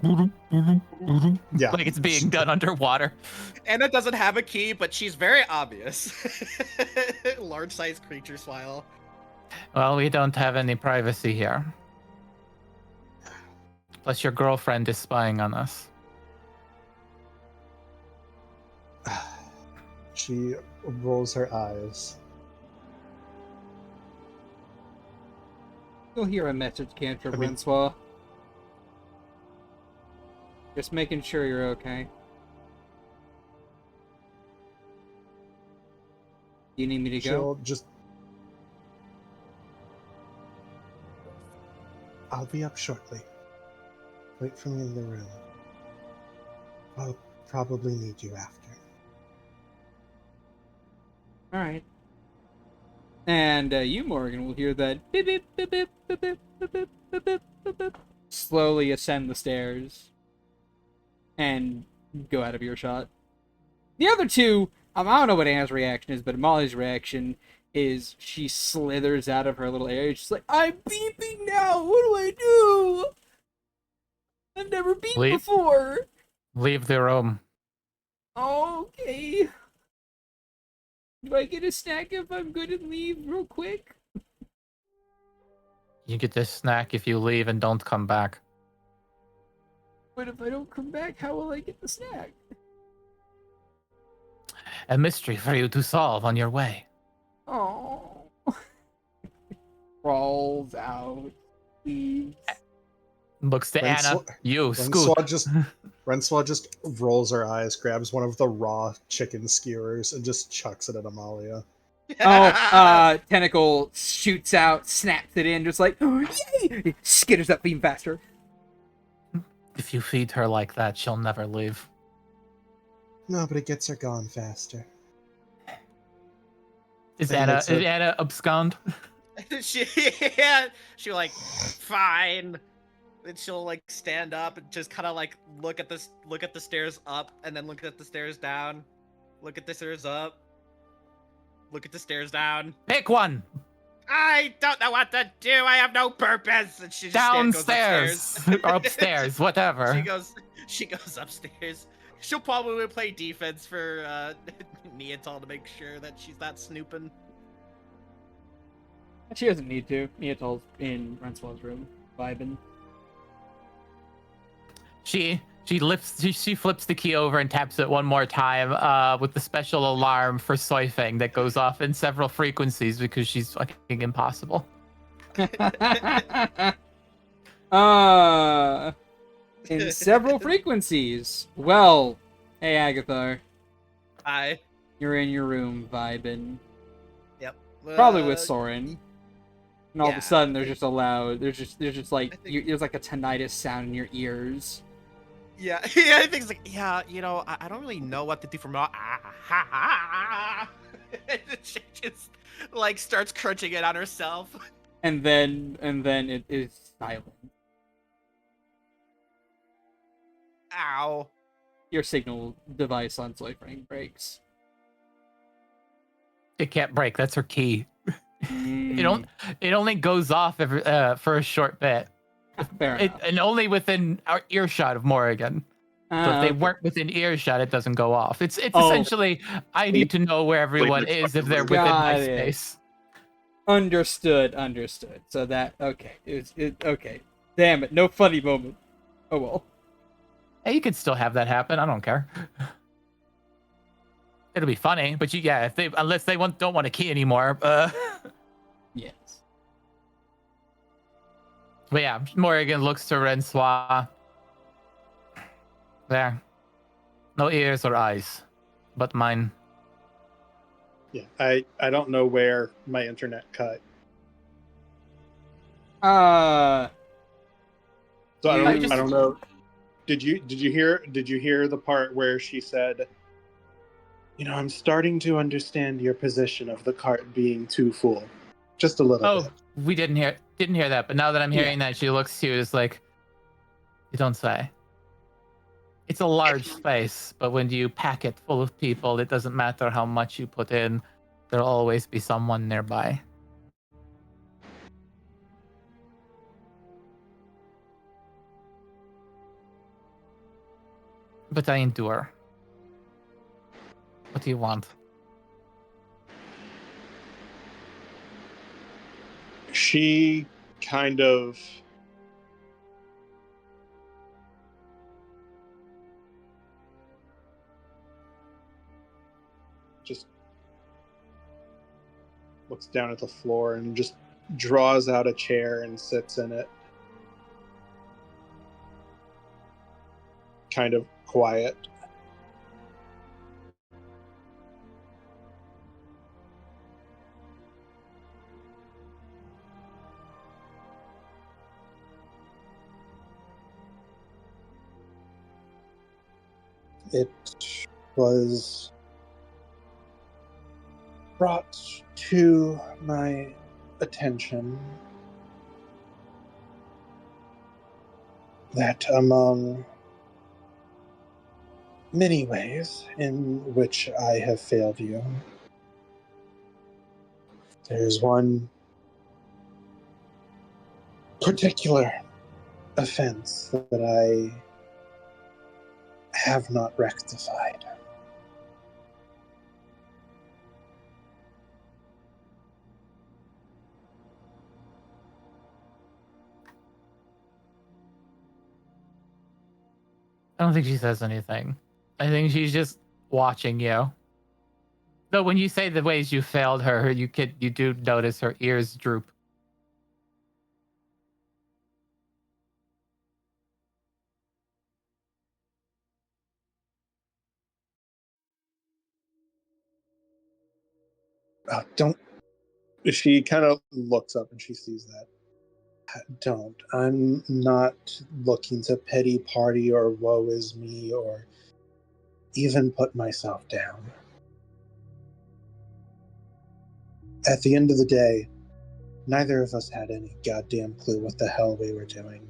Yeah, like it's being done underwater. Anna doesn't have a key, but she's very obvious. Large-sized creature smile. Well, we don't have any privacy here. Plus, your girlfriend is spying on us. She rolls her eyes. You'll hear a message cantrip, I mean- Francois. Just making sure you're okay. You need me to go? She'll just. I'll be up shortly. Wait for me in the room. I'll probably need you after. Alright. And you, Morgan, will hear that beep, beep, beep, beep, beep, beep, beep, beep, beep, beep, beep, beep, slowly ascend the stairs and go out of earshot. The other two, I don't know what Anna's reaction is, but Molly's reaction is she slithers out of her little area. She's like, I'm beeping now! What do I do? I've never beeped before! Leave the room. Okay. Do I get a snack if I'm good and leave real quick? You get this snack if you leave and don't come back. But if I don't come back, how will I get the snack? A mystery for you to solve on your way. Oh. Crawls out. Please. Looks to Anna. You, Francois just rolls her eyes, grabs one of the raw chicken skewers, and just chucks it at Amalia. Tentacle shoots out, snaps it in, just like, oh, yay! It skitters up even faster. If you feed her like that, she'll never leave. No, but it gets her gone faster. Is Anna abscond? She like, fine. And she'll like stand up and just kind of like look at the stairs up, and then look at the stairs down, look at the stairs up, look at the stairs down. Pick one. I don't know what to do. I have no purpose. And she just downstairs goes or upstairs, whatever. She goes upstairs. She'll probably play defense for Neatal to make sure that she's not snooping. She doesn't need to. Neatal's in Francois' room, vibing. She She flips the key over and taps it one more time with the special alarm for Soifeng that goes off in several frequencies because she's fucking impossible. In several frequencies. Well, hey Agathar, Hi. you're in your room vibing, Yep. probably with Soren. And all of yeah, a sudden, I there's think- just a loud. There's just like I think- there's like a tinnitus sound in your ears. Yeah, yeah, I think it's like, yeah, I don't really know what to do from now. She just like starts crunching it on herself. And then it is silent. Ow. Your signal device on Soifeng breaks. It can't break. That's her key. Mm, It only goes off for a short bit, fair enough. and only within our earshot of Morrigan. So if they Okay. weren't within earshot, it doesn't go off. It's Oh. essentially I need to know where everyone Wait, is if they're within Got my it. space. Understood. So that okay. Okay. Damn it! No funny moment. Oh well. Hey, you could still have that happen. I don't care. It'll be funny, but unless they don't want a key anymore. Yes. But yeah, Morrigan looks to Rensois. There. No ears or eyes, but mine. Yeah, I don't know where my internet cut. So I don't know. Did you hear the part where she said, I'm starting to understand your position of the cart being too full. Just a little bit. We didn't hear that, but now that I'm hearing that, she looks to you as like, you don't say. It's a large space, but when you pack it full of people, it doesn't matter how much you put in. There'll always be someone nearby. But I endure. What do you want? She kind of just looks down at the floor and just draws out a chair and sits in it. Kind of quiet. It was brought to my attention that among many ways in which I have failed you, there's one particular offense that I have not rectified. I don't think she says anything. I think she's just watching you. Though when you say the ways you failed her, you do notice her ears droop. Don't. She kind of looks up and she sees that. Don't. I'm not looking to pity party or woe is me or even put myself down. At the end of the day, neither of us had any goddamn clue what the hell we were doing.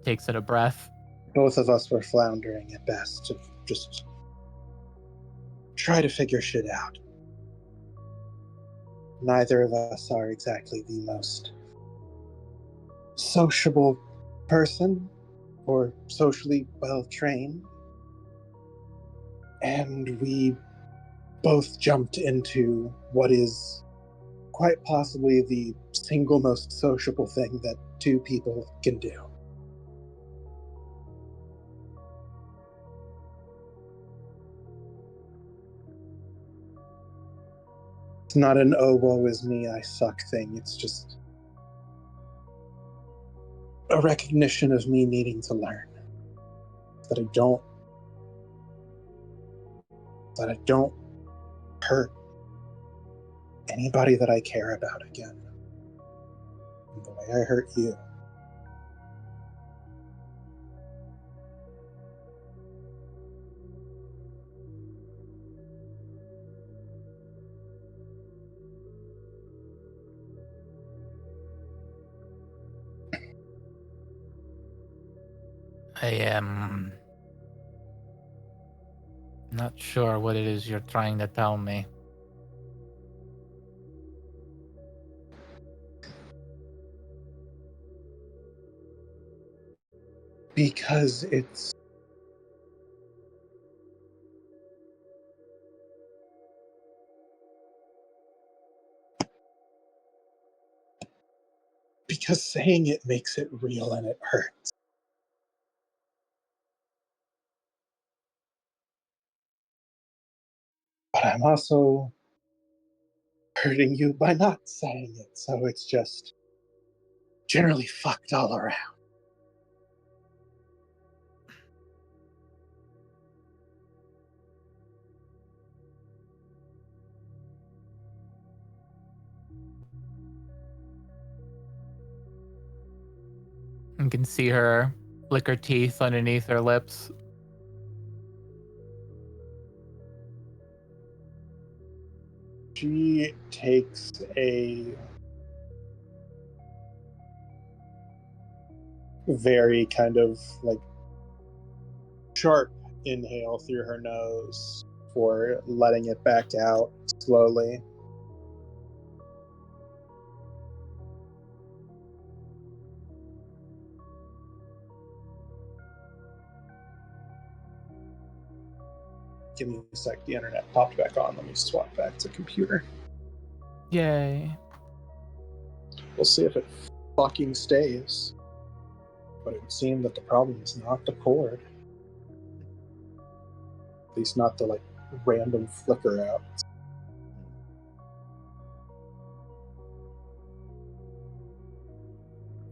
Takes in a breath. Both of us were floundering at best to just try to figure shit out. Neither of us are exactly the most sociable person or socially well trained. And we both jumped into what is quite possibly the single most sociable thing that two people can do. It's not an "oh woe is me, I suck" thing. It's just a recognition of me needing to learn that I don't hurt anybody that I care about again the way I hurt you. I am not sure what it is you're trying to tell me. Because saying it makes it real and it hurts. But I'm also hurting you by not saying it, so it's just generally fucked all around. You can see her flick her teeth underneath her lips. She takes a very kind of like sharp inhale through her nose for letting it back out slowly. Give me a sec, the internet popped back on. Let me swap back to computer. Yay. We'll see if it fucking stays. But it would seem that the problem is not the cord. At least not the random flicker out.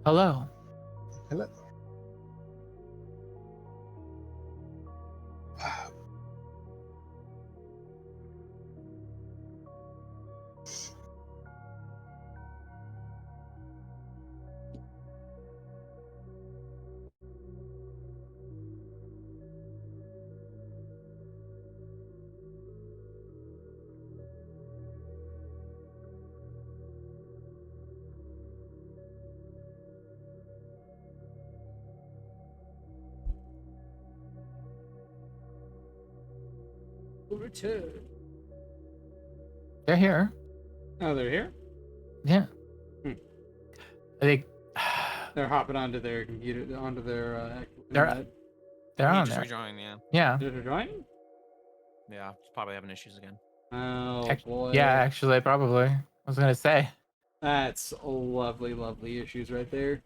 Hello. Hello. Return. They're here. Oh, they're here? Yeah. Hmm. I think They're hopping onto their computer, onto their They're- internet. they're You on just there. rejoin, yeah. Yeah. Did it join? Yeah, it's probably having issues again. Oh, boy. Yeah, actually, probably. I was gonna say. That's lovely, lovely issues right there.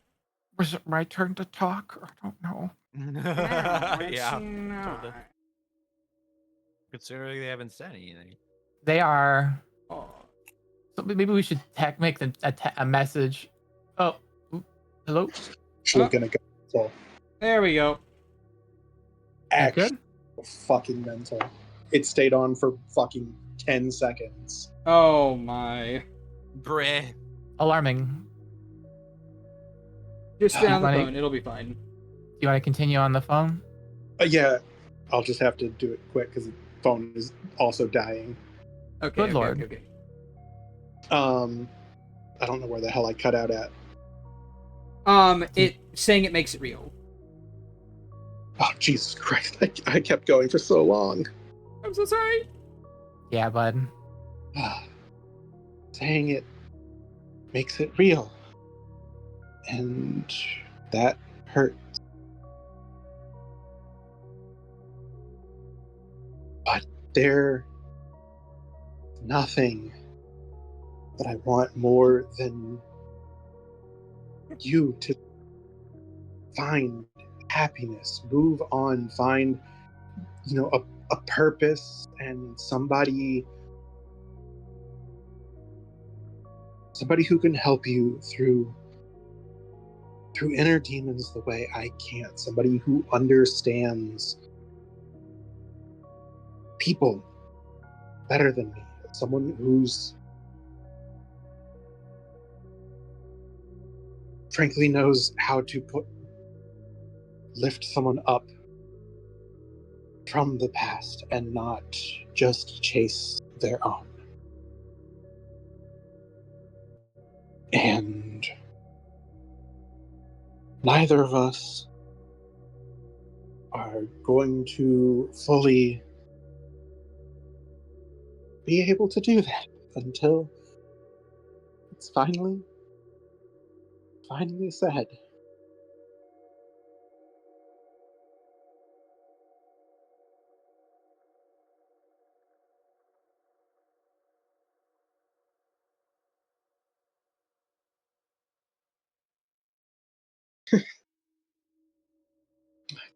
Was it my turn to talk? I don't know. Yeah. Totally. Considering they haven't said anything. They are. Oh. So maybe we should make a message. Oh, hello. Actually Oh. gonna go mental. There we go. That Actually good? fucking mental. It stayed on for fucking 10 seconds. Oh, my. Bruh. Alarming. Just stay on the Funny. phone. It'll be fine. Do you want to continue on the phone? Yeah, I'll just have to do it quick because the phone is also dying. Okay, Good okay, lord. okay. I don't know where the hell I cut out at. Saying it makes it real. Oh, Jesus Christ. I kept going for so long. I'm so sorry. Yeah, bud. Saying it makes it real. And that hurts. But there nothing that I want more than you to find happiness, move on, find, a purpose and somebody who can help you through inner demons the way I can't. Somebody who understands people better than me. Someone who's frankly knows how to lift someone up from the past and not just chase their own. And neither of us are going to fully be able to do that until it's finally said.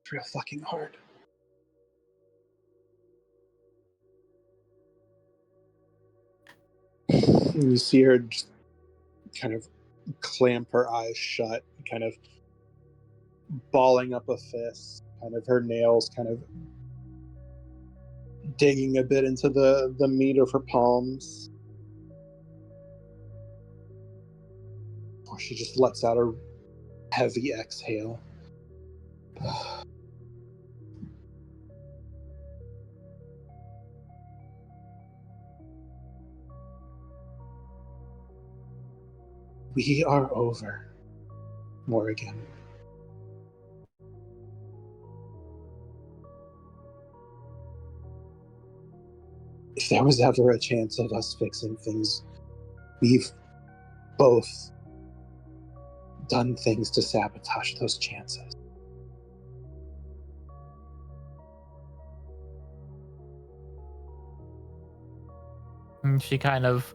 It's real fucking hard. And you see her just kind of clamp her eyes shut, kind of balling up a fist, kind of her nails kind of digging a bit into the meat of her palms. Before she just lets out a heavy exhale. We are over, Morrigan. If there was ever a chance of us fixing things, we've both done things to sabotage those chances. And she kind of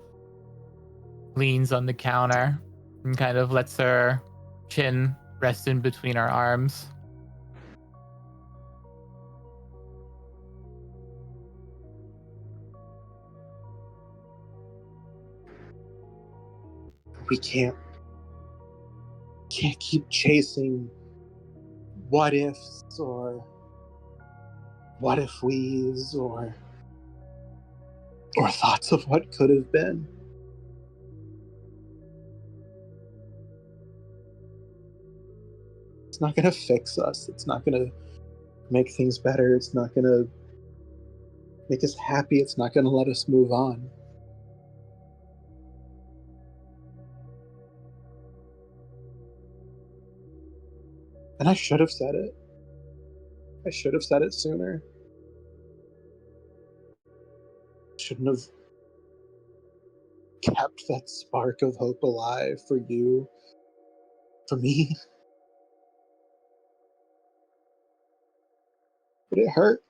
leans on the counter and kind of lets her chin rest in between her arms. We can't keep chasing what ifs or what if we's or thoughts of what could have been. It's not going to fix us. It's not going to make things better. It's not going to make us happy. It's not going to let us move on. And I should have said it. I should have said it sooner. Shouldn't have kept that spark of hope alive for you, for me. But it hurt.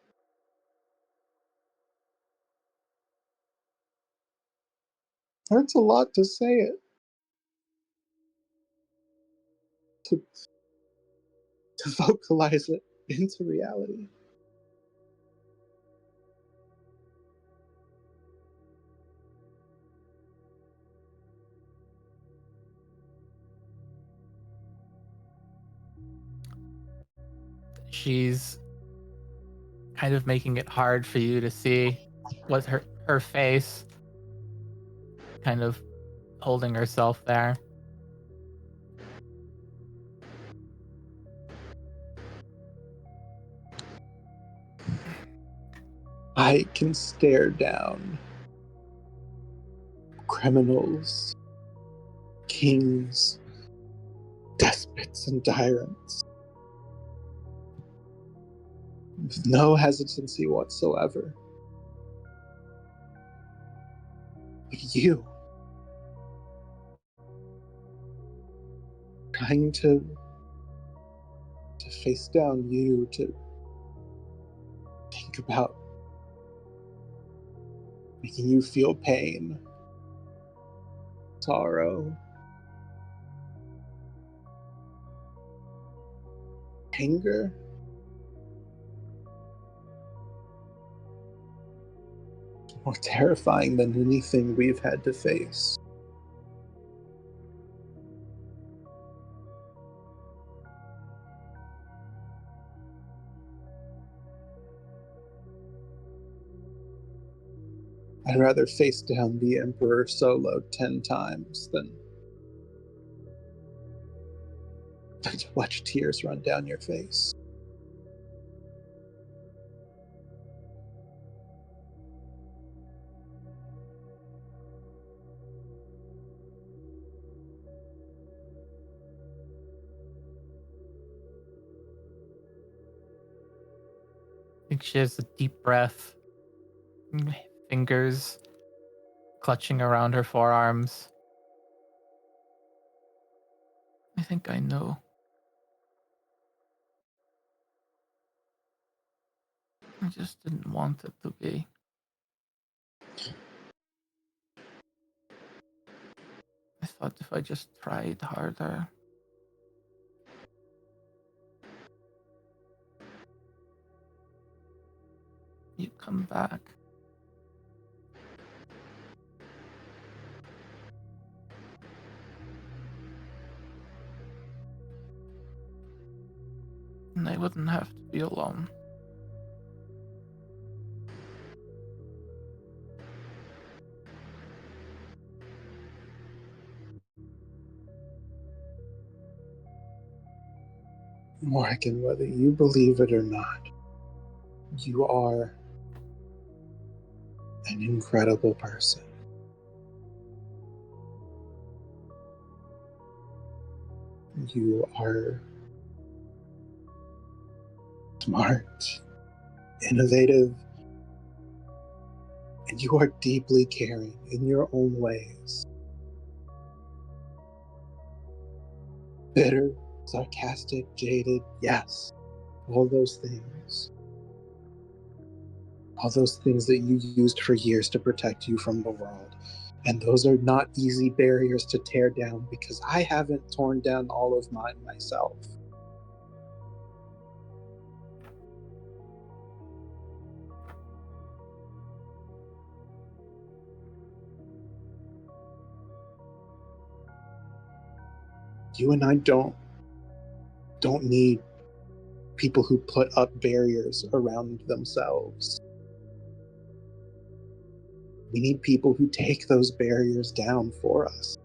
It hurts a lot to say it. To vocalize it into reality. She's kind of making it hard for you to see what her face, kind of holding herself there. I can stare down criminals, kings, despots, and tyrants with no hesitancy whatsoever. But you, trying to face down you, to think about making you feel pain, sorrow, anger. More terrifying than anything we've had to face. I'd rather face down the Emperor solo 10 times than to watch tears run down your face. I think she has a deep breath. Fingers clutching around her forearms. I think I know. I just didn't want it to be. I thought if I just tried harder. You'd come back. And I wouldn't have to be alone. Morgan, whether you believe it or not, you are an incredible person. You are smart, innovative, and you are deeply caring in your own ways. Bitter, sarcastic, jaded, yes, all those things. All those things that you used for years to protect you from the world. And those are not easy barriers to tear down because I haven't torn down all of mine myself. You and I don't need people who put up barriers around themselves. We need people who take those barriers down for us.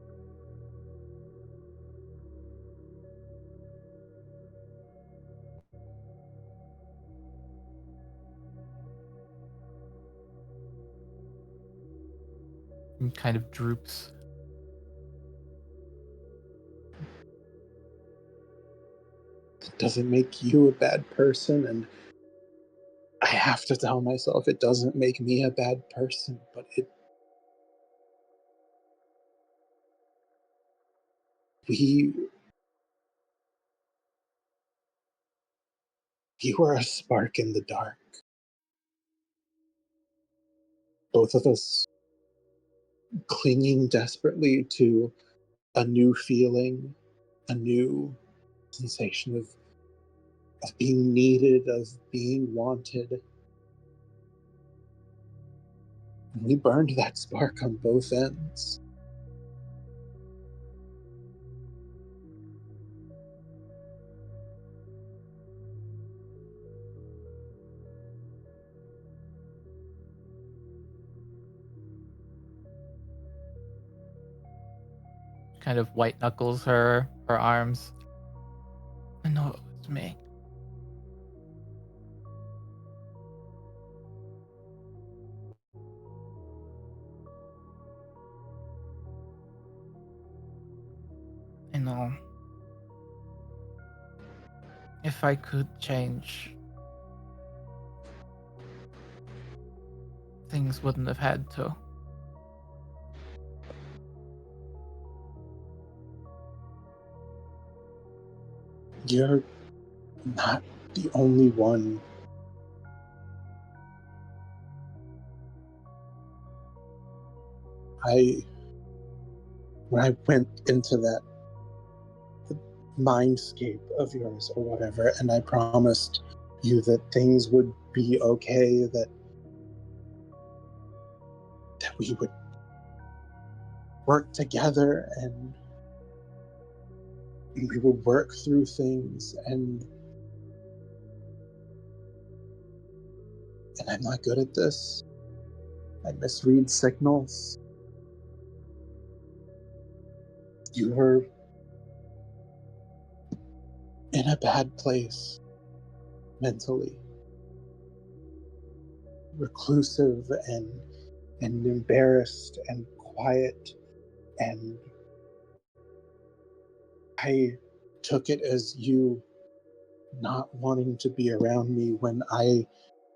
And kind of droops. It doesn't make you a bad person, and I have to tell myself it doesn't make me a bad person, but you are a spark in the dark. Both of us clinging desperately to a new feeling, a new sensation of being needed, of being wanted. And we burned that spark on both ends. Kind of white knuckles her arms. I know it was me. I know. If I could change, things wouldn't have had to. You're not the only one. when I went into that mindscape of yours or whatever, and I promised you that things would be okay, that we would work together and we would work through things, and I'm not good at this. I misread signals. You were in a bad place mentally, reclusive and embarrassed and quiet, and I took it as you not wanting to be around me when I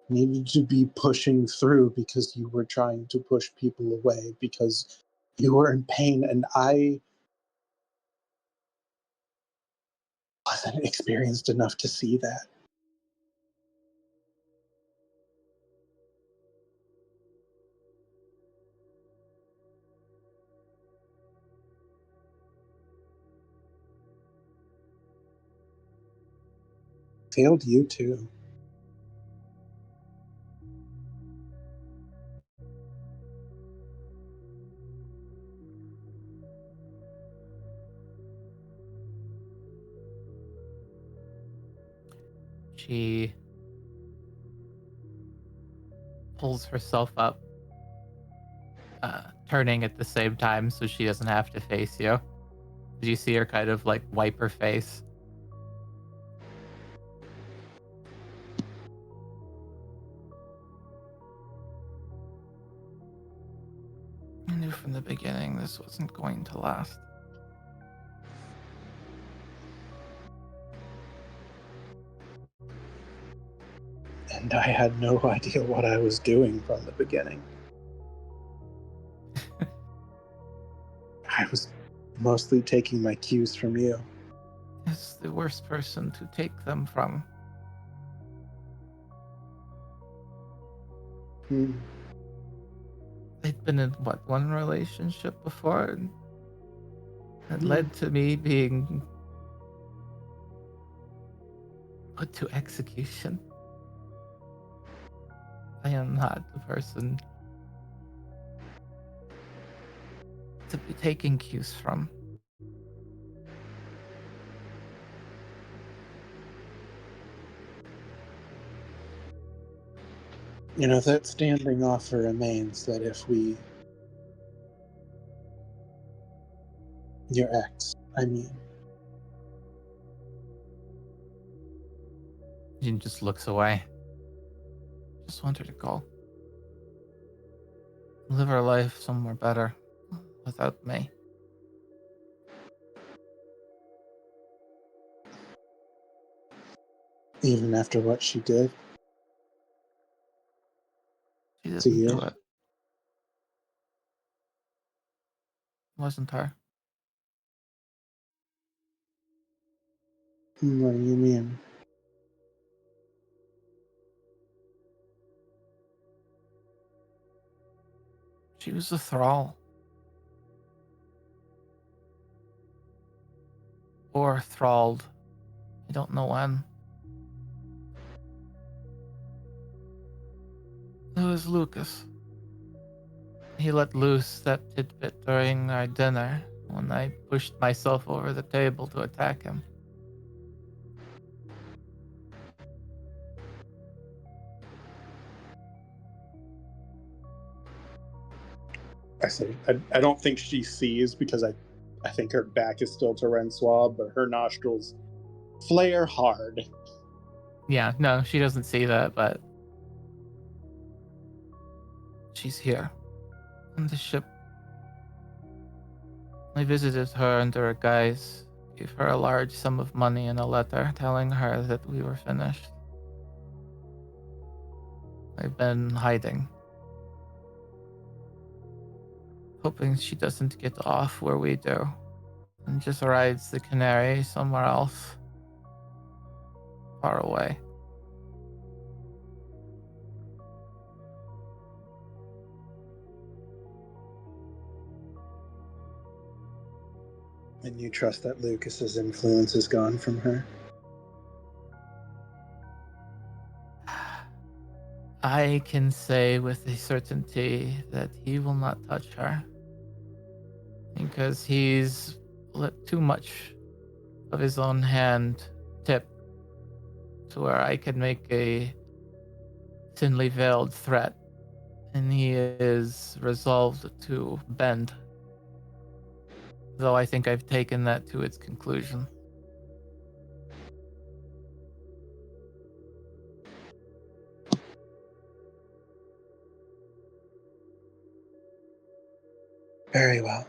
needed to be pushing through because you were trying to push people away because you were in pain, and I wasn't experienced enough to see that. Failed you too. She pulls herself up, turning at the same time so she doesn't have to face you. You see her kind of like wipe her face. I knew from the beginning this wasn't going to last. And I had no idea what I was doing from the beginning. I was mostly taking my cues from you. Is the worst person to take them from. They'd been in one relationship before, and it led to me being put to execution. I am not the person to be taking cues from. You know, that standing offer remains that if we... Your ex, I mean. She just looks away. Just want her to go. Live her life somewhere better without me. Even after what she did She to didn't you. do it. It wasn't her. What do you mean? She was a thrall. Or thralled. I don't know when. It was Lucas. He let loose that tidbit during our dinner when I pushed myself over the table to attack him. I say, I don't think she sees because I think her back is still to Rensois, but her nostrils flare hard. Yeah, no, she doesn't see that, but she's here on the ship. I visited her under a guise, gave her a large sum of money and a letter telling her that we were finished. I've been hiding, hoping she doesn't get off where we do and just rides the Canary somewhere else, far away. And you trust that Lucas's influence is gone from her? I can say with a certainty that he will not touch her because he's let too much of his own hand tip to where I could make a thinly veiled threat, and he is resolved to bend. Though I think I've taken that to its conclusion. Very well.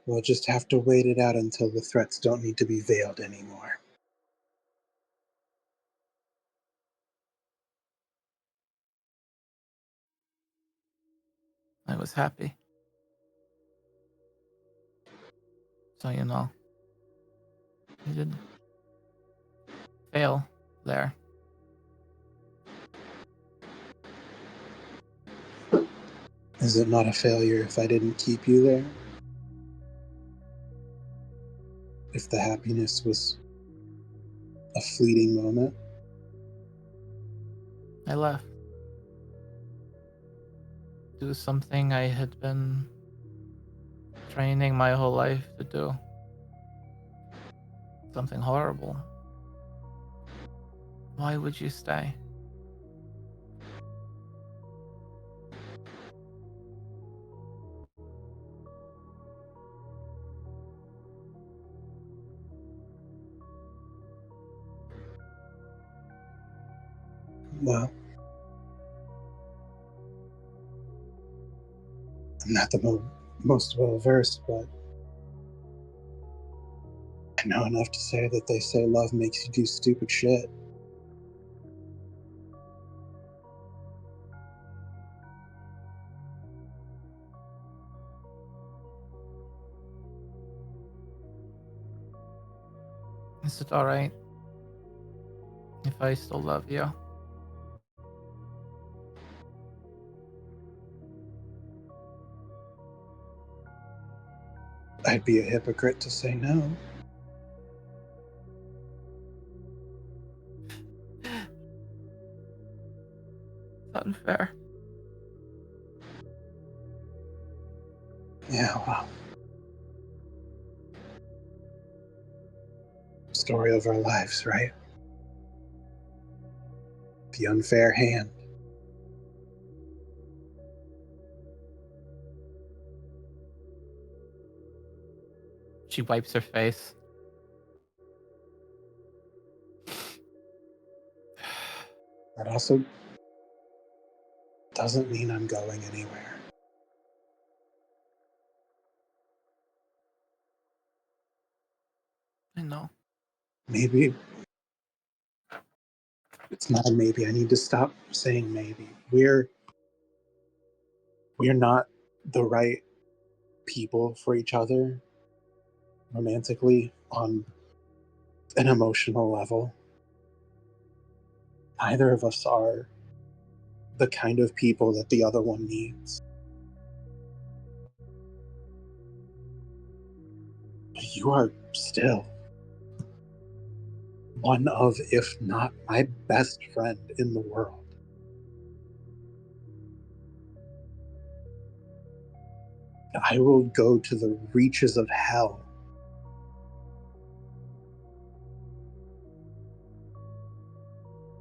We'll just have to wait it out until the threats don't need to be veiled anymore. I was happy. So you know. You did fail there. Is it not a failure if I didn't keep you there? If the happiness was a fleeting moment? I left. Do something I had been training my whole life to do. Something horrible. Why would you stay? Well, I'm not the most well versed, but I know enough to say that they say love makes you do stupid shit. Is it alright if I still love you? I'd be a hypocrite to say no. It's unfair. Yeah, well. Story of our lives, right? The unfair hand. She wipes her face. That also doesn't mean I'm going anywhere. I know. Maybe it's not a maybe. I need to stop saying maybe. We're not the right people for each other romantically on an emotional level. Neither of us are the kind of people that the other one needs. But you are still one of, if not my best friend in the world. I will go to the reaches of hell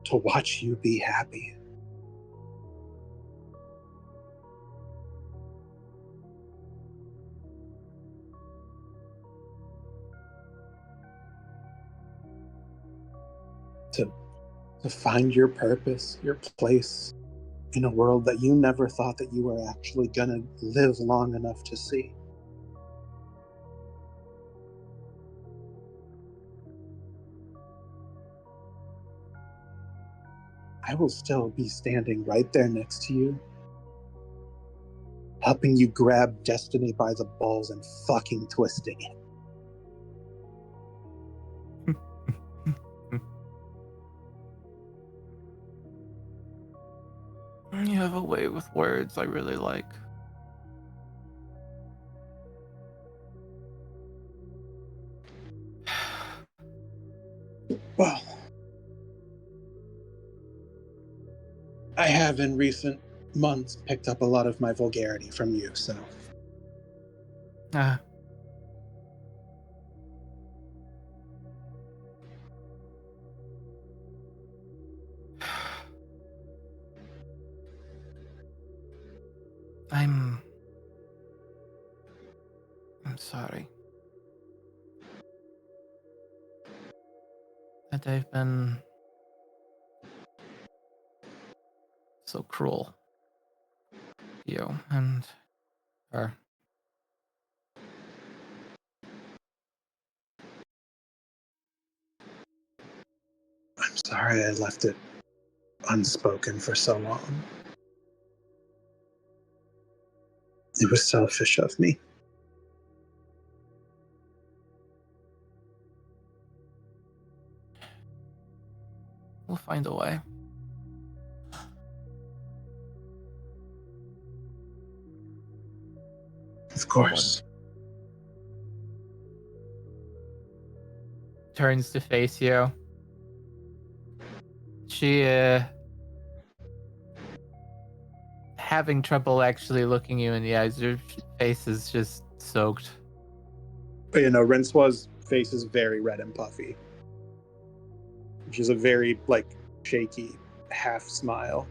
to watch you be happy. To find your purpose, your place in a world that you never thought that you were actually gonna live long enough to see. I will still be standing right there next to you, helping you grab destiny by the balls and fucking twisting it. You have a way with words I really like. Well, I have in recent months picked up a lot of my vulgarity from you, so Uh, I'm sorry that I've been so cruel to you and her. I'm sorry I left it unspoken for so long. It was selfish of me. We'll find a way. Of course. Turns to face you. She having trouble actually looking you in the eyes. Your face is just soaked. You know, Rincewa's face is very red and puffy. She's a very, shaky half smile.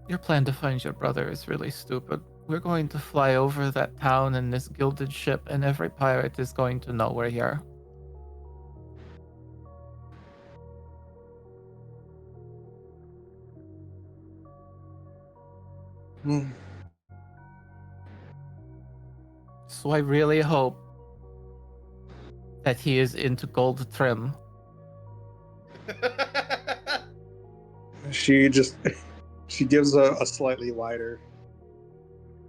Your plan to find your brother is really stupid. We're going to fly over that town in this gilded ship, and every pirate is going to know we're here. So I really hope that he is into gold trim. She just she gives a slightly wider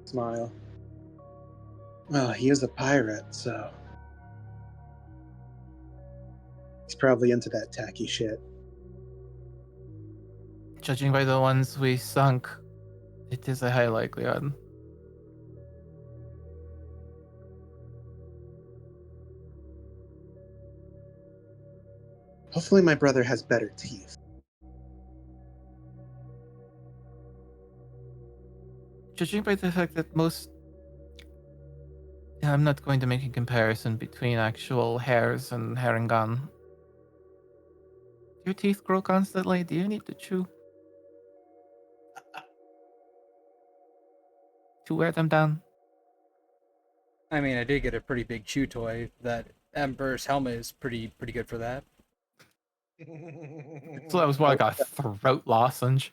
smile. Well, he is a pirate, so he's probably into that tacky shit. Judging by the ones we sunk, it is a high likelihood. Hopefully my brother has better teeth. Judging by the fact that most... Yeah, I'm not going to make a comparison between actual hairs and Harengon. Your teeth grow constantly? Do you need to chew? To wear them down? I mean, I did get a pretty big chew toy. That Ember's helmet is pretty good for that. So that was more like a throat lozenge.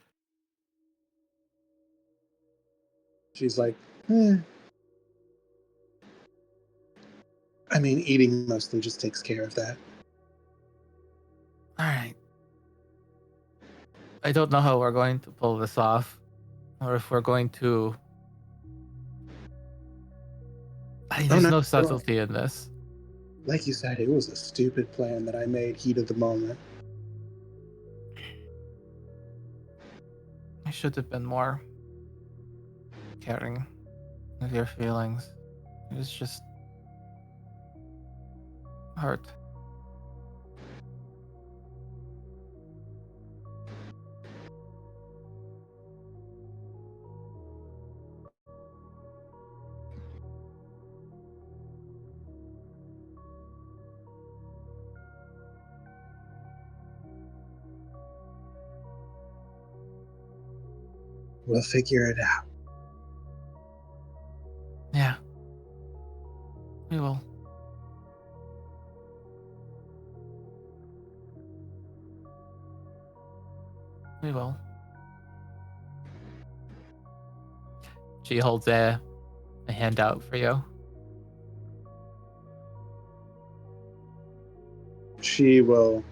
She's like, I mean, eating mostly just takes care of that. Alright. I don't know how we're going to pull this off. Or if we're going to... There's no subtlety in this. Like you said, it was a stupid plan that I made heat of the moment. I should have been more caring of your feelings. It was just hurt. We'll figure it out. Yeah. We will. We will. She holds a hand out for you. She will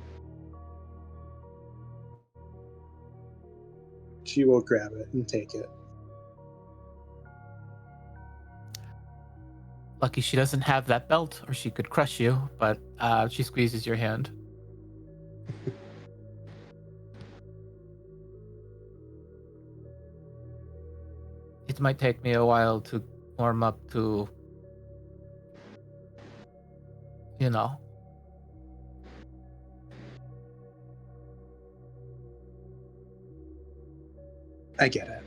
grab it and take it. Lucky she doesn't have that belt, or she could crush you, but she squeezes your hand. It might take me a while to warm up to, you know. I get it.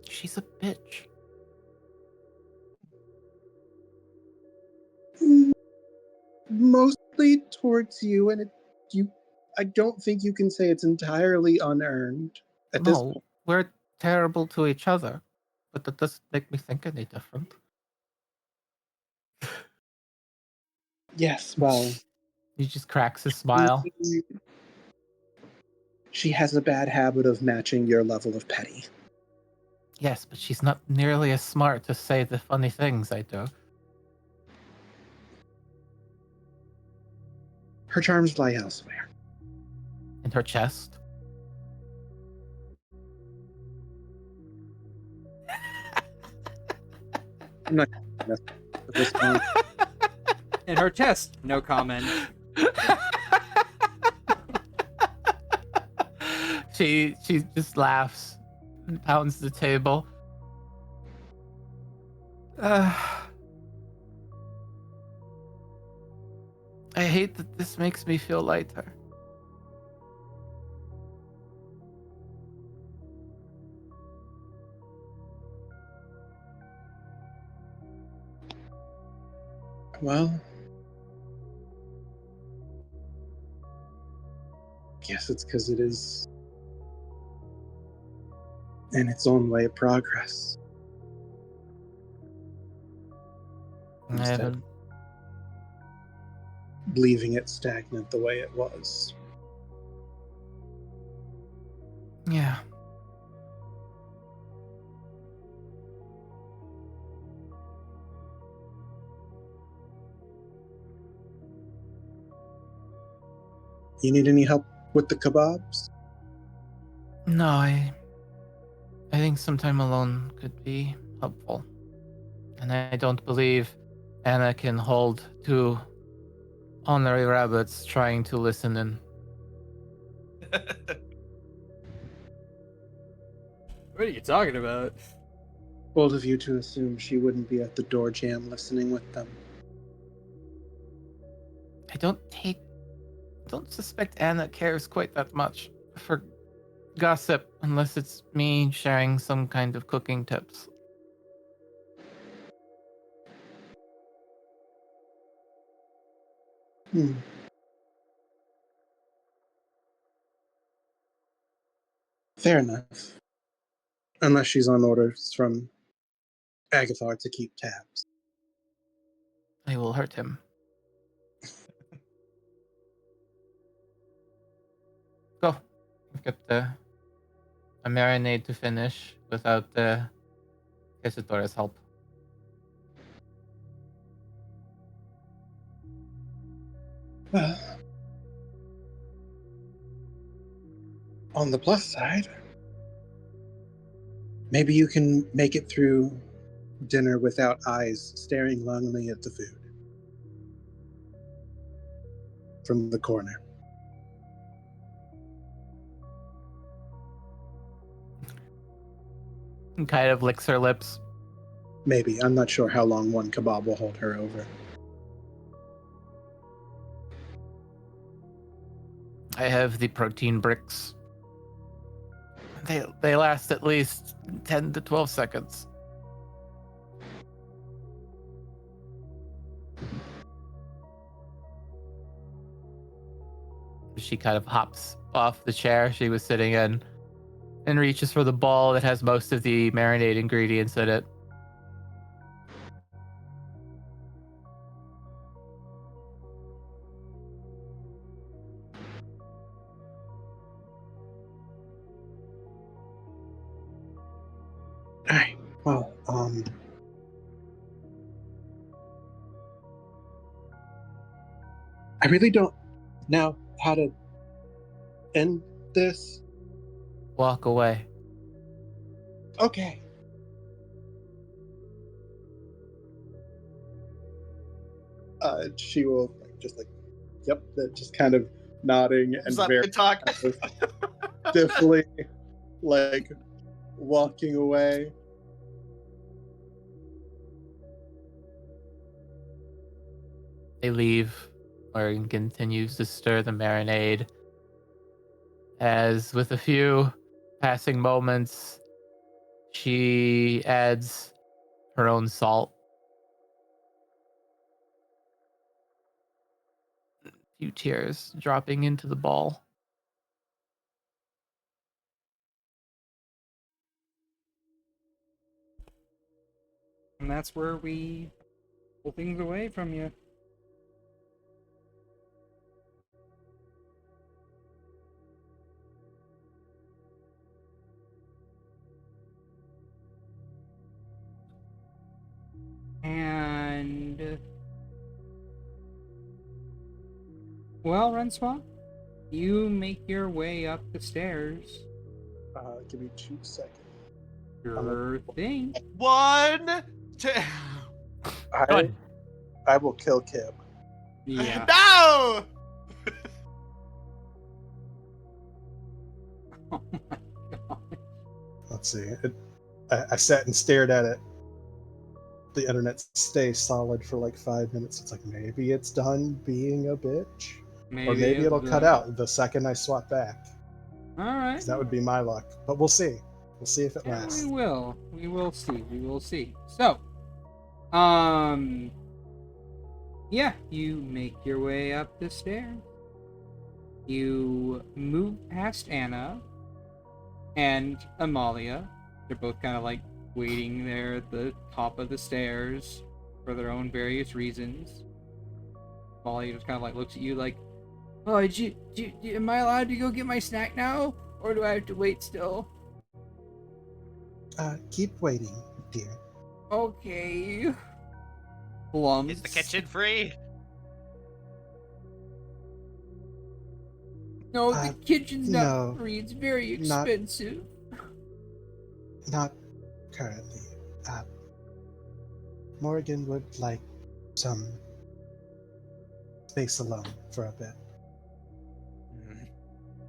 She's a bitch. Mostly towards you, and I don't think you can say it's entirely unearned at this No, point. we're terrible to each other, but that doesn't make me think any different. Yes, well, He just cracks a smile. she has a bad habit of matching your level of petty. Yes, but she's not nearly as smart to say the funny things I do. Her charms lie elsewhere. In her chest. I'm not at this point. In her chest, no comment. She just laughs and pounds the table. I hate that this makes me feel lighter. Well, guess it's because it is in its own way of progress. I Instead of haven't. leaving it stagnant the way it was. Yeah. You need any help with the kebabs? No, I think some time alone could be helpful. And I don't believe Anna can hold two honorary rabbits trying to listen in. What are you talking about? Bold of you to assume she wouldn't be at the door jam listening with them. I don't suspect Anna cares quite that much for gossip unless it's me sharing some kind of cooking tips. Hmm. Fair enough. Unless she's on orders from Agathar to keep tabs. I will hurt him. Go. I've got a marinade to finish without Isidora's help. Well, on the plus side, maybe you can make it through dinner without eyes staring longingly at the food from the corner. And kind of licks her lips. Maybe. I'm not sure how long one kebab will hold her over. I have the protein bricks. They last at least 10 to 12 seconds. She kind of hops off the chair she was sitting in and reaches for the ball that has most of the marinade ingredients in it. Alright, well, I really don't know how to end this. Walk away. Okay. She will yep, just kind of nodding and Thumbs up, very good talk. stiffly, like walking away. They leave. Morgan continues to stir the marinade. As with a few passing moments, she adds her own salt. A few tears dropping into the ball. And that's where we pull things away from you. And well, Renswa, you make your way up the stairs. Give me 2 seconds. Sure thing. 1, 2. I will kill Kib. Yeah. No! Oh my god. Let's see. I sat and stared at it. The internet stays solid for like 5 minutes. It's like, maybe it's done being a bitch. Or maybe it'll cut out the second I swap back. Alright. 'Cause that would be my luck. But we'll see. We'll see if it Yeah, lasts. we will. We will see. We will see. So, yeah, you make your way up the stairs. You move past Anna and Amalia. They're both kind of like waiting there at the top of the stairs for their own various reasons. Amalia just kind of like looks at you like, "Oh, am I allowed to go get my snack now, or do I have to wait still?" Keep waiting, dear. Okay. Plums. Is the kitchen free? No, the kitchen's not no, free. It's very not- expensive. Not currently. Morgan would like some space alone for a bit.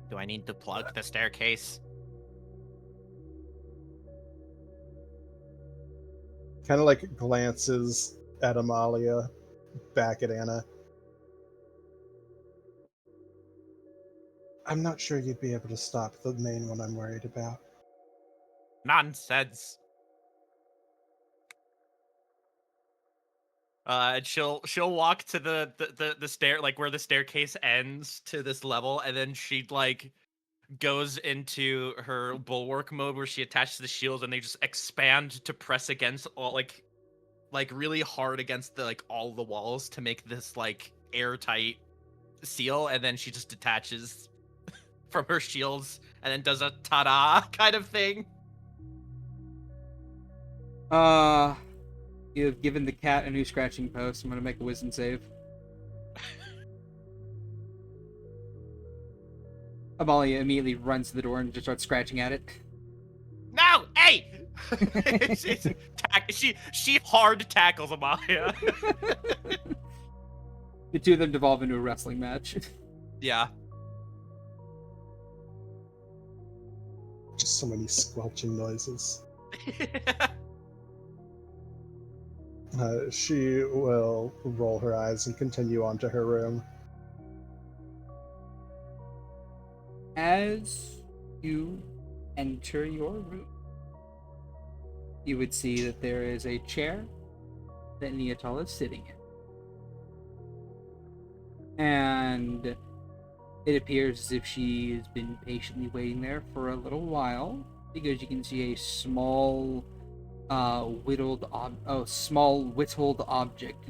Do I need to plug the staircase? Kind of like glances at Amalia, back at Anna. I'm not sure you'd be able to stop the main one I'm worried about. Nonsense. She'll walk to the stair, like where the staircase ends to this level, and then she like goes into her bulwark mode where she attaches the shields and they just expand to press against all like really hard against the like all the walls to make this like airtight seal, and then she just detaches from her shields and then does a ta-da kind of thing. You have given the cat a new scratching post. I'm gonna make a wisdom save. Amalia immediately runs to the door and just starts scratching at it. No, hey! she hard tackles Amalia. The two of them devolve into a wrestling match. Yeah. Just so many squelching noises. She will roll her eyes and continue on to her room. As you enter your room, you would see that there is a chair that Neatal is sitting in. And it appears as if she has been patiently waiting there for a little while, because you can see a small whittled object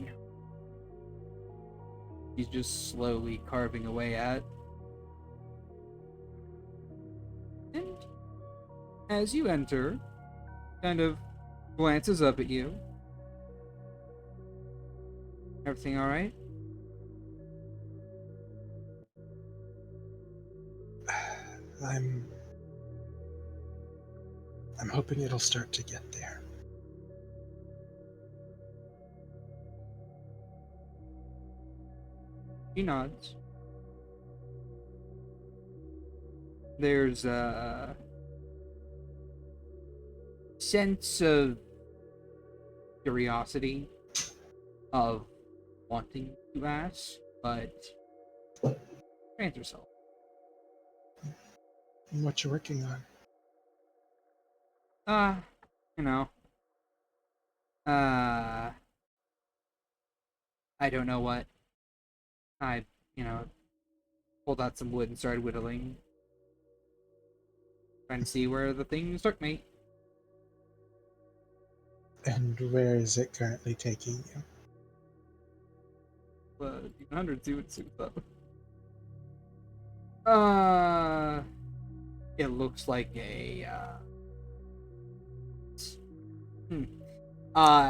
he's just slowly carving away at. And as you enter, kind of glances up at you. Everything all right? I'm hoping it'll start to get there. He nods. There's sense of curiosity, of wanting to ask, but restrains herself. What you working on? You know, uh, I don't know what. I, you know, pulled out some wood and started whittling, trying to see where the things took me. And where is it currently taking you? The 100 see what's up. It looks like a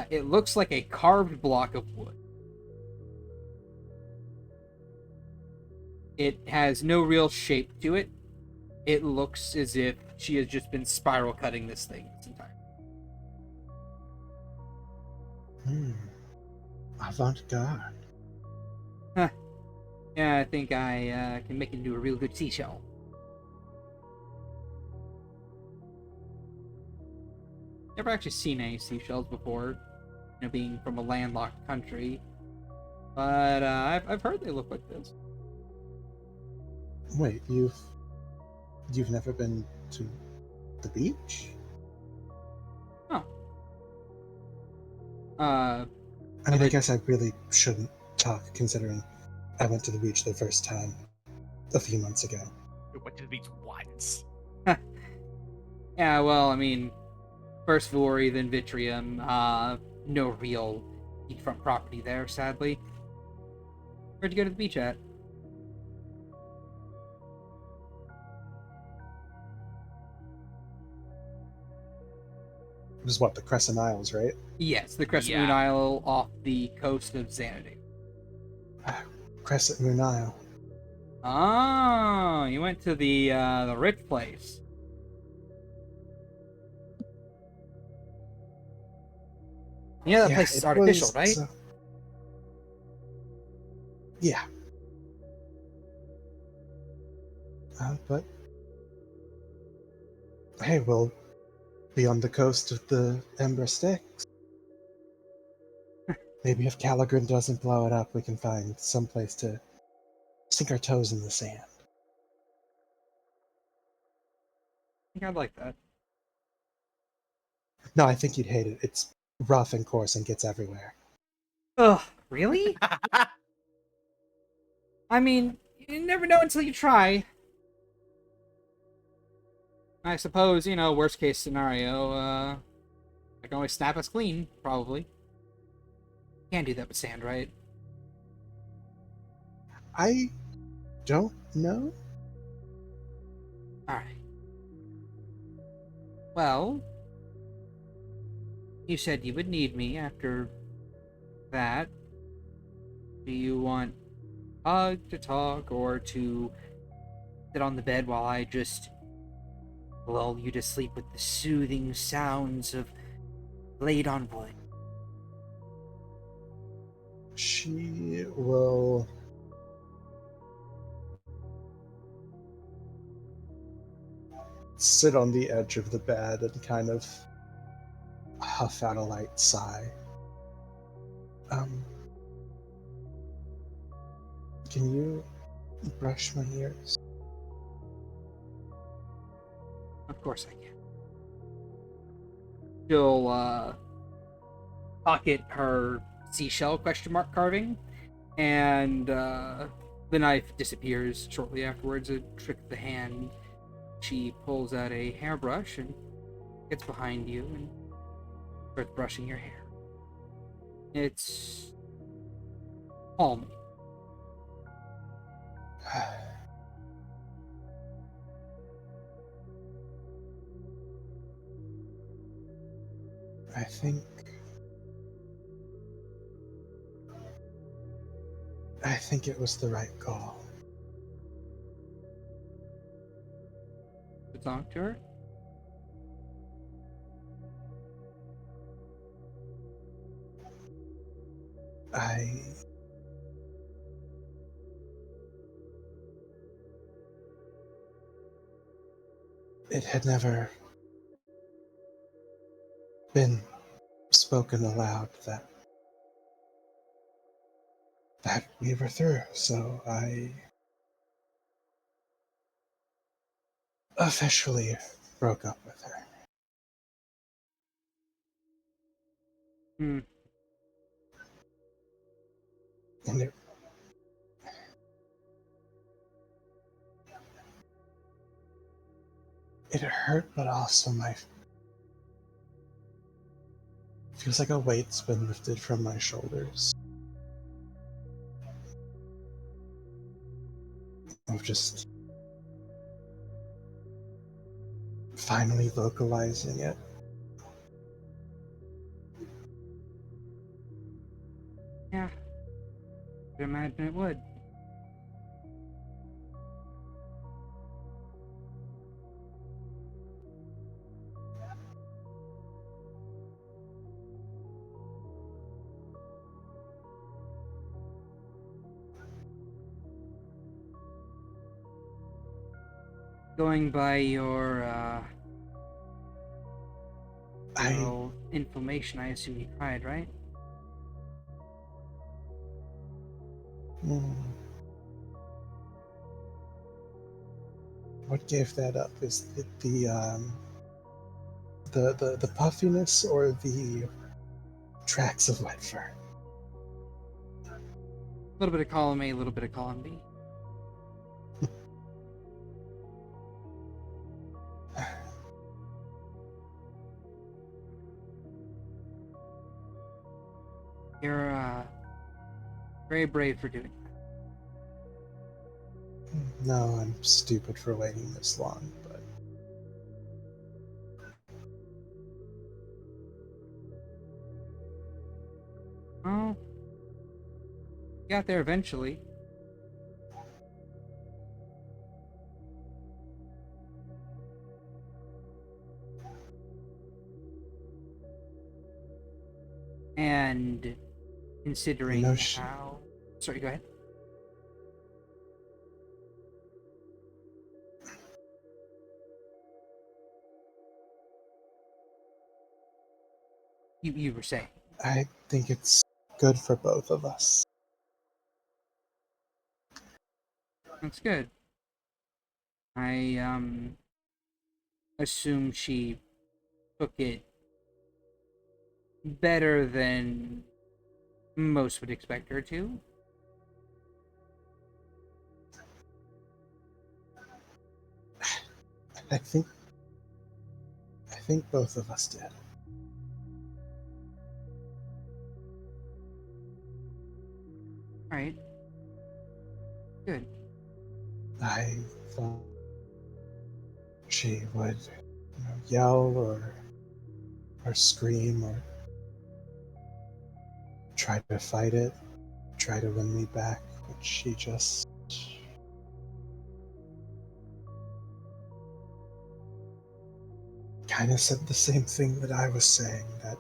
it looks like a carved block of wood. It has no real shape to it. It looks as if she has just been spiral cutting this thing this entire time. Avant-garde. Huh. Yeah, I think I can make it into a real good seashell. Never actually seen any seashells before, you know, being from a landlocked country. But I've heard they look like this. Wait, you've never been to the beach? Oh. I mean, I guess I really shouldn't talk, considering I went to the beach the first time a few months ago. We went to the beach once. Yeah, well, I mean, first Vori, then Vitrium. No real beachfront property there, sadly. Where'd you go to the beach at? It was what, the Crescent Isles, right? Yes, the Crescent Moon Yeah. Isle off the coast of Xanadu. Crescent Moon Isle. Oh, you went to the rich place. Yeah, that place is it artificial, was, right? Yeah. But hey, we'll be on the coast of the Ember Sticks. Maybe if Calagrin doesn't blow it up, we can find some place to sink our toes in the sand. I think I'd like that. No, I think you'd hate it. It's rough and coarse and gets everywhere. Ugh, really? I mean, you never know until you try. I suppose, you know, worst case scenario, I can always snap us clean, probably. Can't do that with sand, right? I don't know. Alright. Well, you said you would need me after that. Do you want a hug to talk or to sit on the bed while I just lull you to sleep with the soothing sounds of blade on wood? She will sit on the edge of the bed and kind of huff out a light sigh. Can you brush my ears? Of course I can. She'll pocket her seashell question mark carving, and the knife disappears shortly afterwards. A trick of the hand. She pulls out a hairbrush and gets behind you and starts brushing your hair. It's calming. I think it was the right call. To talk to her. It had never been spoken aloud that we were through, so I officially broke up with her. Hmm. And it hurt, but also feels like a weight's been lifted from my shoulders. Of just finally vocalizing it. Yeah. Could imagine it would. Going by your inflammation, I assume you cried, right? Hmm. What gave that up? Is it the puffiness or the tracks of wet fur? A little bit of column A, a little bit of column B. You're very brave for doing that. No, I'm stupid for waiting this long, but Oh, got there eventually. And considering how... Sorry, go ahead. You were saying. I think it's good for both of us. That's good. I assume she took it better than most would expect her to. I think both of us did. Alright. Good. I thought she would, yell or scream or try to fight it, try to win me back, but she just kind of said the same thing that I was saying, that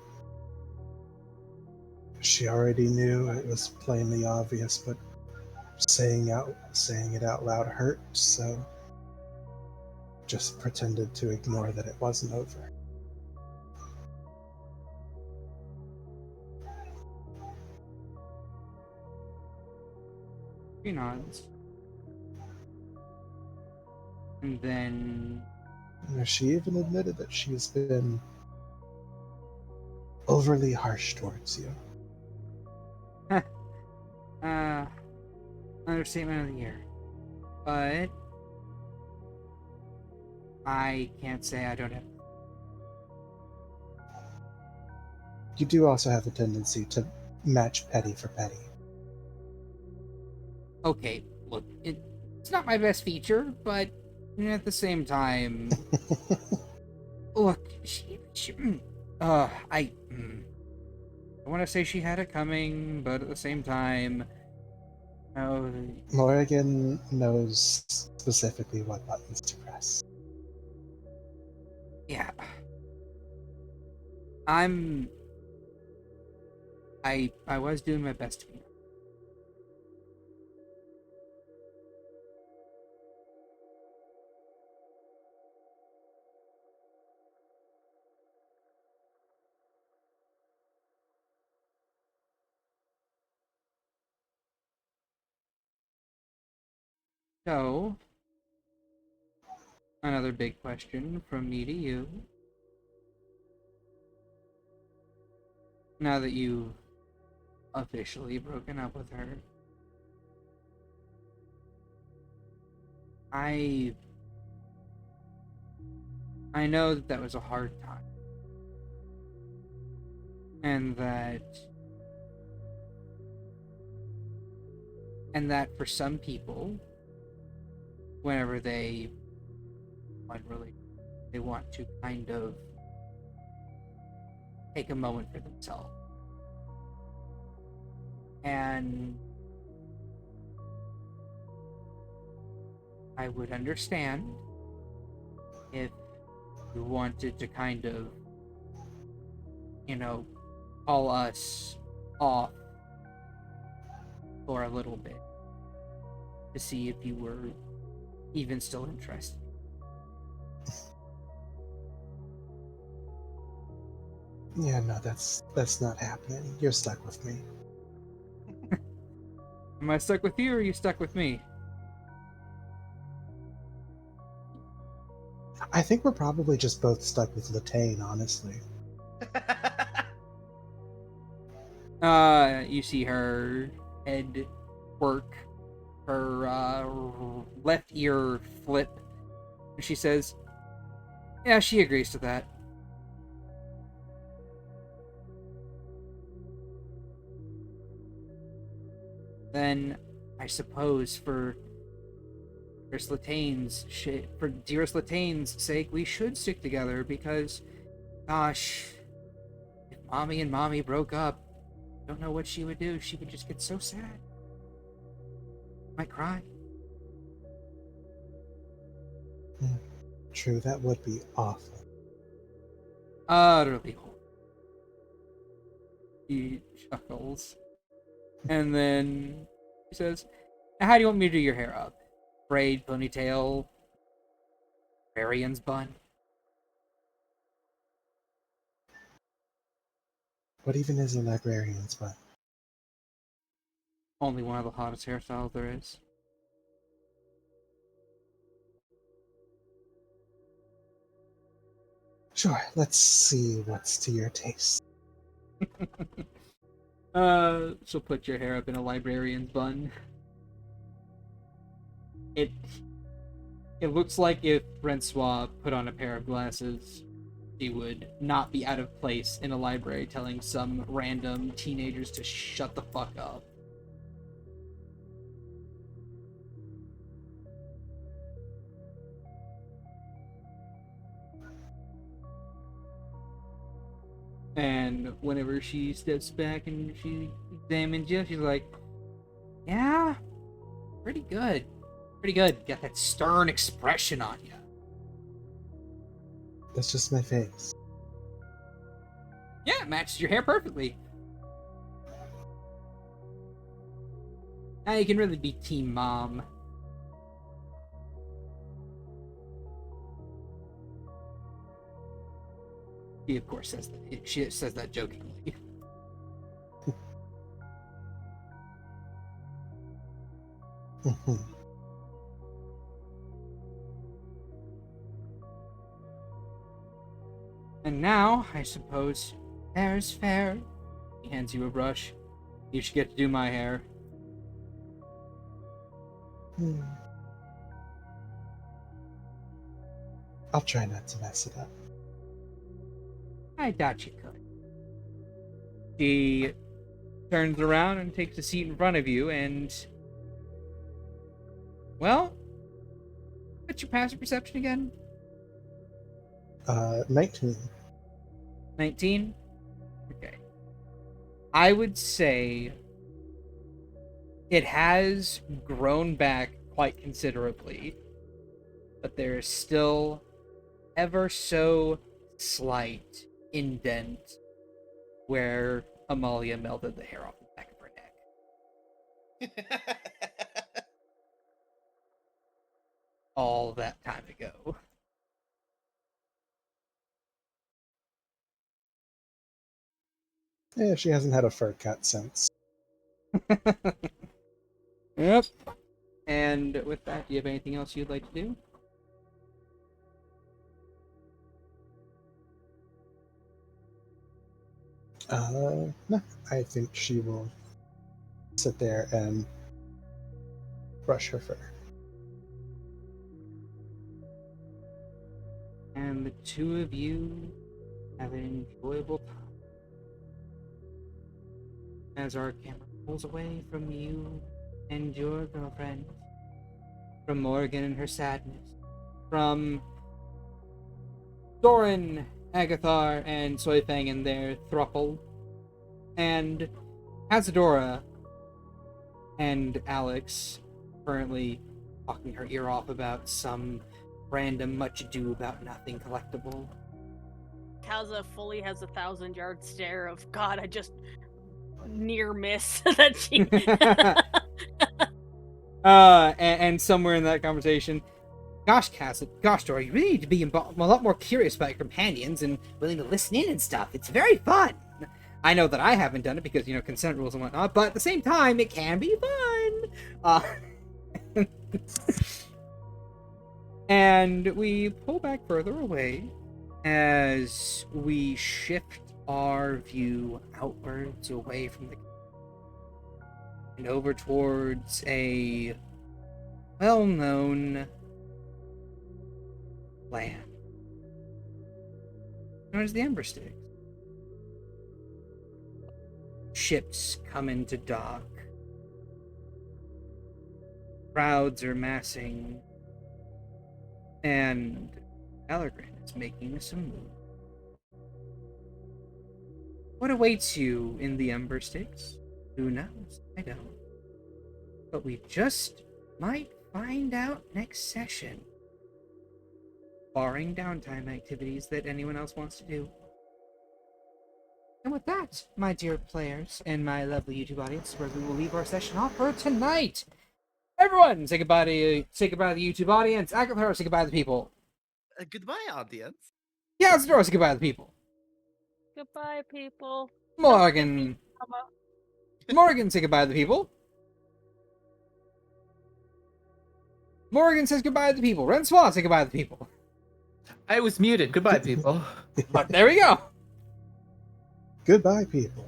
she already knew. It was plainly obvious, but saying it out loud hurt, so just pretended to ignore that it wasn't over. She nods. And then... She even admitted that she's been overly harsh towards you. Understatement of the year. But... I can't say I don't have... You do also have a tendency to match petty for petty. Okay, look, it's not my best feature, but at the same time... Look, I want to say she had it coming, but at the same time, Morrigan knows specifically what buttons to press. yeah, I was doing my best to be. So, another big question from me to you. Now that you've officially broken up with her, I know that was a hard time, and that for some people, whenever they they want to kind of take a moment for themselves. And I would understand if you wanted to kind of, call us off for a little bit to see if you were even still interested. Yeah, no, that's not happening. You're stuck with me. Am I stuck with you or are you stuck with me? I think we're probably just both stuck with Latane, honestly. You see her head work, her left ear flip, and she says, yeah, she agrees to that. Then, I suppose for dearest Latane's sake, we should stick together because, gosh, if Mommy and Mommy broke up, I don't know what she would do. She would just get so sad. Might cry. True, that would be awful. Utterly horrible. He chuckles. And then he says, now how do you want me to do your hair up? Braid, ponytail, Varian's bun? What even is a librarian's butt? Only one of the hottest hairstyles there is. Sure, let's see what's to your taste. She'll put your hair up in a librarian's bun. It looks like if Francois put on a pair of glasses, he would not be out of place in a library telling some random teenagers to shut the fuck up. And whenever she steps back and she examines you, she's like, yeah, pretty good. Pretty good. Got that stern expression on you. That's just my face. Yeah, it matches your hair perfectly. Now you can really be team mom. She, of course, says that. She says that jokingly. And now, I suppose, fair is fair. He hands you a brush. You should get to do my hair. I'll try not to mess it up. I doubt you could. She turns around and takes a seat in front of you, and... Well, what's your passive perception again? 19. 19? Okay. I would say it has grown back quite considerably, but there is still ever so slight indent where Amalia melted the hair off the back of her neck. All that time ago. Yeah, she hasn't had a fur cut since. Yep. And with that, do you have anything else you'd like to do? No, I think she will sit there and brush her fur. And the two of you have an enjoyable time as our camera pulls away from you and your girlfriend, from Morgan and her sadness, from Doran, Agathar, and Soifang and their thruple, and Azadora and Alex currently talking her ear off about some random much ado about nothing collectible. Kaza fully has 1,000-yard stare of God. I just near miss that she. And somewhere in that conversation, gosh, Cass, gosh, Dora, you really need to be a lot more curious about your companions and willing to listen in and stuff. It's very fun. I know that I haven't done it because, consent rules and whatnot, but at the same time, it can be fun. And we pull back further away as we shift our view outwards away from the and over towards a well-known land known as the Ember Sticks. Ships come into dock. Crowds are massing. And Calagrin is making some moves. What awaits you in the Ember Sticks? Who knows? I don't. But we just might find out next session. Barring downtime activities that anyone else wants to do. And with that, my dear players and my lovely YouTube audience, where we will leave our session off for tonight. Everyone, say goodbye to the YouTube audience. Agathar, say goodbye to the people. Goodbye, audience. Yeah, Zadora, say goodbye to the people. Goodbye, people. Morgan. Morgan, say goodbye to the people. Morgan says goodbye to the people. Rensois, say goodbye to the people. I was muted. Goodbye, people. There we go. Goodbye, people.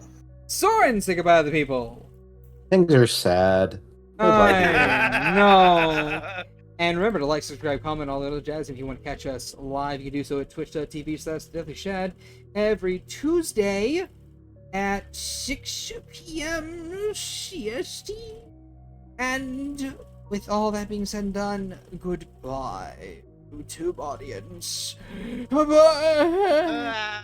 Soren, say goodbye to the people. Things are sad. I know. And remember to like, subscribe, comment, all the other jazz. If you want to catch us live, you can do so at twitch.tv/DeathlyShad every Tuesday at 6 p.m. CST. And with all that being said and done, goodbye, YouTube audience. Bye-bye.